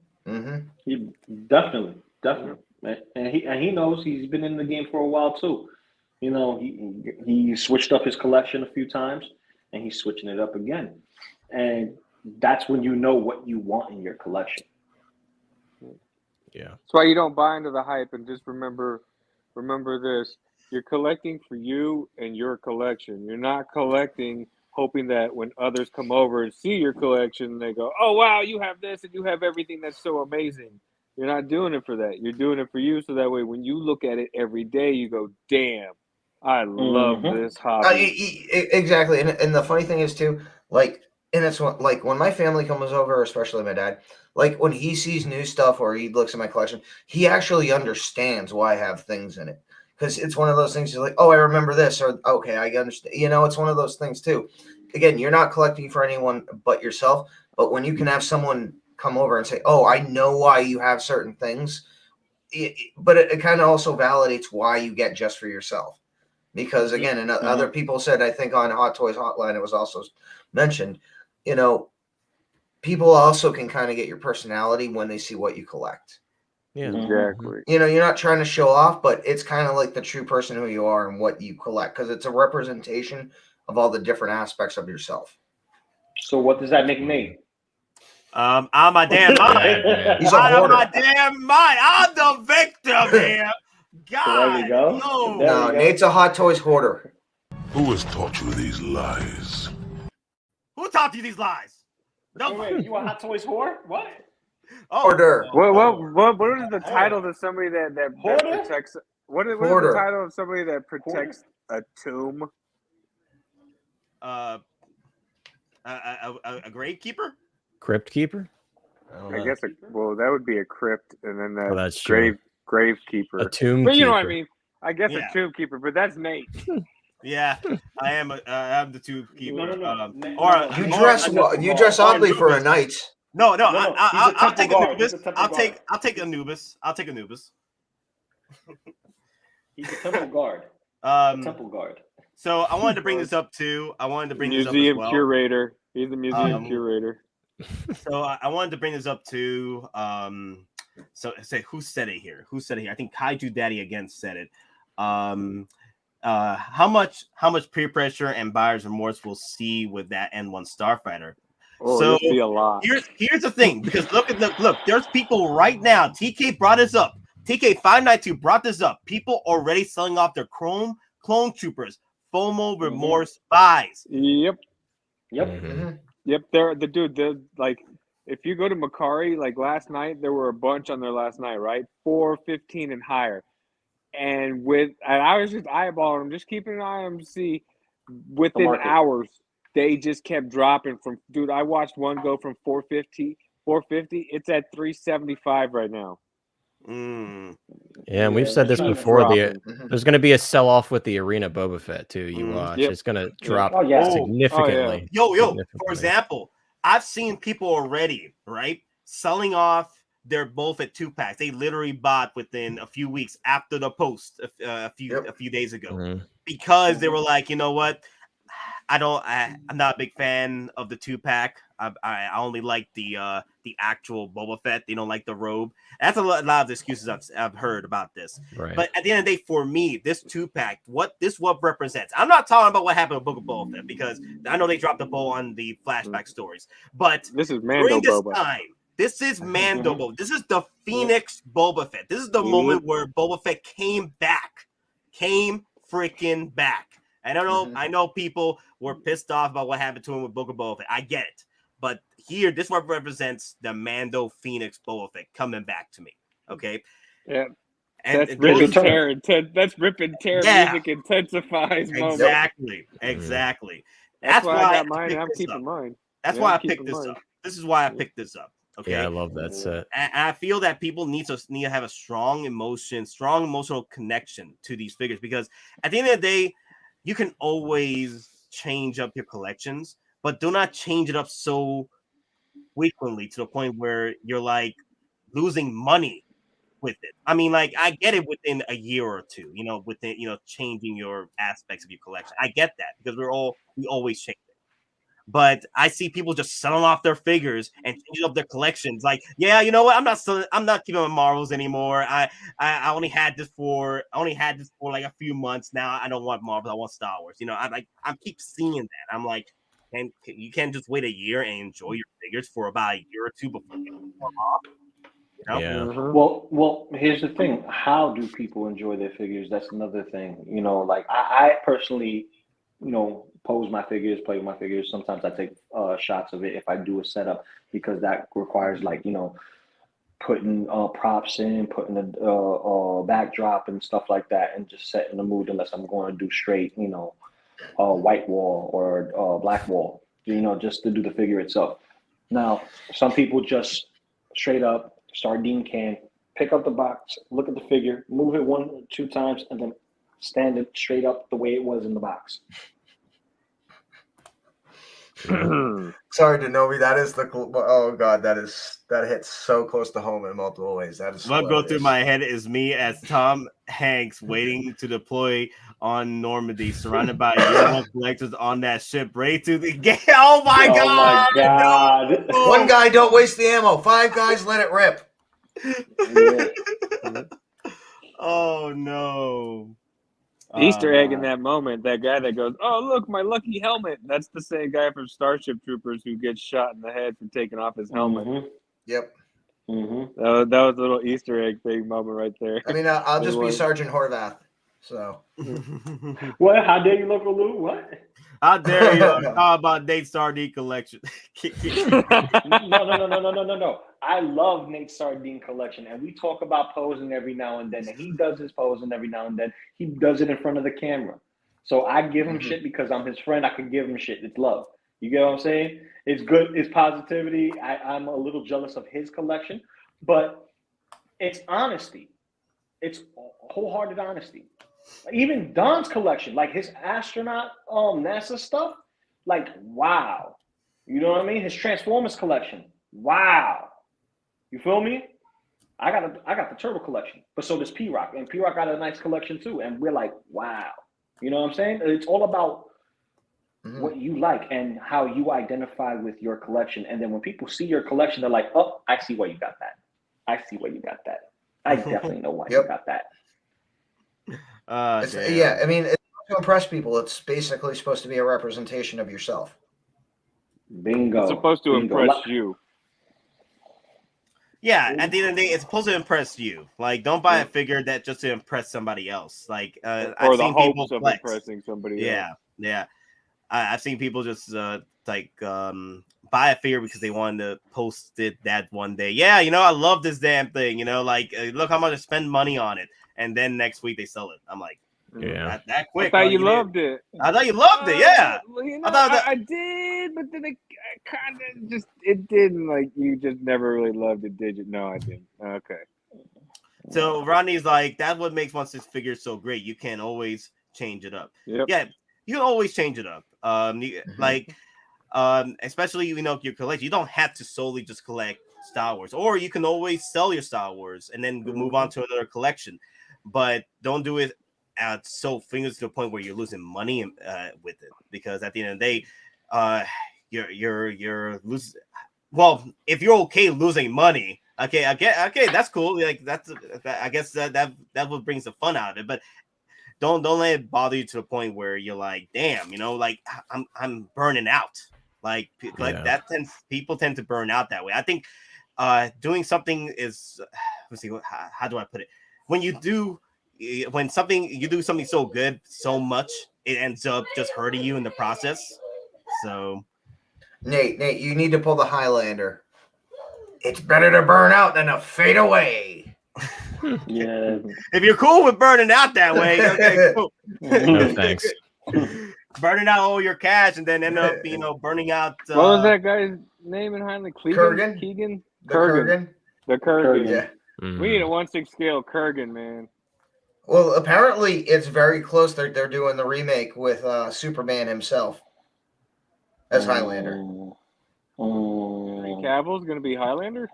And he knows. He's been in the game for a while too. You know, he switched up his collection a few times, and he's switching it up again. And that's when you know what you want in your collection. Yeah. That's why you don't buy into the hype, and just remember this. You're collecting for you and your collection. You're not collecting hoping that when others come over and see your collection, they go, oh, wow, you have this and you have everything that's so amazing. You're not doing it for that. You're doing it for you, so that way when you look at it every day, you go, damn, I love this hobby. Exactly. And the funny thing is, too, and it's when my family comes over, especially my dad, when he sees new stuff or he looks at my collection, he actually understands why I have things in it. Because it's one of those things, you're like, oh, I remember this, or okay, I understand. It's one of those things too. Again, you're not collecting for anyone but yourself. But when you can have someone come over and say, oh, I know why you have certain things, but it kind of also validates why you get just for yourself. Because again, and other people said, I think on Hot Toys Hotline, it was also mentioned, people also can kind of get your personality when they see what you collect. Yeah, exactly. You're not trying to show off, but it's kind of like the true person who you are and what you collect, because it's a representation of all the different aspects of yourself. So what does that make Nate? I'm my damn mind. He's a hoarder. My damn mind. I'm the victim here. God, So there you go. No, Nate's a Hot Toys hoarder. Who has taught you these lies? Who taught you these lies? No, wait, you a Hot Toys whore? What? Hoarder. What is the title to somebody that protects? What is the title of somebody that protects a tomb? A gravekeeper? Crypt keeper? I guess that would be a crypt, and then that that's true. gravekeeper. A tomb But you know keeper. what I mean? I guess a tomb keeper, but that's Nate. Yeah, I am. I'm the tomb keeper. You dress oddly for a night. No. I'll take Anubis. I'll take Anubis. He's a temple guard. Temple guard. So I wanted to bring this up too. Museum curator. He's the museum curator. So I wanted to bring this up too. So say who said it here? I think Kaiju Daddy again said it. How much peer pressure and buyer's remorse we'll see with that N1 Starfighter. Oh, so you'll see a lot. Here's the thing, because look, there's people right now. TK brought this up. TK592 brought this up. People already selling off their clone troopers. FOMO remorse buys. Yep. Mm-hmm. Yep. They're if you go to Macari, last night, there were a bunch on there last night, right? 415 and higher. And I was just eyeballing them, just keeping an eye on them to see within hours, they just kept dropping from, dude, I watched one go from 450, it's at 375 right now. Yeah, and we've said this before. There's going to be a sell-off with the Arena Boba Fett too. You watch, it's going to drop significantly. Yo! For example, I've seen people already selling off their Boba Fett 2-packs. They literally bought within a few weeks after the post a few days ago because they were like, you know what? I'm not a big fan of the 2-pack. I only like the actual Boba Fett. They don't like the robe. That's a lot of excuses I've heard about this. Right. But at the end of the day, for me, this 2-pack, what represents. I'm not talking about what happened with Book of Boba Fett because I know they dropped the ball on the flashback stories. But This is Mando during this Boba. time, this is Mando Boba. This is the Pheonix Boba Fett. This is the moment where Boba Fett came freaking back. I know people were pissed off about what happened to him with Book of Boba Fett. I get it. But here, this one represents the Mando Pheonix Boba Fett coming back to me. Okay? Yeah. And That's rip and tear. That's rip and tear. Yeah. Music intensifies. Exactly. That's why I got mine. I'm keeping mine. That's why I picked this up. This is why I picked this up. Okay. Yeah, I love that set. And I feel that people need to have a strong emotional connection to these figures because at the end of the day, you can always change up your collections, but do not change it up so frequently to the point where you're like losing money with it. I mean, like I get it within a year or two, within changing your aspects of your collection. I get that because we always change it. But I see people just selling off their figures and changing up their collections. Like, yeah, you know what? I'm not keeping my Marvels anymore. I only had this for like a few months. Now I don't want Marvels. I want Star Wars. I keep seeing that. I'm like, and you can't just wait a year and enjoy your figures for about a year or two before you get them off. Yeah. Well, here's the thing. How do people enjoy their figures? That's another thing. Like I personally, pose my figures, play with my figures. Sometimes I take shots of it if I do a setup because that requires putting props in, putting a backdrop and stuff like that, and just setting the mood. Unless I'm going to do straight, white wall or black wall, just to do the figure itself. Now, some people just straight up sardine can, pick up the box, look at the figure, move it 1 or 2 times, and then stand it straight up the way it was in the box. Sorry, Denobi. That is oh god, that hits so close to home in multiple ways. That is what goes through my head is me as Tom Hanks waiting to deploy on Normandy, surrounded by young collectors on that ship, ready to the game. Oh my god! No. 1 guy, don't waste the ammo. 5 guys, let it rip. Oh no. Easter egg in that moment, that guy that goes, "Oh, look, my lucky helmet." That's the same guy from Starship Troopers who gets shot in the head for taking off his helmet. Yep. That was a little Easter egg thing moment right there. I mean, I'll just be Sergeant Horvath. So. What? How dare you, Loco Lu? What? How dare you talk about Nate's Sardine collection? No. I love Nate's Sardine collection, and we talk about posing every now and then, and he does his posing every now and then. He does it in front of the camera. So I give him shit because I'm his friend. I can give him shit. It's love. You get what I'm saying? It's good. It's positivity. I'm a little jealous of his collection, but it's honesty. It's wholehearted honesty. Even Don's collection, like his astronaut NASA stuff, like wow. You know what I mean? His Transformers collection, wow. You feel me? I got the Turbo collection, but so does P-Rock, and P-Rock got a nice collection too. And we're like, wow. You know what I'm saying? It's all about what you like and how you identify with your collection. And then when people see your collection, they're like, oh, I see why you got that. I see why you got that. I definitely know why you got that. Yeah, I mean, it's to impress people. It's basically supposed to be a representation of yourself. Bingo. It's supposed to impress you. Yeah, at the end of the day, it's supposed to impress you. Like, don't buy a figure that just to impress somebody else. Like, or I've the seen people hopes of flex. impressing somebody else. Yeah. I've seen people just buy a figure because they wanted to post it that one day. Yeah, I love this damn thing. Look how much I spend money on it, and then next week they sell it. I'm like, that quick. I thought you loved it. I thought you loved it. Yeah, I did, but then I kind of just it didn't. Like you just never really loved it, did you? No, I didn't. Okay. So Rodney's like, that's what makes one six figure so great. You can always change it up. Yep. Yeah, you can always change it up. Especially your collection. You don't have to solely just collect Star Wars, or you can always sell your Star Wars and then move on to another collection. But don't do it at so fingers to the point where you're losing money with it, because at the end of the day, you're losing. Well, if you're okay losing money, okay, that's cool. Like I guess that what brings the fun out of it. But don't let it bother you to the point where you're like, damn, like I'm burning out. Like that people tend to burn out that way. I think doing something is, let's see, how do I put it? When you do something so good so much, it ends up just hurting you in the process. So Nate, you need to pull the Highlander. It's better to burn out than to fade away. Yeah. If you're cool with burning out that way, okay, cool. No thanks. Burning out all your cash and then end up, burning out. What was that guy's name in Highlander? Kurgan? Keegan? Kurgan? The Kurgan. Yeah. We need a 1/6 scale Kurgan, man. Well, apparently it's very close. They're doing the remake with Superman himself as Highlander. Cavill's gonna be Highlander.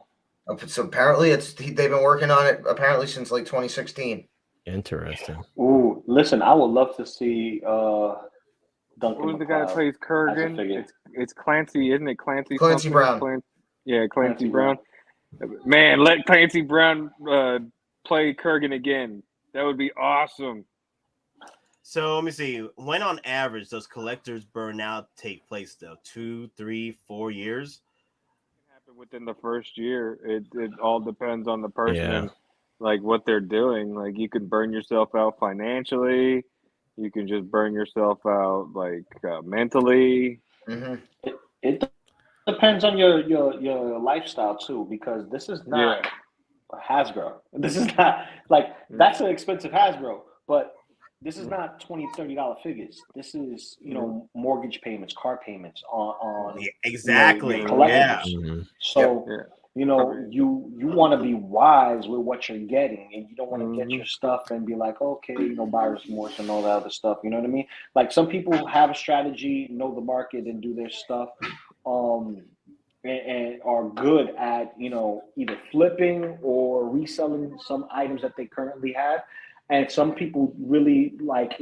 So apparently they've been working on it since like 2016. Interesting. Ooh, listen, I would love to see Duncan. What was the guy that plays Kurgan? It's Clancy, isn't it? Clancy Brown. Clancy Brown. Man, let Clancy Brown play Kurgan again. That would be awesome. So let me see. When on average does collectors burnout take place though? 2, 3, 4 years? It can happen within the first year. It all depends on the person and like what they're doing. Like you can burn yourself out financially. You can just burn yourself out like mentally. Mm-hmm. It depends on your lifestyle too, because this is not Hasbro. This is not like that's an expensive Hasbro, but this is not $20-$30 figures. This is mortgage payments, car payments on exactly. Collectors. So you want to be wise with what you're getting, and you don't want to get your stuff and be like, okay, buyer's remorse and all that other stuff. You know what I mean? Like some people have a strategy, know the market, and do their stuff. And are good at either flipping or reselling some items that they currently have, and some people really like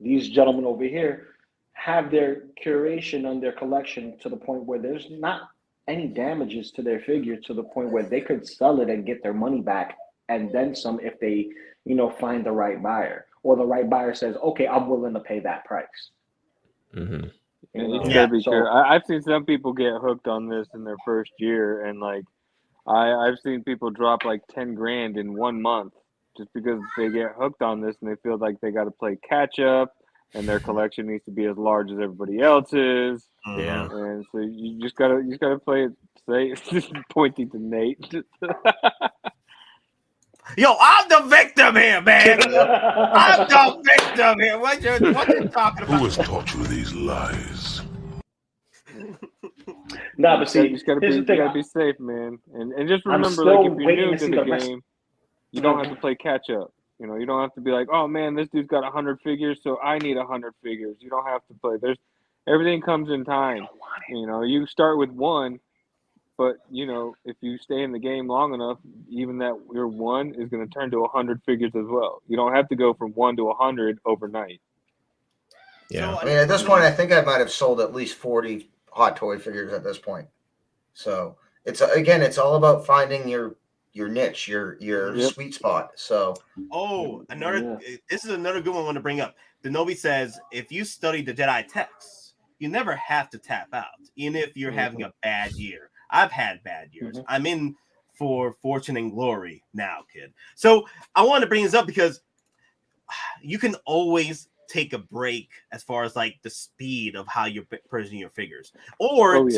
these gentlemen over here have their curation on their collection to the point where there's not any damages to their figure, to the point where they could sell it and get their money back and then some if they find the right buyer, or the right buyer says, okay, I'm willing to pay that price. Mm-hmm. You gotta be sure. I've seen some people get hooked on this in their first year, and like I've seen people drop like 10 grand in 1 month just because they get hooked on this and they feel like they got to play catch up, and their collection needs to be as large as everybody else's. Yeah, and so you just gotta play it safe. Pointing to Nate. Yo, I'm the victim here, man. I'm the victim here. What you talking about? Who has taught you these lies? Nah, but see, you just gotta be safe, man. And just remember, like if you're new to the game, you don't have to play catch up. You don't have to be like, oh man, this dude's got 100 figures, so I need 100 figures. You don't have to play. Everything comes in time. You start with 1. But, if you stay in the game long enough, even that your 1 is going to turn to 100 figures as well. You don't have to go from 1 to 100 overnight. Yeah. I mean, at this point, I think I might have sold at least 40 Hot Toy figures at this point. So it's all about finding your niche, your sweet spot. So this is another good one I want to bring up. Denobi says, if you study the Jedi texts, you never have to tap out, even if you're having a bad year. I've had bad years. I'm in for fortune and glory now, kid. So I want to bring this up because you can always take a break as far as like the speed of how you're purchasing your figures, or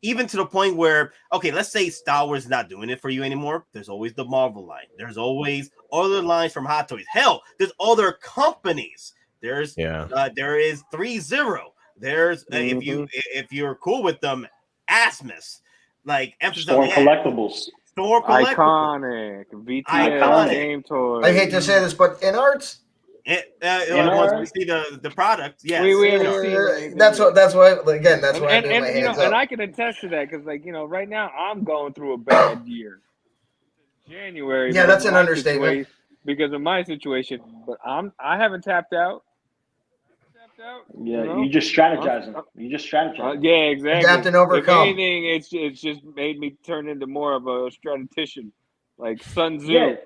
even to the point where, okay, let's say Star Wars is not doing it for you anymore. There's always the Marvel line. There's always other lines from Hot Toys. Hell, there's other companies. There is 3-0. There's if you're cool with them, Asmus, like emphasis on collectibles. Iconic BBTS game toys. I hate to say this, but in arts, Once we see the product, yes. We haven't seen anything That's yet. why again, that's why I and made my you know, hands and up. I can attest to that because, like, you know, right now I'm going through a bad year. January. Yeah, that's an my understatement. Because of my situation, but I haven't tapped out. Yeah, You know? you just strategizing. You just strategizing. Yeah, exactly. Adapt and overcome. If anything, it's just made me turn into more of a strategician, like Sun Tzu Yeah.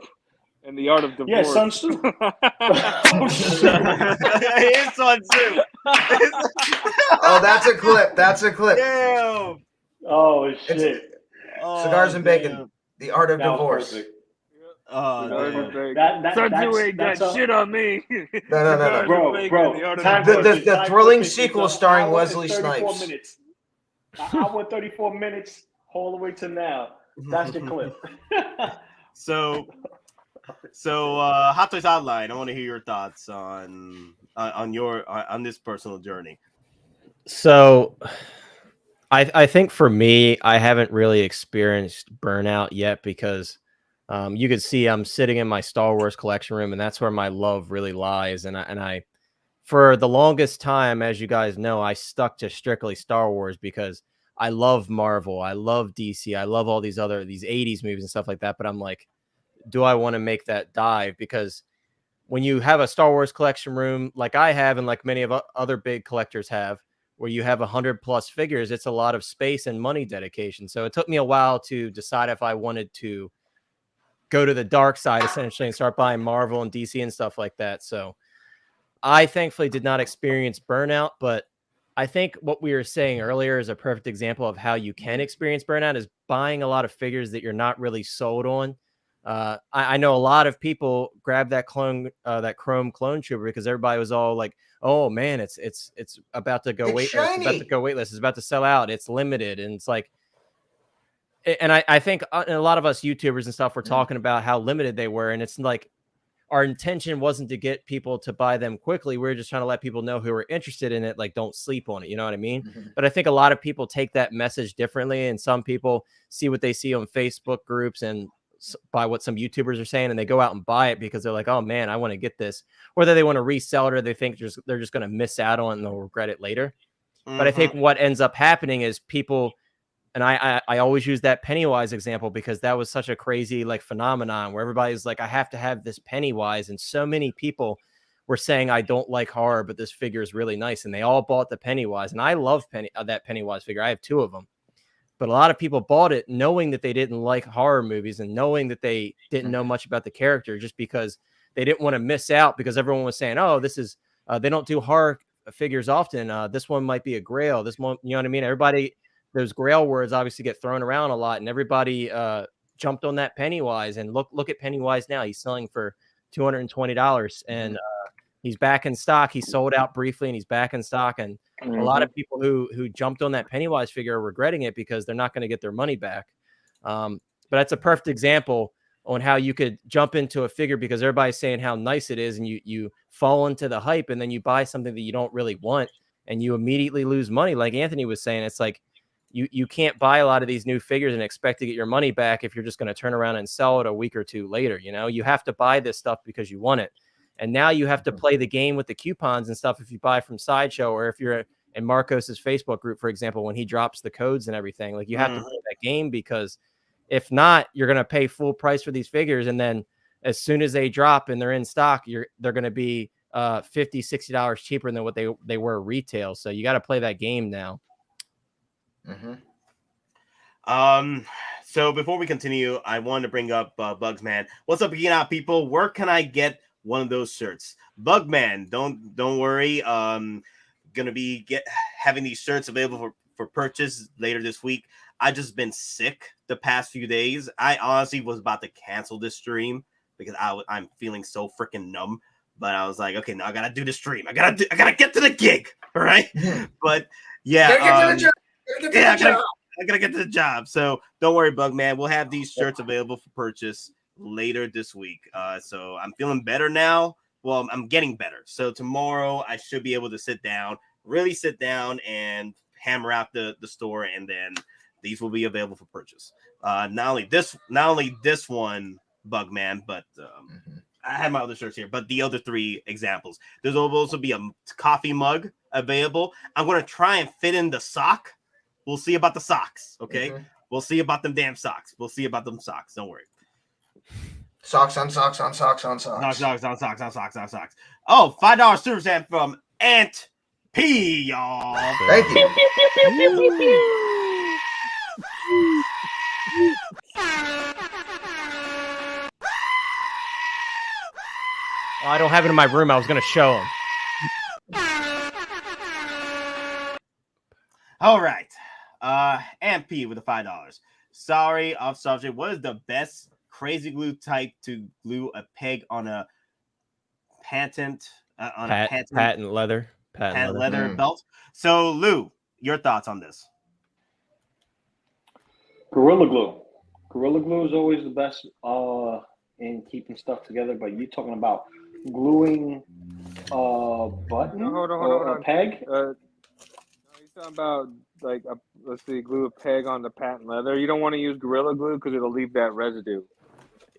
and the art of divorce. Yeah, Sun Tzu. It is Sun Tzu. Oh, that's a clip. That's a clip. Damn. Oh shit! Cigars and bacon. Damn. The art of That was divorce. perfect. Oh, damn. Sun Tzu ain't got shit on me. No. Bro. Time The thrilling sequel starring Wesley 34 Snipes. minutes. An hour 34 minutes all the way to now. That's the clip. So Hot Toys Hotline, I want to hear your thoughts on this personal journey. So I think for me, I haven't really experienced burnout yet because you could see I'm sitting in my Star Wars collection room, and that's where my love really lies. And I for the longest time, as you guys know, I stuck to strictly Star Wars because I love Marvel, I love DC, I love all these 80s movies and stuff like that. But I'm like, do I want to make that dive? Because when you have a Star Wars collection room like I have, and like many of other big collectors have, where you have 100+ figures, it's a lot of space and money dedication. So it took me a while to decide if I wanted to go to the dark side essentially and start buying Marvel and DC and stuff like that. So I thankfully did not experience burnout, but I think what we were saying earlier is a perfect example of how you can experience burnout is buying a lot of figures that you're not really sold on. I know a lot of people grab that Chrome Clone Trooper because everybody was all like, "Oh man, it's about to go it's about to go waitlist. It's about to sell out. It's limited." And it's like, and I think a lot of us YouTubers and stuff were talking about how limited they were, and it's like our intention wasn't to get people to buy them quickly. We were just trying to let people know who were interested in it, like don't sleep on it. You know what I mean? Mm-hmm. But I think a lot of people take that message differently, and some people see what they see on Facebook groups and by what some YouTubers are saying, and they go out and buy it because they're like, "Oh man, I want to get this," whether they want to resell it or they think they're just going to miss out on it and they'll regret it later. Mm-hmm. But I think what ends up happening is people, and I always use that Pennywise example because that was such a crazy like phenomenon where everybody's like, I have to have this Pennywise, and so many people were saying, I don't like horror, but this figure is really nice, and they all bought the Pennywise, and I love that Pennywise figure. I have 2 of them. But a lot of people bought it knowing that they didn't like horror movies and knowing that they didn't know much about the character, just because they didn't want to miss out because everyone was saying, oh, this is, they don't do horror figures often. This one might be a grail. This one, you know what I mean? Everybody, those grail words obviously get thrown around a lot, and everybody jumped on that Pennywise. And look at Pennywise now. He's selling for $220, and he's back in stock. He sold out briefly, and he's back in stock. And a lot of people who jumped on that Pennywise figure are regretting it because they're not going to get their money back. But that's a perfect example on how you could jump into a figure because everybody's saying how nice it is, and you fall into the hype, and then you buy something that you don't really want, and you immediately lose money. Like Anthony was saying, it's like you can't buy a lot of these new figures and expect to get your money back if you're just going to turn around and sell it a week or 2 later. You know, you have to buy this stuff because you want it. And now you have to play the game with the coupons and stuff if you buy from Sideshow, or if you're in Marcos's Facebook group, for example, when he drops the codes and everything. Like, you have to play that game, because if not, you're going to pay full price for these figures. And then as soon as they drop and they're in stock, they're going to be $50, $60 cheaper than what they were retail. So you got to play that game now. So before we continue, I wanted to bring up Bugsman. What's up, Geekin Out people? Where can I get one of those shirts? Bugman, don't worry. Gonna be having these shirts available for purchase later this week. I just been sick the past few days. I honestly was about to cancel this stream because I'm feeling so freaking numb. But I was like, okay, now I gotta do the stream. I gotta get to the gig, all right? But yeah, I gotta get to the job. So don't worry, Bugman. We'll have these shirts available for purchase later this week. So I'm feeling better now. Well, I'm getting better. So tomorrow I should be able to really sit down and hammer out the store, and then these will be available for purchase. Not only this one, Bugman, but I have my other shirts here, but the other 3 examples. There's also be a coffee mug available. I'm going to try and fit in the sock. We'll see about the socks, okay? We'll see about them damn socks. We'll see about them socks. Don't worry. Socks on socks on socks on socks. Socks on socks on socks on socks. Oh, $5 super chat from Aunt P, y'all. Thank you. Oh, I don't have it in my room. I was going to show him. All right. Aunt P with the $5. Sorry, off subject. What is the best crazy glue type to glue a peg on a patent patent leather belt? So, Lou, your thoughts on this? Gorilla Glue. Gorilla Glue is always the best in keeping stuff together, but you're talking about gluing a button or a peg? No, he's talking about like let's see, glue a peg on the patent leather. You don't want to use Gorilla Glue because it'll leave that residue.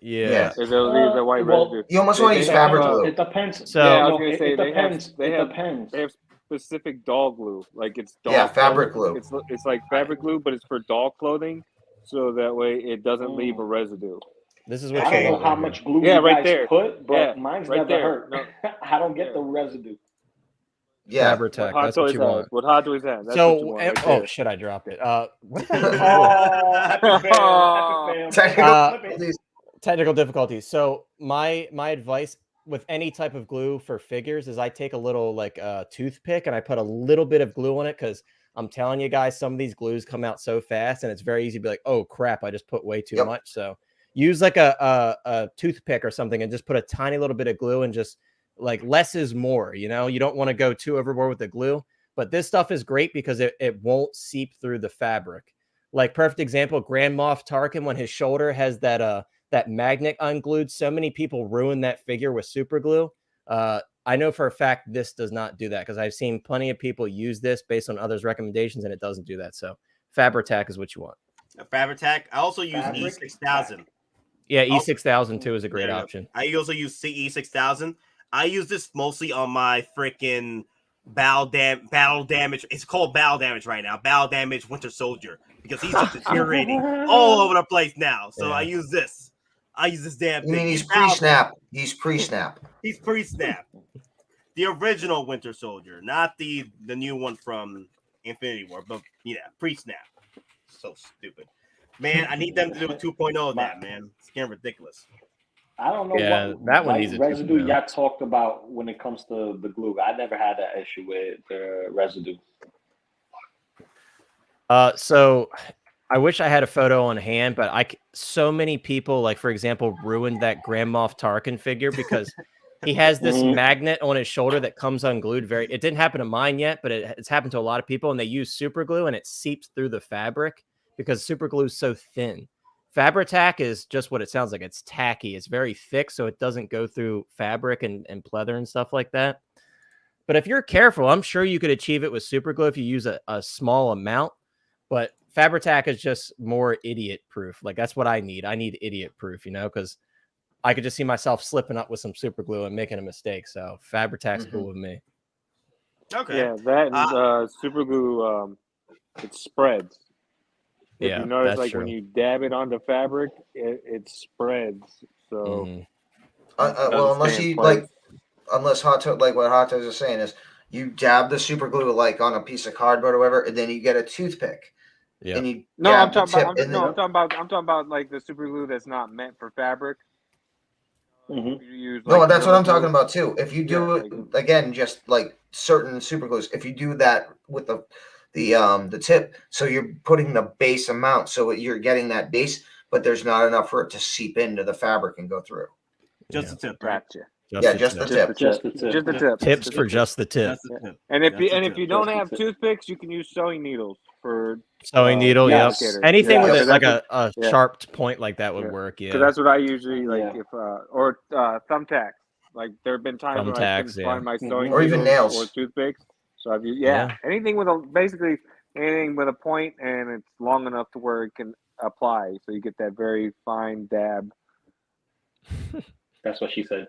Yeah. It'll leave the white residue. You almost want to use fabric glue. It depends. So I was gonna say it depends. They have specific doll glue, like it's doll. Fabric glue. It's like fabric glue, but it's for doll clothing, so that way it doesn't leave a residue. This is what I don't know how much glue Yeah, you right guys there. put, but Yeah, mine's right never there. hurt. No. I don't get the residue. Yeah. Fabric-Tac, What that's what you want. What Hot Toys has. That's So, what you want right shit, I dropped it. What technical difficulties. So my advice with any type of glue for figures is I take a little like toothpick and I put a little bit of glue on it, because I'm telling you guys, some of these glues come out so fast and it's very easy to be like, oh crap, I just put way too much. So use like a toothpick or something and just put a tiny little bit of glue, and just like less is more, you know. You don't want to go too overboard with the glue, but this stuff is great because it won't seep through the fabric. Like perfect example, Grand Moff Tarkin, when his shoulder has that that magnet unglued, so many people ruin that figure with super glue. I know for a fact this does not do that, because I've seen plenty of people use this based on others' recommendations, and it doesn't do that. So Fabric-Tac is what you want. A Fabric-Tac. I also use E6000. Yeah, E6000 too is a great option. I also use E6000. I use this mostly on my freaking battle damage. It's called battle damage right now. Battle damage Winter Soldier, because he's just deteriorating all over the place now. So I use this. I use this damn thing. You mean he's pre-snap? He's pre-snap. He's pre-snap. The original Winter Soldier, not the new one from Infinity War, but yeah, pre-snap. So stupid. Man, I need them to do a 2.0 of that, man. It's getting ridiculous. I don't know what that one needs a residue y'all talked about when it comes to the glue. I never had that issue with the residue. So I wish I had a photo on hand, but so many people, like for example, ruined that Grand Moff Tarkin figure because he has this magnet on his shoulder that comes unglued. It didn't happen to mine yet, but it's happened to a lot of people, and they use super glue and it seeps through the fabric because super glue is so thin. Fabric-Tac is just what it sounds like. It's tacky. It's very thick, so it doesn't go through fabric and pleather and stuff like that. But if you're careful, I'm sure you could achieve it with super glue if you use a small amount. But Fabric-Tac is just more idiot proof. Like that's what I need. I need idiot proof, you know, because I could just see myself slipping up with some super glue and making a mistake. So Fabric-Tac's cool with me. Okay. Yeah, that super glue, it spreads. If you notice, like when you dab it onto fabric, it spreads. So, well, unless you unless like what Hot Toys is saying is, you dab the super glue like on a piece of cardboard or whatever, and then you get a toothpick. Yeah. And you I'm talking about like the super glue that's not meant for fabric. You use, like, that's what I'm talking about too. If you do it again, just like certain super glues, if you do that with the tip, so you're putting the base amount, so you're getting that base, but there's not enough for it to seep into the fabric and go through. Just the tip, right? Just the tip. Just the tip. Tips for just the tip. And if you don't have toothpicks, you can use sewing needles for sewing needle. Yep. Anything with like a sharp point like that would work. Yeah. Because that's what I usually like. If or thumbtacks. Like there have been times when I couldn't find my sewing or even nails or toothpicks. So I've used anything with basically anything with a point and it's long enough to where it can apply. So you get that very fine dab. That's what she said.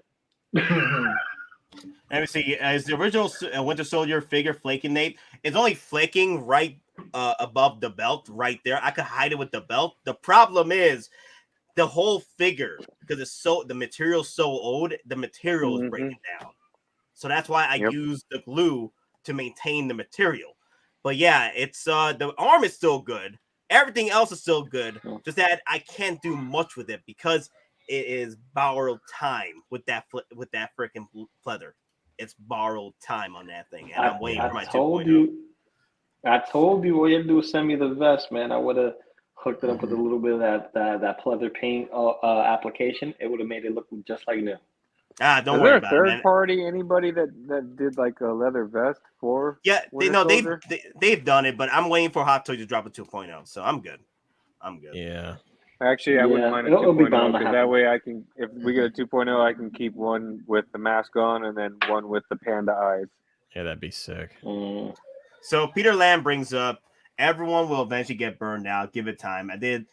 Let me see. Is the original Winter Soldier figure flaking, Nate? It's only flaking right above the belt, right there. I could hide it with the belt. The problem is the whole figure, because the material's so old, the material is breaking down. So that's why I use the glue to maintain the material. But yeah, it's the arm is still good. Everything else is still good. Just that I can't do much with it because it is borrowed time with that freaking pleather. It's borrowed time on that thing, and I'm waiting for my 2.0. I told you all you had to do was send me the vest, man. I would have hooked it up with a little bit of that pleather paint application. It would have made it look just like new. Don't worry about it, man. Third party, anybody that did like a leather vest for? Yeah, they've done it, but I'm waiting for Hot Toys to drop a 2.0, so I'm good. Yeah. Actually, I wouldn't mind a 2.0 because that way I can, if we get a 2.0, I can keep one with the mask on and then one with the panda eyes. Yeah, that'd be sick. So Peter Lamb brings up, everyone will eventually get burned out. Give it time. I did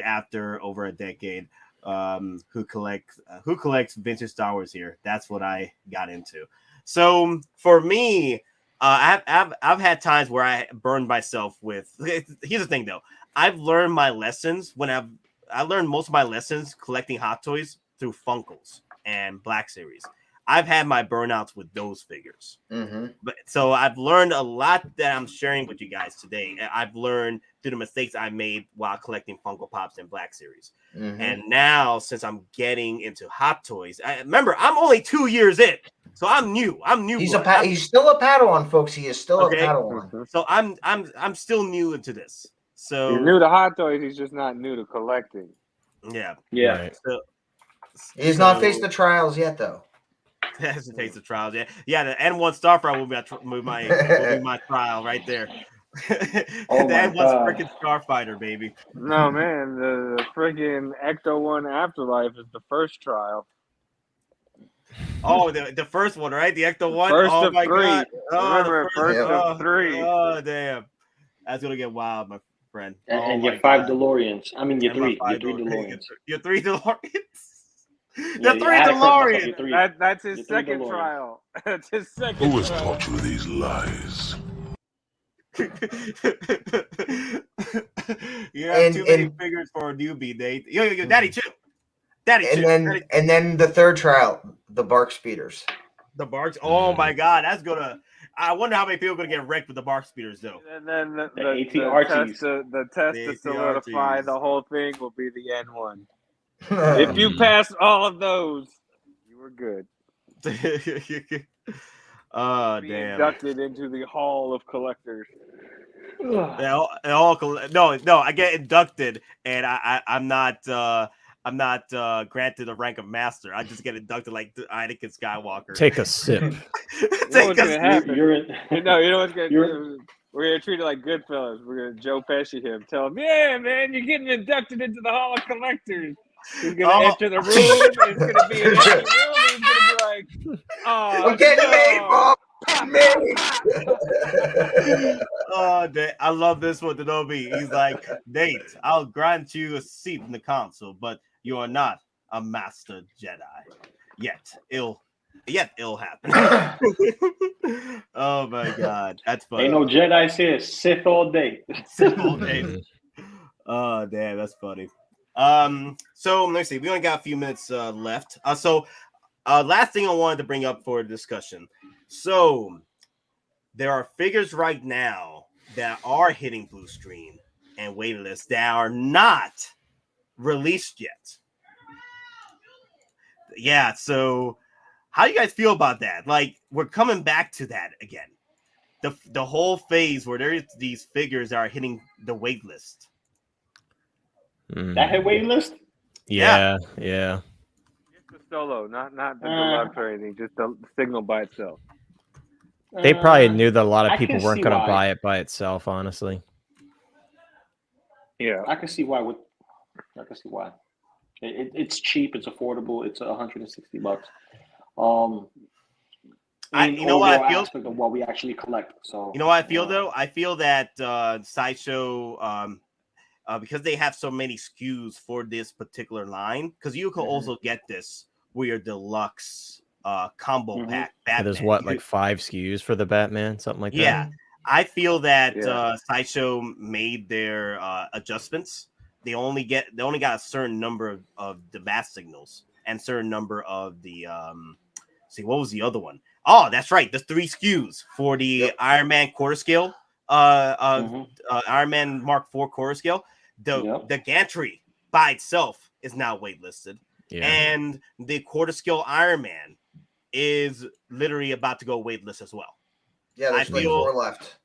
after over a decade. Who collects vintage Star Wars here? That's what I got into. So for me, I've had times where I burned myself with. Here's the thing, though. I've learned my lessons I learned most of my lessons collecting Hot Toys through Funkles and Black Series. I've had my burnouts with those figures. But so I've learned a lot that I'm sharing with you guys today. I've learned through the mistakes I made while collecting Funko Pops and Black Series. And now, since I'm getting into Hot Toys, remember, I'm only 2 years in. So I'm new. He's still a Padawan, folks. He is still a Padawan. So I'm still new into this. So he's new to Hot Toys. He's just not new to collecting. Yeah. Right. So, he's not faced the trials yet, though. Has to taste the trials. Yeah. The N1 Starfire will be my trial right there. The N1's freaking Starfighter, baby. No man, the freaking Ecto 1 Afterlife is the first trial. Oh, the first one, right? The Ecto 1. First oh of my 3. God. Remember, first of 3. Oh damn, that's gonna get wild, my friend. And your 5 DeLoreans. I mean, your 3 DeLoreans. Your 3 DeLoreans. The 3 DeLoreans. That's his second trial. That's his second. Who has taught you these lies? You have too many figures for a newbie, Nate. Yo, Daddy Chip. And then the third trial, the Bark Speeders. The Barks. Oh my God, that's gonna. I wonder how many people are gonna get wrecked with the Bark Speeders, though. And then the test to solidify the whole thing will be the N1. If you pass all of those, you were good. Oh be damn! Inducted into the Hall of Collectors. No, I get inducted, and I'm not granted a rank of master. I just get inducted like Anakin Skywalker. Take a sip. You know what's gonna happen? You know what's gonna do? We're gonna treat it like Goodfellas. We're gonna Joe Pesci him. Tell him, yeah, man, you're getting inducted into the Hall of Collectors. He's gonna enter the room. It's gonna be an empty room. He's gonna be like, "Oh, I'm getting made, Bob. Oh, I love this one, Denobi. He's like, Nate, I'll grant you a seat in the council, but you are not a master Jedi yet. It'll happen. Oh my God, that's funny. Ain't no Jedi here. Sith all day. Sith all day. Oh damn, that's funny. So let me see. We only got a few minutes left. Last thing I wanted to bring up for discussion. So there are figures right now that are hitting blue screen and waitlist that are not released yet. Yeah, so how do you guys feel about that? Like, we're coming back to that again. The whole phase where there's these figures that are hitting the waitlist. That hit waitlist? Yeah. Just the solo, not the deluxe or anything. Just the signal by itself. They probably knew that a lot of people weren't going to buy it by itself, honestly. Yeah, I can see why. It's cheap. It's affordable. It's $160. You know what I feel? Aspect of what we actually collect. So you know what I feel though? I feel that Sideshow, because they have so many SKUs for this particular line, because you can also get this Warrior Deluxe combo pack. There's Batman. what, like 5 SKUs for the Batman, something like that. Yeah, I feel that Yeah. Sideshow made their adjustments. They only got a certain number of the bat signals and certain number of the see, what was the other one? Oh, that's right, the 3 SKUs for the Iron Man quarter scale, Iron Man Mark IV quarter scale. The gantry by itself is now waitlisted, and the quarter scale Iron Man is literally about to go waitlist as well. Yeah, there's like 4 left.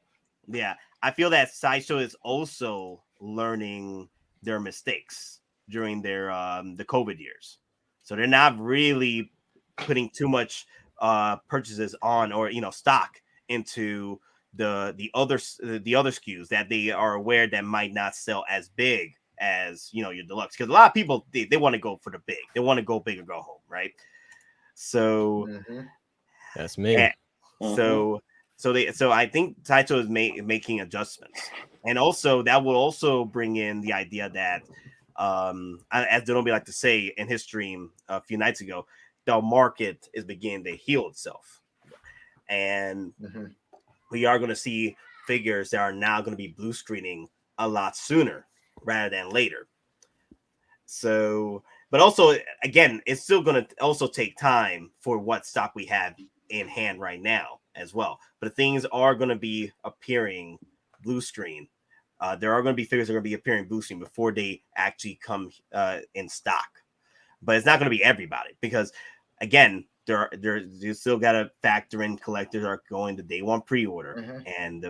Yeah, I feel that Sideshow is also learning their mistakes during their the COVID years, so they're not really putting too much purchases on or stock into the other SKUs that they are aware that might not sell as big as your deluxe, because a lot of people they want to go for the big, they want to go big or go home, right? So that's me. So I think Sideshow is making adjustments, and also that will also bring in the idea that as Donobi like to say in his stream a few nights ago, the market is beginning to heal itself, and we are going to see figures that are now going to be blue screening a lot sooner rather than later. So, but also again, it's still going to also take time for what stock we have in hand right now as well. But things are going to be appearing blue screen. There are going to be figures that are going to be appearing blue screen before they actually come in stock. But it's not going to be everybody, because again, you still got to factor in collectors are going to day one pre-order, and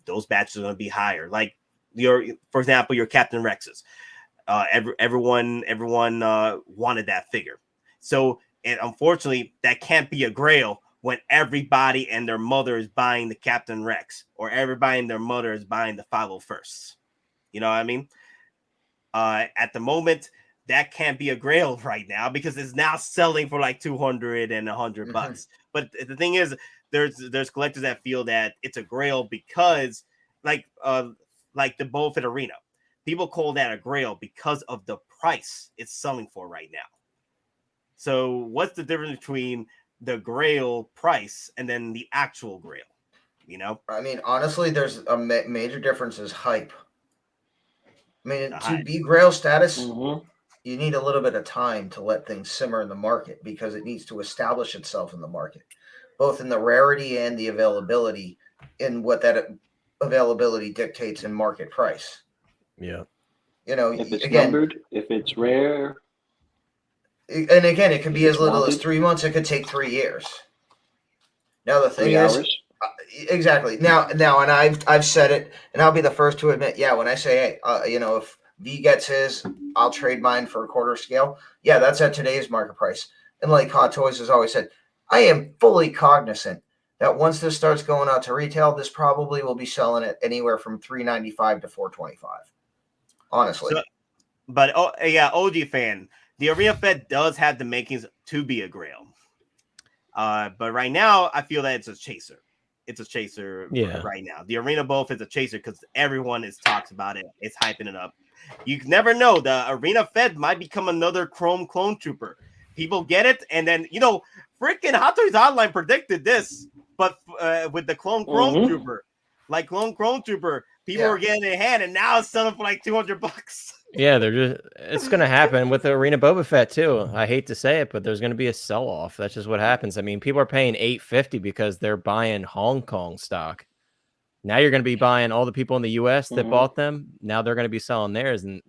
those batches are going to be higher. Like for example, your Captain Rexes. Everyone wanted that figure. So, and unfortunately, that can't be a grail when everybody and their mother is buying the Captain Rex, or everybody and their mother is buying the 501st. You know what I mean? At the moment, that can't be a grail right now, because it's now selling for like $200 and $100. But the thing is, there's collectors that feel that it's a grail because, like the Boba Fett Arena, people call that a grail because of the price it's selling for right now. So what's the difference between the grail price and then the actual grail? I mean, honestly, there's a major difference is hype. I mean, to be grail status, you need a little bit of time to let things simmer in the market, because it needs to establish itself in the market, both in the rarity and the availability, in what that availability dictates in market price. Yeah. If it's numbered, if it's rare. And again, it could be as little as 3 months. It could take 3 years. Now the thing is, exactly. Now, and I've said it, and I'll be the first to admit, when I say, hey, if V gets his, I'll trade mine for a quarter scale. Yeah, that's at today's market price. And like Hot Toys has always said, I am fully cognizant that once this starts going out to retail, this probably will be selling at anywhere from $395 to $425. Honestly. But OG fan, the Arena Fett does have the makings to be a grail. But right now, I feel that it's a chaser. It's a chaser right now. The Arena Both is a chaser because everyone talks about it. It's hyping it up. You never know. The Arena Fett might become another Chrome Clone Trooper. People get it, and then freaking Hot Toys Online predicted this, but with the Clone Trooper, like Clone Trooper, people were getting it in hand, and now it's selling for like $200. Yeah, it's going to happen with the Arena Boba Fett too. I hate to say it, but there's going to be a sell-off. That's just what happens. I mean, people are paying $850 because they're buying Hong Kong stock. Now you're going to be buying all the people in the US that bought them. Now they're going to be selling theirs, and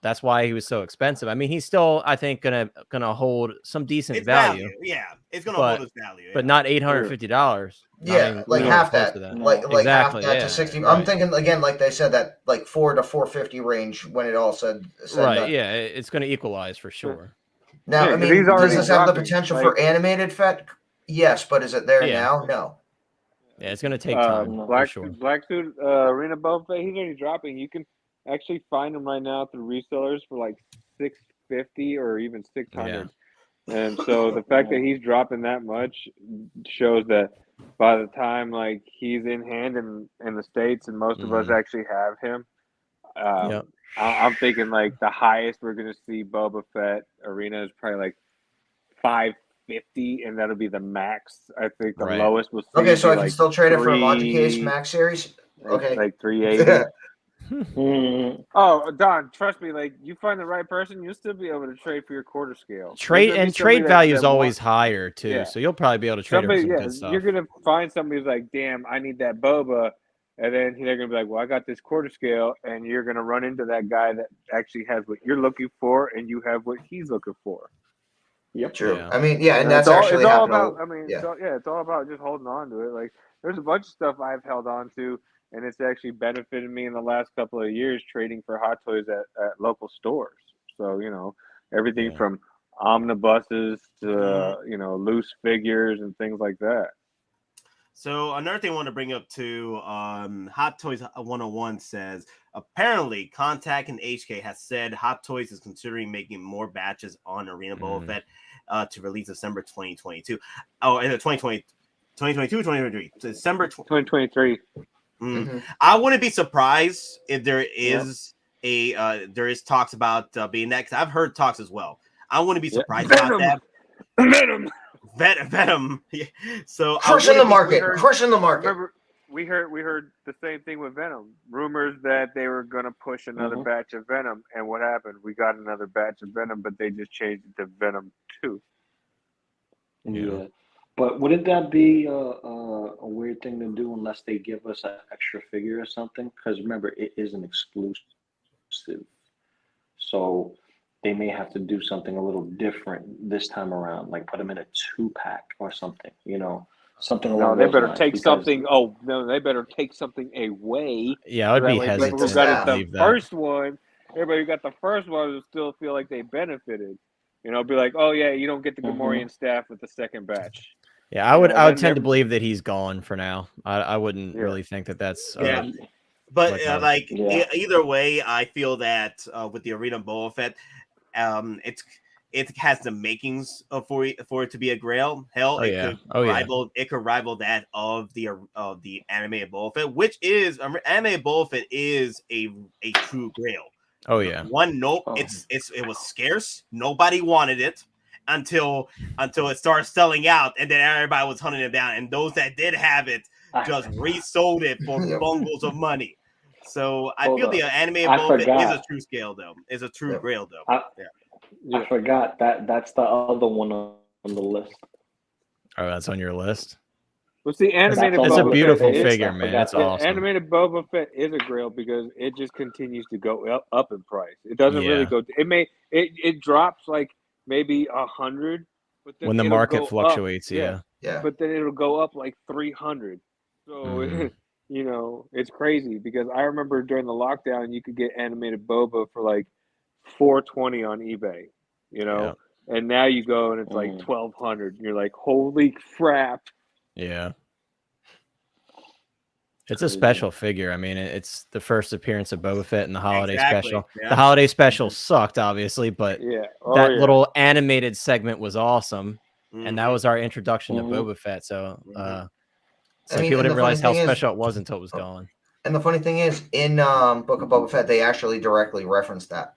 that's why he was so expensive. I mean, he's still, I think, gonna hold some decent value. Yeah, it's gonna hold its value, but not $850. Yeah, like half that. Like exactly, half that to 60. I'm thinking again, like they said, that like $400 to $450 range when it all said right. done. Yeah, it's going to equalize for sure. Now, I mean, does this have the potential for animated Fett? Yes, but is it there now? No. Yeah, it's going to take time. Black for sure. Black Suit Arena Boba Fett, he's already dropping. You can actually find them right now through resellers for like $650 or even $600. Yeah. And so the fact that he's dropping that much shows that by the time like he's in hand in the States and most of us actually have him, I'm thinking like the highest we're going to see Boba Fett Arena is probably like $550, and that'll be the max. I think the Right. lowest was Okay, so I can like still trade it for a Monte Case three- Max Series. Okay. like 380. Mm, Oh, Don, trust me. Like, you find the right person, you'll still be able to trade for your quarter scale. Trade There's gonna be and somebody trade that- value is that always wants- higher too, Yeah. so you'll probably be able to trade somebody, for some yeah, good stuff. you're gonna find somebody who's like, damn, I need that Boba, and then they're gonna be like, well, I got this quarter scale, and you're gonna run into that guy that actually has what you're looking for, and you have what he's looking for. yep. True. Yeah. I mean, yeah, and And that's actually it's all happened. about. I mean, yeah. it's all about just holding on to it. Like, there's a bunch of stuff I've held on to, and it's actually benefited me in the last couple of years trading for Hot Toys at local stores. So, you know, everything Yeah. from omnibuses to loose figures and things like that. So another thing I want to bring up too, Hot Toys 101 says apparently Contact and HK has said Hot Toys is considering making more batches on Arena Boba Fett to release December 2022. Oh, and 2022, 2023, December 2023. I wouldn't be surprised if there is there is talks about being that, because I've heard talks as well. I wouldn't be surprised about that. Venom. So Crushing the market. heard- Crushing the market. Remember, we heard the same thing with Venom. Rumors that they were going to push another batch of Venom, and what happened? We got another batch of Venom, but they just changed it to Venom 2. Yeah. But wouldn't that be a weird thing to do unless they give us an extra figure or something? Because remember, it is an exclusive. So they may have to do something a little different this time around, like put them in a 2-pack or something, something along No, they those better lines, take because- something. Oh no, they better take something away. Yeah, I would So be that way hesitant people who to got it the believe that. first one, everybody who got the first one will still feel like they benefited. Be like, oh yeah, you don't get the Gamorrean staff with the second batch. Yeah, I would then tend to believe that he's gone for now. I wouldn't Yeah. really think that that's Yeah. But like either way, I feel that with the Arena Boba Fett, it has the makings for it to be a Grail. Hell, it could rival that of the animated Boba Fett, which is animated Boba Fett is a true Grail. Oh yeah. It was scarce. Nobody wanted it until it started selling out, and then everybody was hunting it down. And those that did have it just resold it for bungles of money. So I feel the animated Boba Fett is a true scale though. Is a true Grail though. I forgot that's the other one on the list. Oh, that's on your list. Well, see, animated. It's a Boba beautiful Fett figure, man. It's awesome. Animated Boba Fett is a Grail because it just continues to go up in price. It doesn't really go. It drops like maybe 100, but then when the market fluctuates, yeah. But then it'll go up like 300. So it's crazy because I remember during the lockdown you could get animated Boba for like $420 on eBay, and now you go and it's like $1,200, and you're like, holy crap! Yeah. It's a special figure. I mean, it's the first appearance of Boba Fett in the holiday special. Yeah. The holiday special sucked, obviously, but that little animated segment was awesome, and that was our introduction to Boba Fett. So, people didn't realize how special it was until it was gone. And the funny thing is, in Book of Boba Fett, they actually directly referenced that.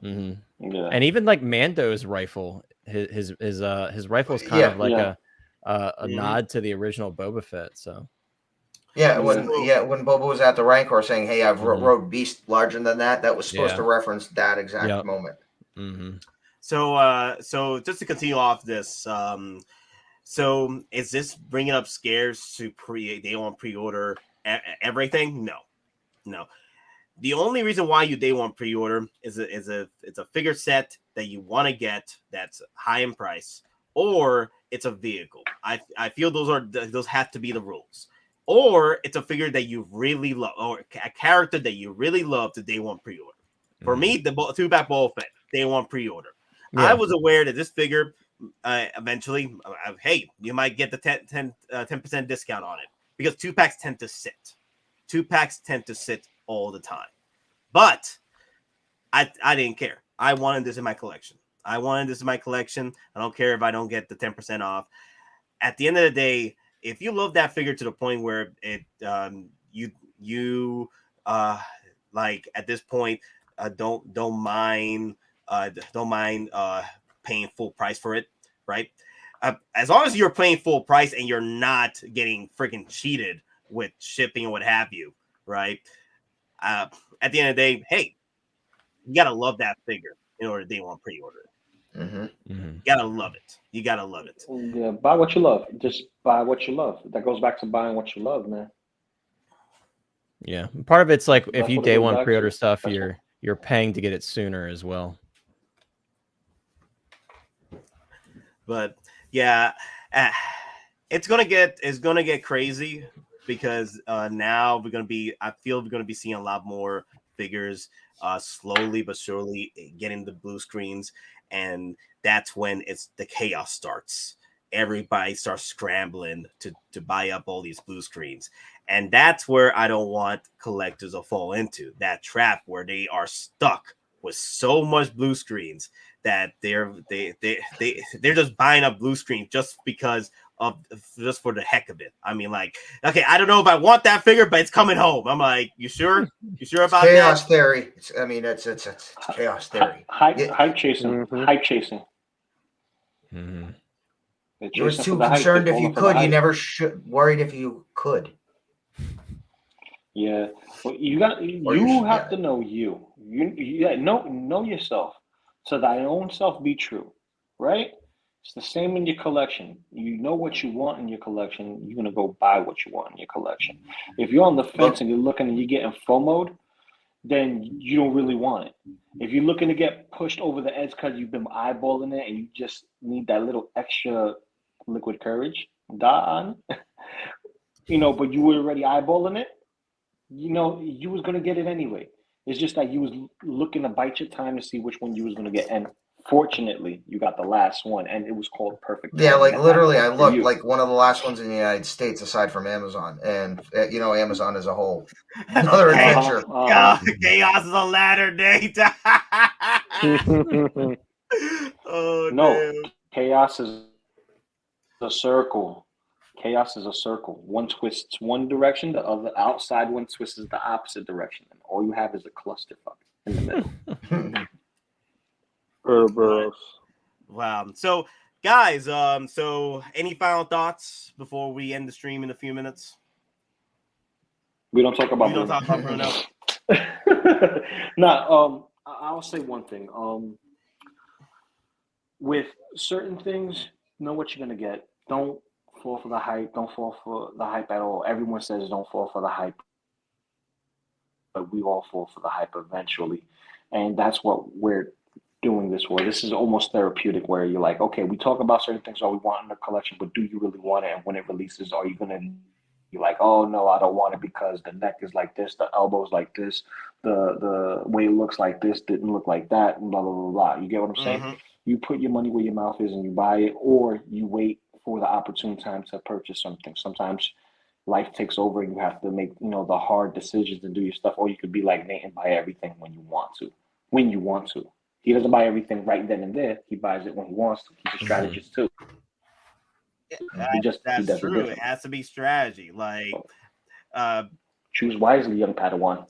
And even like Mando's rifle, his rifle is kind of like a nod to the original Boba Fett. So. Yeah, when Boba was at the Rancor saying, "Hey, I've rode beast larger than that," that was supposed to reference that exact moment. So just to continue off this, so is this bringing up scares to day one pre-order everything? No. The only reason why you day one pre-order is it's a figure set that you want to get that's high in price, or it's a vehicle. I feel those have to be the rules. Or it's a figure that you really love, or a character that you really love to day one pre-order. For me, the 2-pack Boba Fett, day one pre-order. I was aware that this figure eventually, hey, you might get the 10% discount on it because 2-packs tend to sit. 2-packs tend to sit all the time. But I didn't care. I wanted this in my collection. I don't care if I don't get the 10% off. At the end of the day, if you love that figure to the point where it you like at this point don't mind paying full price for it, right? As long as you're paying full price and you're not getting freaking cheated with shipping and what have you, right? At the end of the day, hey, you gotta love that figure in order to day one pre-order. You gotta love it. You gotta love it. Yeah, buy what you love. Just buy what you love. That goes back to buying what you love, man. Yeah, part of it's like if That's you what it day goes one back pre-order to. stuff, That's you're paying to get it sooner as well. But yeah, it's gonna get crazy because now I feel we're gonna be seeing a lot more figures slowly but surely getting the blue screens, and that's when the chaos starts. Everybody starts scrambling to buy up all these blue screens, and that's where I don't want collectors to fall into that trap where they are stuck with so much blue screens that they're just buying up blue screens just for the heck of it. I mean, like, okay, I don't know if I want that figure, but it's coming home. I'm like, you sure? You sure about chaos that? theory. It's chaos theory. Hype chasing. Hype chasing. You was too concerned if you could. You never worried if you could. Yeah, well, you have to know you. You know yourself. So thy own self be true, right? It's the same in your collection. You know what you want in your collection. You're gonna go buy what you want in your collection. If you're on the fence and you're looking and you're getting FOMO'd, then you don't really want it. If you're looking to get pushed over the edge because you've been eyeballing it and you just need that little extra liquid courage, but you were already eyeballing it, you was gonna get it anyway. It's just that you was looking to bite your time to see which one you was gonna get, and fortunately, you got the last one, and it was called perfect. Yeah, like literally, I looked like one of the last ones in the United States, aside from Amazon, and Amazon as a whole. Another adventure. Chaos is a latter date. Oh no, damn. Chaos is a circle. Chaos is a circle. One twists one direction, the other outside one twists the opposite direction, and all you have is a clusterfuck in the middle. Wow. So, guys, so any final thoughts before we end the stream in a few minutes? We don't talk about Bruno. Nah, I'll say one thing. With certain things, know what you're gonna get. Don't fall for the hype. Don't fall for the hype at all. Everyone says don't fall for the hype, but we all fall for the hype eventually, and that's what we're doing this for. This is almost therapeutic, where you're like, okay, we talk about certain things we want in the collection, but do you really want it? And when it releases, are you gonna be like, oh no, I don't want it because the neck is like this, the elbow's like this, the way it looks like this didn't look like that, and blah blah blah blah. You get what I'm saying? You put your money where your mouth is and you buy it, or you wait for the opportune time to purchase something. Sometimes life takes over and you have to make, the hard decisions and do your stuff, or you could be like Nate and buy everything when you want to. He doesn't buy everything right then and there. He buys it when he wants to. He's a strategist too. That's true. It has to be strategy. Like, choose wisely, young Padawan.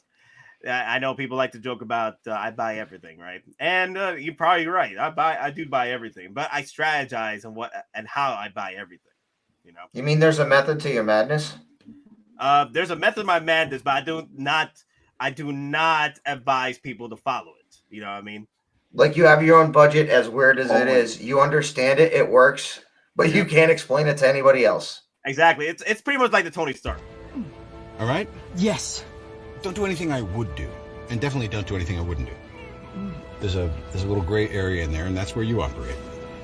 I know people like to joke about I buy everything, right? And you're probably right. I do buy everything, but I strategize on what and how I buy everything. You mean there's a method to your madness? There's a method to my madness, but I do not advise people to follow it. You know what I mean? Like, you have your own budget, as weird as it is. You understand it, it works, but you can't explain it to anybody else. Exactly. It's pretty much like the Tony Stark. All right? Yes. Don't do anything I would do, and definitely don't do anything I wouldn't do. There's a little gray area in there, and that's where you operate.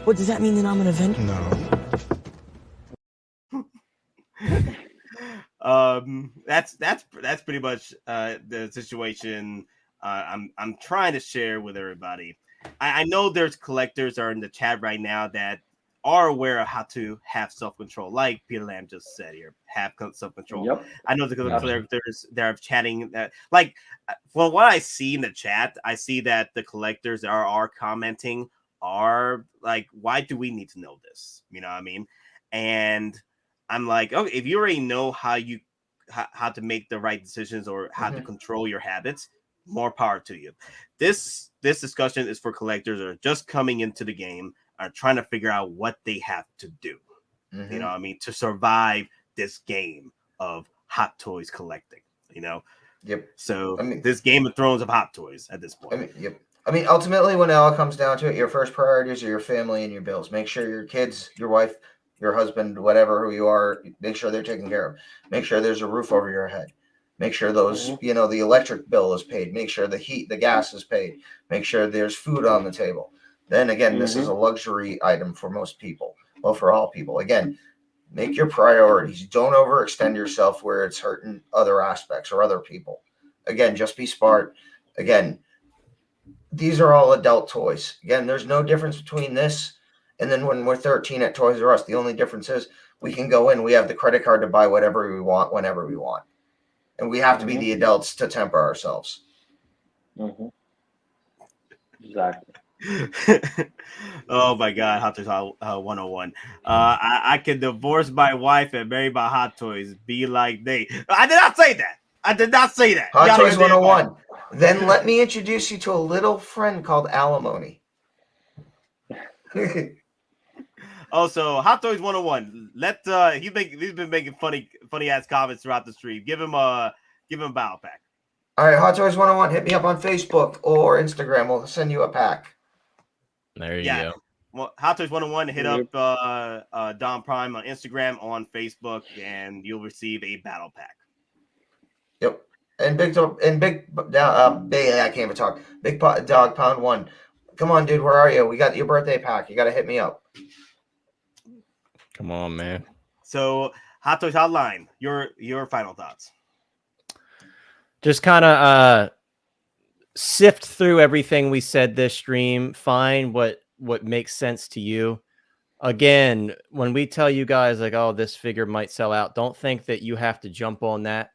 What does that mean, that I'm an Avenger? No. That's pretty much the situation I'm trying to share with everybody. I know there's collectors are in the chat right now that are aware of how to have self-control, like Peter Lamb just said here, have self-control. Yep. I know the collectors they're chatting that, like, from what I see in the chat, I see that the collectors are commenting are like, why do we need to know this? You know what I mean? And I'm like, okay, if you already know how to make the right decisions or how to control your habits, more power to you. This discussion is for collectors that are just coming into the game. are trying to figure out what they have to do. You know what I mean? To survive this game of Hot Toys collecting, you know? Yep. So I mean, this Game of Thrones of Hot Toys at this point. I mean, yep. I mean, ultimately, when it all comes down to it, your first priorities are your family and your bills. Make sure your kids, your wife, your husband, whatever who you are, make sure they're taken care of. Make sure there's a roof over your head. Make sure those, you know, the electric bill is paid. Make sure the heat, the gas is paid. Make sure there's food on the table. Then again, this is a luxury item for most people. Well, for all people. Again, make your priorities. Don't overextend yourself where it's hurting other aspects or other people. Again, just be smart. Again, these are all adult toys. Again, there's no difference between this and then when we're 13 at Toys R Us. The only difference is we can go in. We have the credit card to buy whatever we want whenever we want. And we have to be the adults to temper ourselves. Exactly. Oh my God, Hot Toys 101. I could divorce my wife and marry my Hot Toys. Be like they. I did not say that. I did not say that. Hot Toys 101. Then let me introduce you to a little friend called Alimony. Also, Hot Toys 101. He's been making funny ass comments throughout the stream. Give him a battle pack. All right, Hot Toys 101. Hit me up on Facebook or Instagram. We'll send you a pack. There you go. Well, Hot Toys 101. Hit up DonPrime on Instagram, on Facebook, and you'll receive a battle pack. Yep. And I can't even talk. Big Dog Pound 1. Come on, dude. Where are you? We got your birthday pack. You got to hit me up. Come on, man. So, Hot Toys Hotline, your final thoughts. Just kind of sift through everything we said this stream. Find what makes sense to you. Again, when we tell you guys like, oh, this figure might sell out, don't think that you have to jump on that.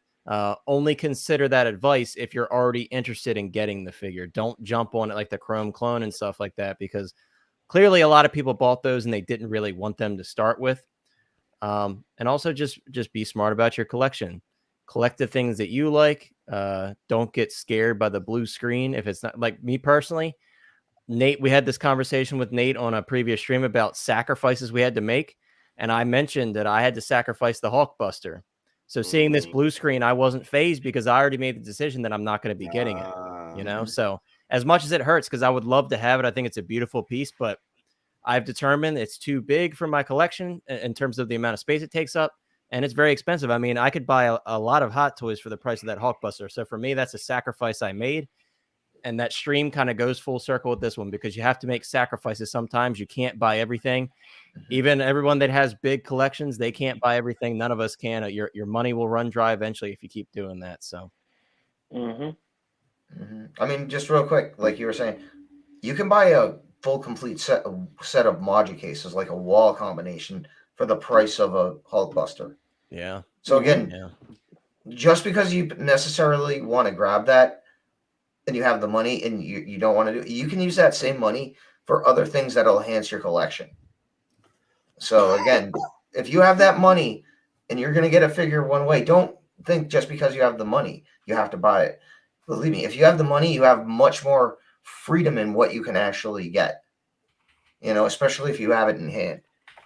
Only consider that advice if you're already interested in getting the figure. Don't jump on it like the Chrome clone and stuff like that, because clearly a lot of people bought those and they didn't really want them to start with. And also just be smart about your collection. Collect the things that you like. Don't get scared by the blue screen. If it's not like me personally, Nate, we had this conversation with Nate on a previous stream about sacrifices we had to make. And I mentioned that I had to sacrifice the Hulkbuster. So seeing this blue screen, I wasn't phased because I already made the decision that I'm not going to be getting it, you know? So as much as it hurts, because I would love to have it, I think it's a beautiful piece, but I've determined it's too big for my collection in terms of the amount of space it takes up. And it's very expensive. I mean, I could buy a lot of Hot Toys for the price of that Hulkbuster. So for me, that's a sacrifice I made. And that stream kind of goes full circle with this one because you have to make sacrifices sometimes. You can't buy everything. Even everyone that has big collections, they can't buy everything. None of us can. Your money will run dry eventually if you keep doing that. So, I mean, just real quick, like you were saying, you can buy a full complete set of Maji cases, like a wall combination, for the price of a Hulkbuster. Yeah. So again, just because you necessarily want to grab that and you have the money and you don't want to do it, you can use that same money for other things that'll enhance your collection. So again, if you have that money and you're going to get a figure one way, don't think just because you have the money, you have to buy it. Believe me, if you have the money, you have much more freedom in what you can actually get, you know, especially if you have it in hand.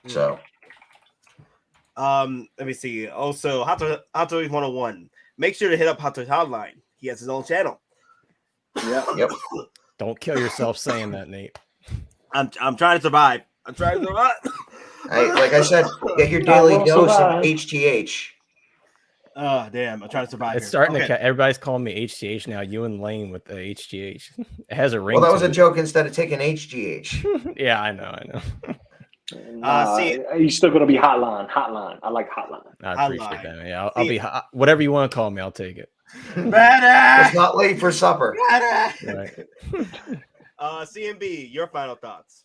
So, let me see. Also, Hot Toys 101. Make sure to hit up Hot Toys Hotline. He has his own channel. Yeah. Yep. Don't kill yourself saying that, Nate. I'm trying to survive. Like I said, get your daily dose of HTH. Oh, damn. I'm trying to survive. It's starting to everybody's calling me HTH now. You and Lane with the HTH. It has a ring. Well, that was a joke instead of taking HGH. Yeah, I know. You still gonna be hotline. I like hotline. I appreciate that. Yeah, I'll be whatever you want to call me. I'll take it. It's not late for supper. Right. CMB, your final thoughts.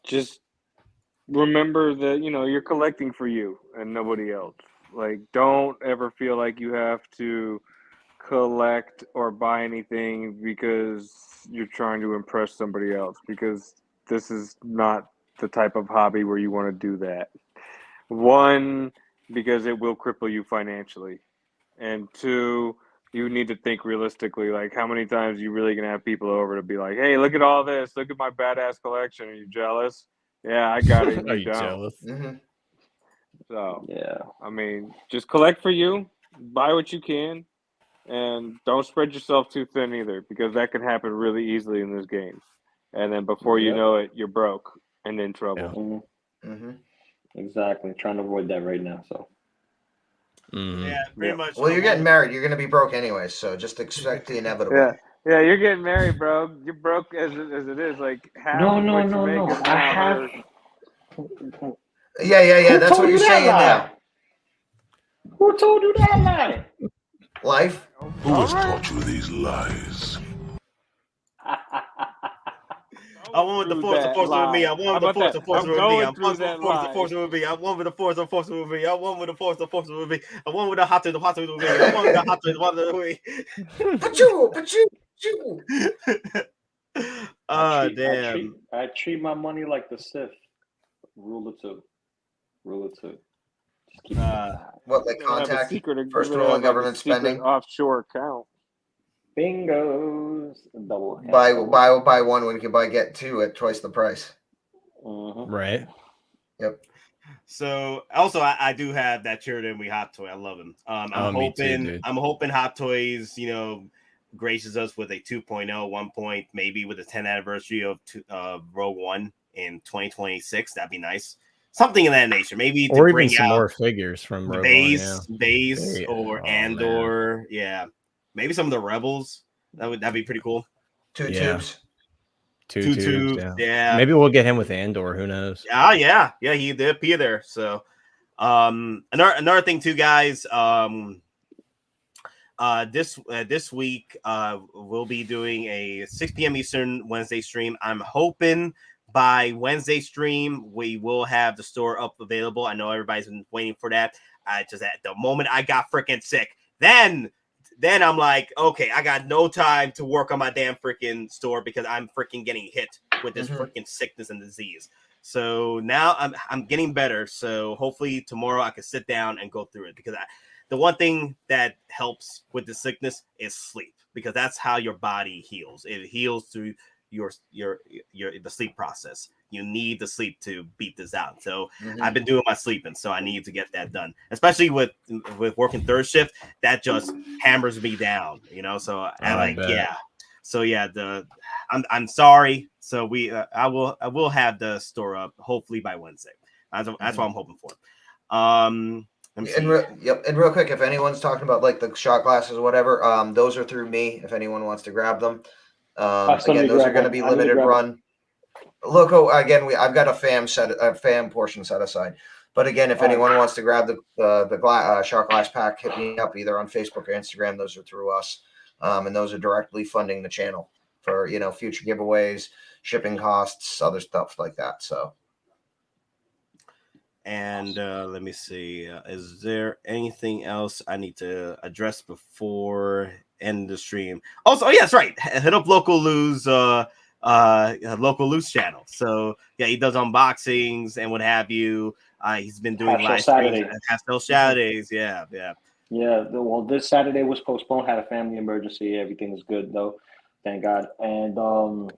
Just remember that, you know, you're collecting for you and nobody else. Like, don't ever feel like you have to collect or buy anything because you're trying to impress somebody else, because this is not the type of hobby where you want to do that. One, because it will cripple you financially. And two, you need to think realistically. Like, how many times are you really gonna have people over to be like, "Hey, look at all this! Look at my badass collection. Are you jealous? Yeah, I got it. And Are you you don't." jealous? Mhm. So Yeah. I mean, just collect for you, buy what you can, and don't spread yourself too thin either, because that can happen really easily in this game. And then before you Yep. know it, you're broke and in trouble. Yeah. Mm-hmm. Mhm. Exactly. Trying to avoid that right now. So. Mhm. Yeah, pretty Yep. much. Well, you're getting married. You're going to be broke anyway, so just expect the inevitable. Yeah, yeah, you're getting married, bro. You're broke as it is. Like half No, of no, what you no, make no. is I now have. her. Yeah. Who That's told what you you're that saying lie? now. Who told you that lie? Life. Who has taught you these lies? I want with the force, the force with me. I want with the force, the force with me. I want with the force, the force with me. I want with the force, the force with me. I want with the force, the force with me. I want with the hot, the hot with me. I want with the hot, the hot with me. But you. Damn. I treat my money like the Sith. Rule of two. Just keep it aside. What, like You're gonna have a contact? secret. First you're rule gonna in have, like, government a secret spending? offshore account. Bingos. Double. Buy double. one when you can get two at twice the price. Mhm. Right. Yep. So also I do have that Children We Hot Toy. I love him. Me too, dude. I'm hoping Hot Toys, graces us with a 2.0, 1 point, maybe with the 10th anniversary of Rogue One in 2026. That'd be nice. Something in that nature. Maybe to Or even bring some out more figures from Rogue One, base Yeah. or Oh, Andor. Yeah. Maybe some of the Rebels. That'd be pretty cool. Two Yeah. tubes. Two tubes, yeah. yeah. Maybe we'll get him with Andor. Who knows? Yeah, he did appear there. So, another thing too, guys. This week, we'll be doing a 6 p.m. Eastern Wednesday stream. I'm hoping by Wednesday stream we will have the store up available. I know everybody's been waiting for that. Just at the moment I got freaking sick, then I'm like, okay, I got no time to work on my damn freaking store because I'm freaking getting hit with this freaking sickness and disease. So now I'm getting better. So hopefully tomorrow I can sit down and go through it, because the one thing that helps with the sickness is sleep, because that's how your body heals. It heals through the sleep process. You need the sleep to beat this out. So I've been doing my sleeping, so I need to get that done. Especially with working third shift, that just hammers me down. So I'm sorry. So I will have the store up hopefully by Wednesday. That's what I'm hoping for. And real quick, if anyone's talking about like the shot glasses or whatever, those are through me. If anyone wants to grab them, again, those are going to be limited run. Loco, again, I've got a fam portion set aside. But again, if anyone wants to grab the shot glass pack, hit me up either on Facebook or Instagram. Those are through us, and those are directly funding the channel for future giveaways, shipping costs, other stuff like that. So. And let me see. Is there anything else I need to address before end the stream? Also, that's right. Hit up Loco Lu's channel. So yeah, he does unboxings and what have you. He's been doing live streams at Pastel Saturdays. Yeah. Well, this Saturday was postponed. Had a family emergency. Everything is good though, thank God. And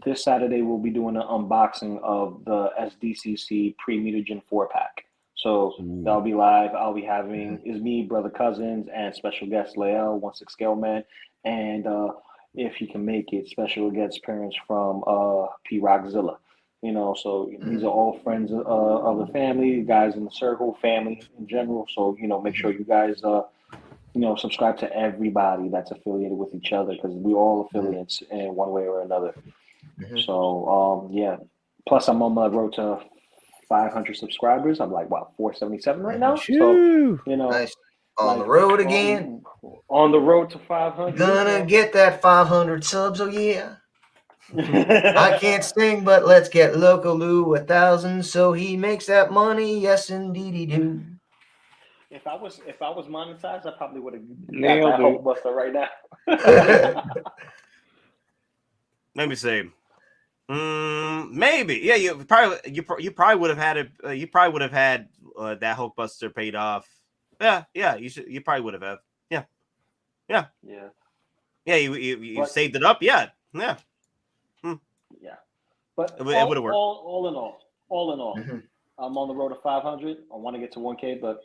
this Saturday we'll be doing an unboxing of the SDCC pre-mutagen 4-pack. So that'll be live. I'll be having is me, brother Cousins, and special guest Lael, 16 Scale Man, and if he can make it, special guest appearance from Prockzilla. So these are all friends of the family, guys in the circle, family in general. So make sure you guys subscribe to everybody that's affiliated with each other, because we're all affiliates in one way or another. So plus I'm on my road to 500 subscribers. I'm like 477 right now. So nice. On the road again. On the road to 500. Gonna get that 500 subs. Oh yeah. I can't sing, but let's get Loco Lu 1,000 so he makes that money. Yes, indeed, do. If I was monetized, I probably would have Nailed got that it. Hulkbuster right now. Let me see. Maybe. Yeah, you probably would have had it. You probably would have had that Hulkbuster paid off. Yeah. You probably would have. Yeah. Yeah. Yeah. Yeah, you But- saved it up. Yeah. Yeah. Yeah. But It would've worked. all in all, Mhm. I'm on the road to 500. I want to get to 1K, but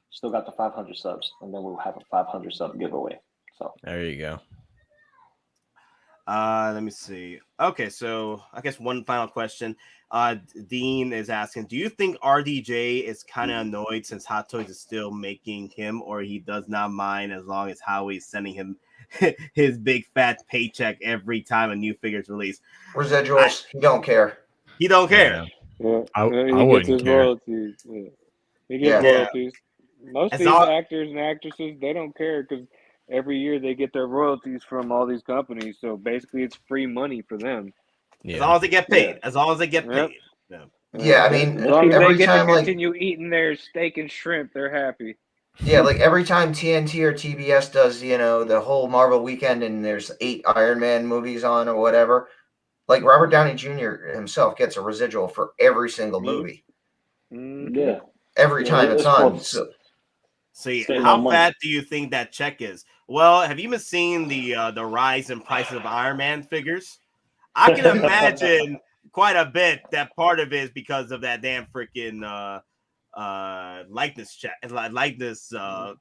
still got the 500 subs, and then we'll have a 500 sub giveaway. So There you go. Let me see. Okay, so I guess one final question. Dean is asking, do you think RDJ is kind of annoyed since Hot Toys is still making him, or he does not mind as long as Howie's sending him his big fat paycheck every time a new figure is released? Residuals, he don't care. He don't care. Yeah, I he gets wouldn't his care. royalties. Yeah. He gets Yeah. royalties. Most of As these long- actors and actresses, they don't care because every year they get their royalties from all these companies. So basically, it's free money for them. As Yeah. long as they get paid. Yeah. As long as they get Yep. paid. Yeah. Yeah, I mean, as long as they every get time, to like, continue eating their steak and shrimp, they're happy. yeah, like every time TNT or TBS does, you know, the whole Marvel weekend and there's 8 Iron Man movies on or whatever, like Robert Downey Jr. himself gets a residual for every single movie. Mhm. yeah, Every Yeah, time it's it's on. called- So, See, Save how on money. fat do you think that check is? Well, have you been seeing the rise in prices of Iron Man figures? I can imagine quite a bit that part of it is because of that damn freaking likeness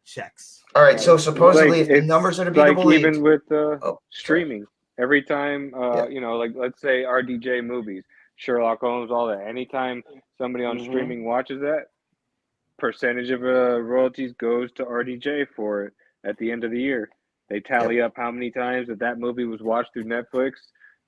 checks. all right, so supposedly Like, if the it's numbers are to be like believed, even with sorry. streaming, every time Yeah. you know, like let's say RDJ movies, Sherlock Holmes, all that. Anytime somebody on Mhm. streaming watches that, percentage of royalties goes to RDJ for it at the end of the year. They tally up how many times that movie was watched through Netflix,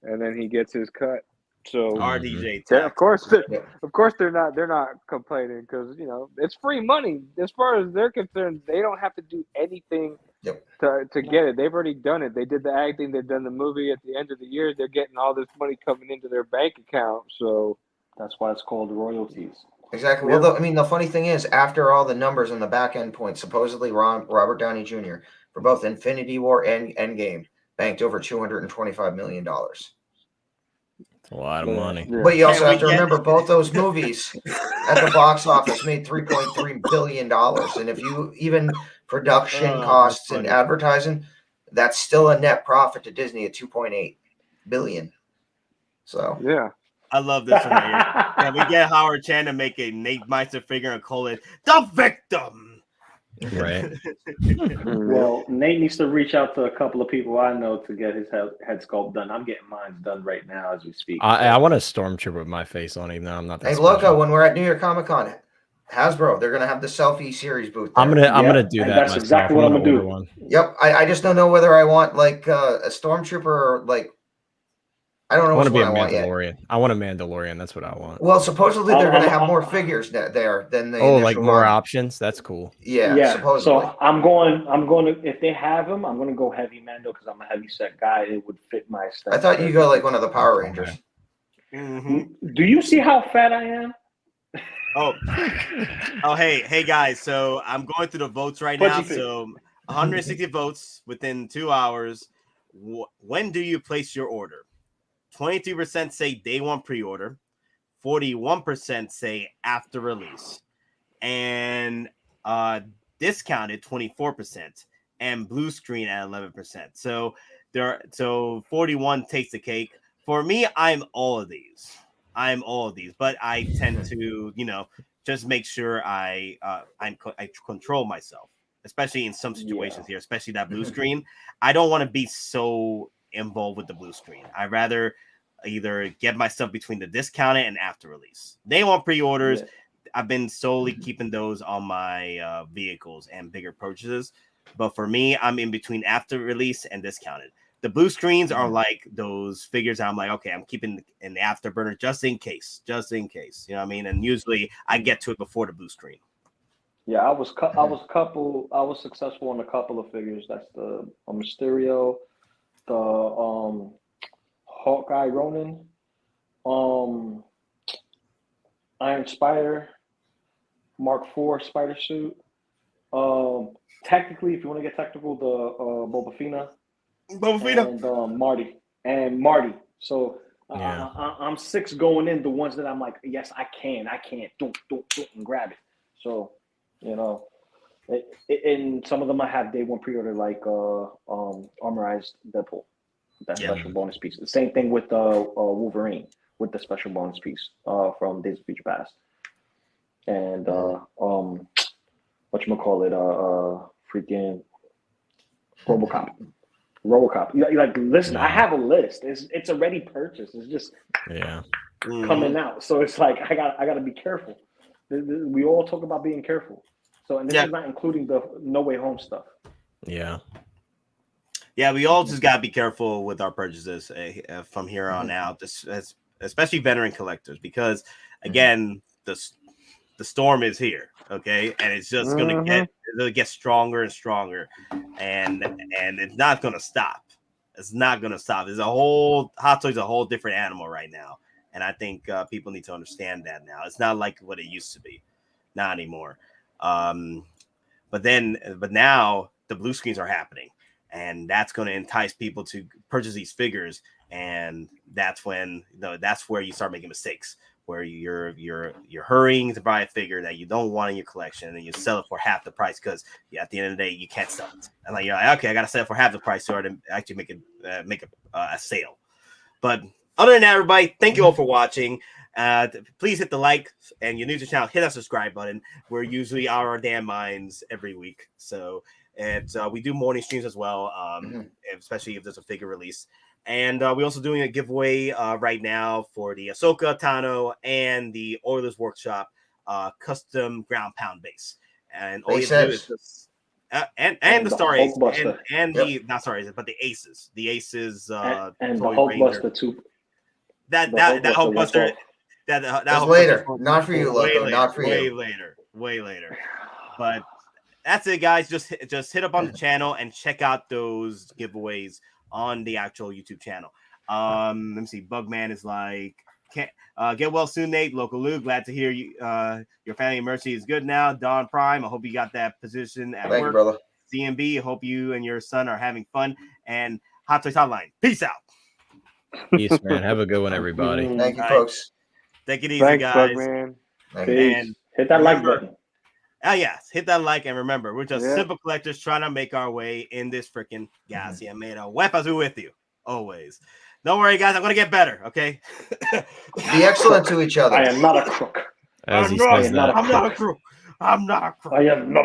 and then he gets his cut. So RDJ yeah, tax. of course they're not complaining because you know it's free money. As far as they're concerned, they don't have to do anything Yep. to get it. They've already done it. They did the acting. They've done the movie. At the end of the year, they're getting all this money coming into their bank account. So that's why it's called royalties. Exactly. Yeah. Well, I mean, the funny thing is, after all the numbers and the back end points, supposedly Robert Downey Jr. for both Infinity War and Endgame banked over $225 million. It's a lot of money. yeah. But you also Can we have to get- remember both those movies at the box office made $3.3 billion. And if you even production Oh, that's costs and funny. advertising, that's still a net profit to Disney at $2.8 billion. So Yeah. I love this one right here. Can we get Howard Chan to make a Nate Meister figure and call it the victim? Right. Well, Nate needs to reach out to a couple of people I know to get his head sculpt done. I'm getting mine done right now as we speak. I want a stormtrooper with my face on, even though I'm not that hey, special. Loco, when we're at New York Comic Con, Hasbro, they're gonna have the selfie series booth there. I'm gonna do and that that's myself. exactly what I'm gonna do. order one. Yep, I just don't know whether I want like a stormtrooper or like I don't I know want which to be one a I want yet. Mandalorian. I want a Mandalorian. That's what I want. Well, supposedly they're going to have I'm- more figures there than the Oh, initial like more run. options. That's cool. Yeah, supposedly. So I'm going to, if they have them, I'm going to go heavy Mando because I'm a heavy set guy. It would fit my style. I thought you go like one of the Power Rangers. Mhm. Do you see how fat I am? Oh, hey guys. So I'm going through the votes right What'd now. you think? So 160 votes within 2 hours. When do you place your order? 23% say day one pre-order. 41% say after release. And discounted 24%. And blue screen at 11%. So 41 takes the cake. For me, I'm all of these. But I tend to, just make sure I control myself, especially in some situations here, especially that blue screen. I don't want to be so involved with the blue screen. I'd rather either get myself between the discounted and after release. Day one pre-orders. Yeah. I've been solely keeping those on my vehicles and bigger purchases. But for me, I'm in between after release and discounted. The blue screens are like those figures. I'm like, okay, I'm keeping in the afterburner just in case. You know what I mean? And usually I get to it before the blue screen. Yeah, I was successful on a couple of figures. That's the Mysterio, the Hawkeye Ronin, Iron Spider, Mark IV Spider Suit. Technically, if you want to get technical, the Boba Fett. And Marty. So I'm 6 going in. The ones that I'm like, yes, I can, don't, and grab it. So, And some of them I have day one pre-order, like armorized Deadpool, that special bonus piece. The same thing with Wolverine with the special bonus piece from Days of Future Past, and freaking RoboCop. Like listen, I have a list. It's already purchased. It's just coming out. So it's like I got to be careful. We all talk about being careful. So and this is not including the No Way Home stuff. Yeah, we all just gotta be careful with our purchases from here on out, especially veteran collectors, because again, the storm is here, okay, and it's just gonna get stronger and stronger, and it's not gonna stop. It's not gonna stop. There's Hot Toys a whole different animal right now, and I think people need to understand that now. It's not like what it used to be, not anymore. But now the blue screens are happening, and that's going to entice people to purchase these figures, and that's when that's where you start making mistakes, where you're hurrying to buy a figure that you don't want in your collection, and you sell it for half the price because at the end of the day you can't sell it, and like you're like, okay, I got to sell it for half the price so to actually make a sale. But other than that, everybody, thank you all for watching. Please hit the like, and you're new to the channel, hit that subscribe button. We're usually out of our damn minds every week, so we do morning streams as well, especially if there's a figure release. And we're also doing a giveaway right now for the Ahsoka Tano and the Oilers Workshop custom ground pound base. And all you have to do is just and the Star Ace and the not Star Ace, but the Aces, and the Hulkbuster too. That Hulkbuster. That's later, not for you, Loco. Not for you. Way later. But that's it, guys. Just hit up on the channel and check out those giveaways on the actual YouTube channel. Let me see. Bugman is like, get well soon, Nate. Loco Lu, glad to hear you. Your family of mercy is good now. DonPrime, I hope you got that position at work. Thank you, brother. CMB, I hope you and your son are having fun. And Hot Toys Hotline, peace out. Peace, man. Have a good one, everybody. Thank you, folks. Take it easy, guys. Man. And hit that like button. Oh yes, hit that like, and remember, we're just simple collectors trying to make our way in this freaking galaxy. I made a weapons with you always. Don't worry, guys. I'm gonna get better. Okay. Be excellent to each other. I am not a crook. I'm not a crook. I am not a crook.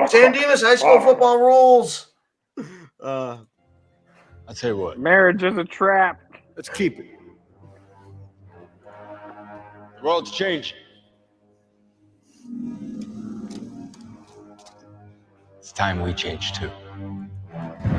San Dimas High School football rules. I'll tell you what. Marriage is a trap. Let's keep it. The world's changing. It's time we change too.